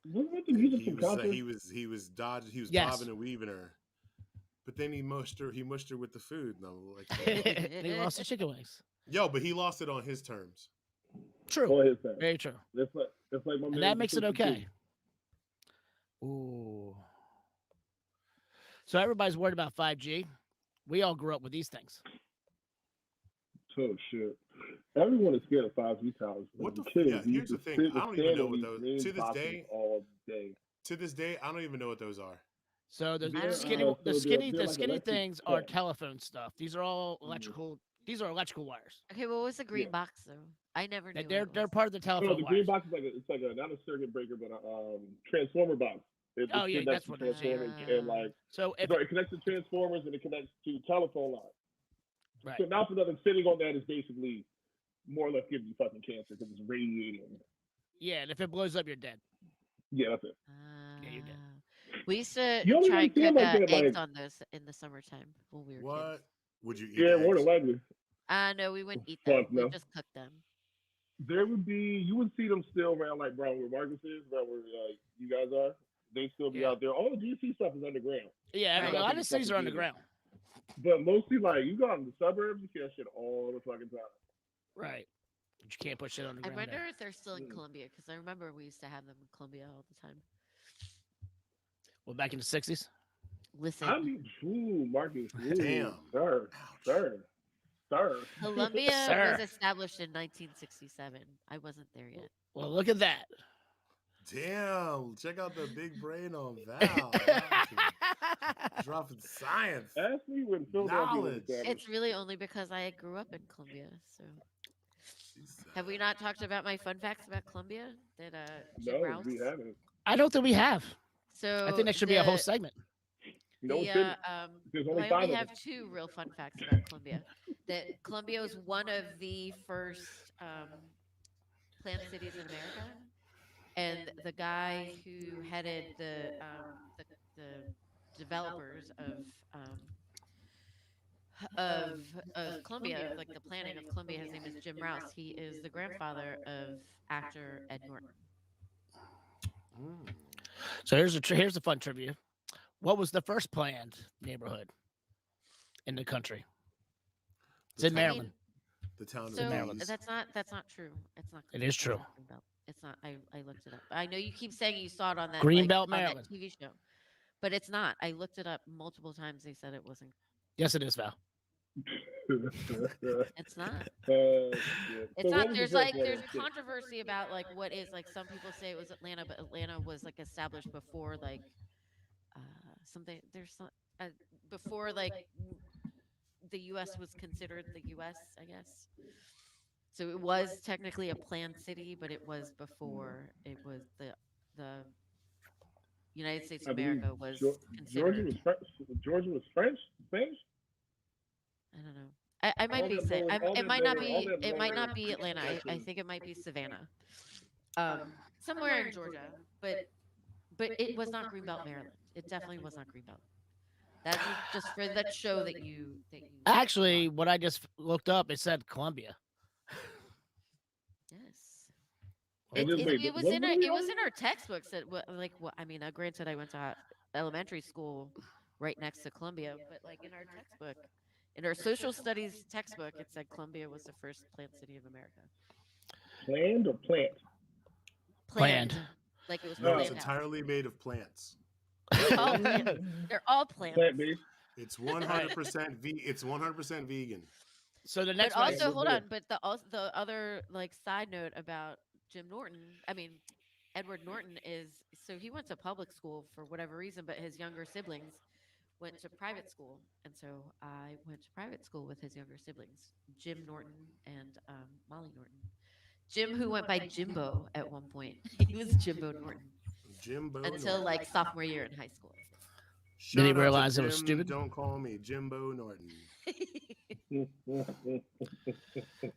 Wasn't it the And music he from was Contra? he was dodging, he was Yes. bobbing and weaving her. But then he mushed her with the food. No, like, They lost the chicken wings. yo, but he lost it on his terms. True. On his side. Very true. That's like my And man that makes it 52. okay. Ooh. So everybody's worried about 5G. We all grew up with these things. Oh shit! Everyone is scared of 5G towers. What the kids yeah, used here's to the thing. sit I and don't even stand know on what these those green to this boxes day. all day. To this day, I don't even know what those are. So the They're, skinny, so the they're- skinny, they're the like skinny electric things are fence. telephone stuff. These are all Mm-hmm. electrical. These are electrical wires. Okay, what was the green Yeah. box though? I never knew. They're what it they're was. part of the No, telephone the green wires. box is like a not a circuit breaker, but a transformer box. It Oh, yeah, connects that's to what it is, yeah. transformers and like So if sorry, it connects to transformers and it connects to telephone lines. right, So now for nothing, sitting on that is basically more or less giving you fucking cancer because it's radiating. yeah, and if it blows up, you're dead. Yeah, that's it. Yeah, you did. We used to You only try and understand cook like that, eggs like- on those in the summertime when we were What kids. would you eat? Yeah, more eggs? than likely. No, we wouldn't eat Fuck them. We no. just cooked them. There would be you would see them still around like bro where Marcus is, around where you guys are. They still be Yeah. out there. All the DC stuff is underground. Yeah, Right. a lot of cities are Fucking underground. But mostly like you go out in the suburbs, you catch shit all the fucking time. Right. But you can't put shit on the I ground. wonder there. if they're still in Mm. Colombia because I remember we used to have them in Colombia all the time. Well, back in the 60s. Listen, I mean, ooh, Marcus, ooh, Damn. sir, sir. Colombia Sir. was established in 1967. I wasn't there yet. Well, look at that. Damn! Check out the big brain on Val. Wow. Dropping science. Ask me when Philadelphia was Knowledge. established. It's really only because I grew up in Colombia. So, Jesus. have we not talked about my fun facts about Colombia? That Jim No, Rouse? we haven't. I don't think we have. So I think that should be a whole the- segment. No, the, it shouldn't. There's only I 5 only of have them. 2 real fun facts about Colombia. That Colombia was one of the first planned cities in America, and the guy who headed the developers of Colombia, like the planning of Colombia, his name is Jim Rouse. He is the grandfather of actor Ed Norton. Mm. So here's the fun trivia. What was the first planned neighborhood in the country? It's in The town- Maryland. The town of So Maryland. Bees. that's not true. It's not. It is it's true. not Greenbelt. It's not. I looked it up. I know you keep saying you saw it on that Greenbelt, on that Maryland. TV show, but it's not. I looked it up multiple times. They said it wasn't. Yes, it is, Val. It's not. Shit. It's So what not. was the There's first like one? there's Shit. controversy about like what is like some people say it was Atlanta, but Atlanta was like established before like something. There's some before like the U.S. was considered the U.S. I guess. So it was technically a planned city, but it was before it was the United States I of believe America was Georgia considered. was French. Georgia was French, Spanish. I don't know. I might All be that saying lower- all it that might not lower- be all that it might lower not be Atlanta. I section. think it might be Savannah, somewhere in Georgia. But it was not Greenbelt, Maryland. It definitely was not Greenbelt. That's just for that show that you. Actually, what I just looked up, it said Columbia. It was in our textbooks. That I mean, granted, I went to elementary school right next to Columbia, but like in our textbook, in our social studies textbook, it said Columbia was the first planned city of America. Planned or plant? Planned. Like it was No, planned it's entirely made of plants. They're all plants. Plant-based. It's 100% it's 100% vegan. So the But next one. also, hold on. But the other like side note about Edward Norton is, so he went to public school for whatever reason, but his younger siblings went to private school, and so I went to private school with his younger siblings, Jim Norton and Molly Norton. Jim, who went by Jimbo at one point, he was Jimbo Norton. Jimbo until Norton. like sophomore year in high school. Did he Shout out to realize it was Jim, stupid? Don't call me Jimbo Norton.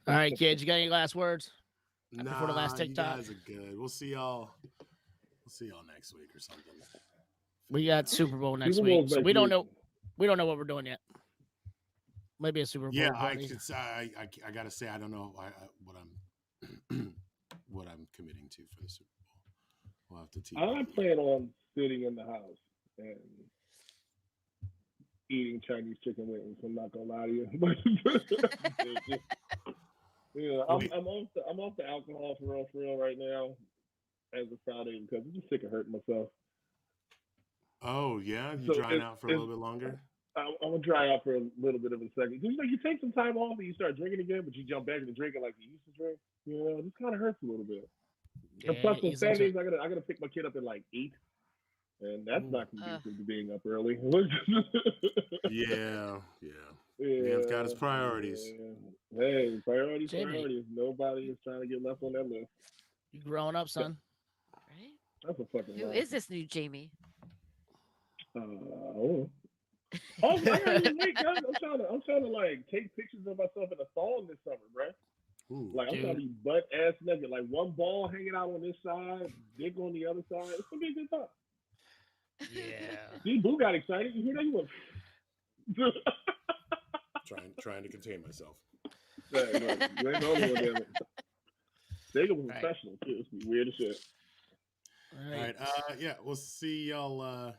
All right, kids, you got any last words? Nah, Before the last you TikTok. guys are good. We'll see y'all next week or something. We got Super Bowl next Super Bow's week, so next we don't week. know. We don't know what we're doing yet. Maybe a Super Bowl. Yeah, I party. gotta say I don't know what I'm what I'm committing to for the Super Bowl. We'll have to teach. I plan on sitting in the house and eating Chinese chicken wings. I'm not gonna lie to you. I'm off the alcohol for real right now as of Friday because I'm just sick of hurting myself. Oh yeah, you So drying out for a little bit longer? I'm gonna dry out for a little bit of a second. You take some time off and you start drinking again, but you jump back into drinking like you used to drink. It just kind of hurts a little bit. And plus, on Saturdays, I gotta pick my kid up at like 8, and that's not conducive to being up early. Yeah. Man's got his priorities. Yeah. Hey, priorities. Nobody is trying to get left on that list. You growing up, son? Right? That's a fucking. Who is this new Jamie? Oh, I gotta wait, guys. I'm trying to like take pictures of myself in a thong this summer, bro. Ooh, like I'm trying to be butt ass naked, like one ball hanging out on this side, dick on the other side. It's gonna be a good time. Yeah. See, Boo got excited. You hear that? He went. trying to contain myself. Hey, look, you ain't the only one, damn it. Nigga was professional too. It's be weird as shit. All right. Yeah, we'll see y'all.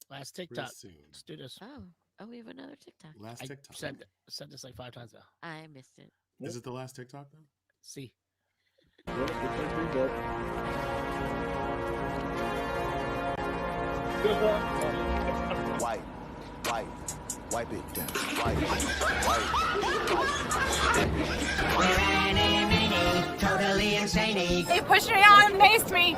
Last TikTok. Soon. Let's do this. Oh, we have another TikTok. Last I TikTok. said this like 5 times now. I missed it. Is it the last TikTok though? See. Wipe it down. Wipe. We're totally insane. They pushed me out and paced me.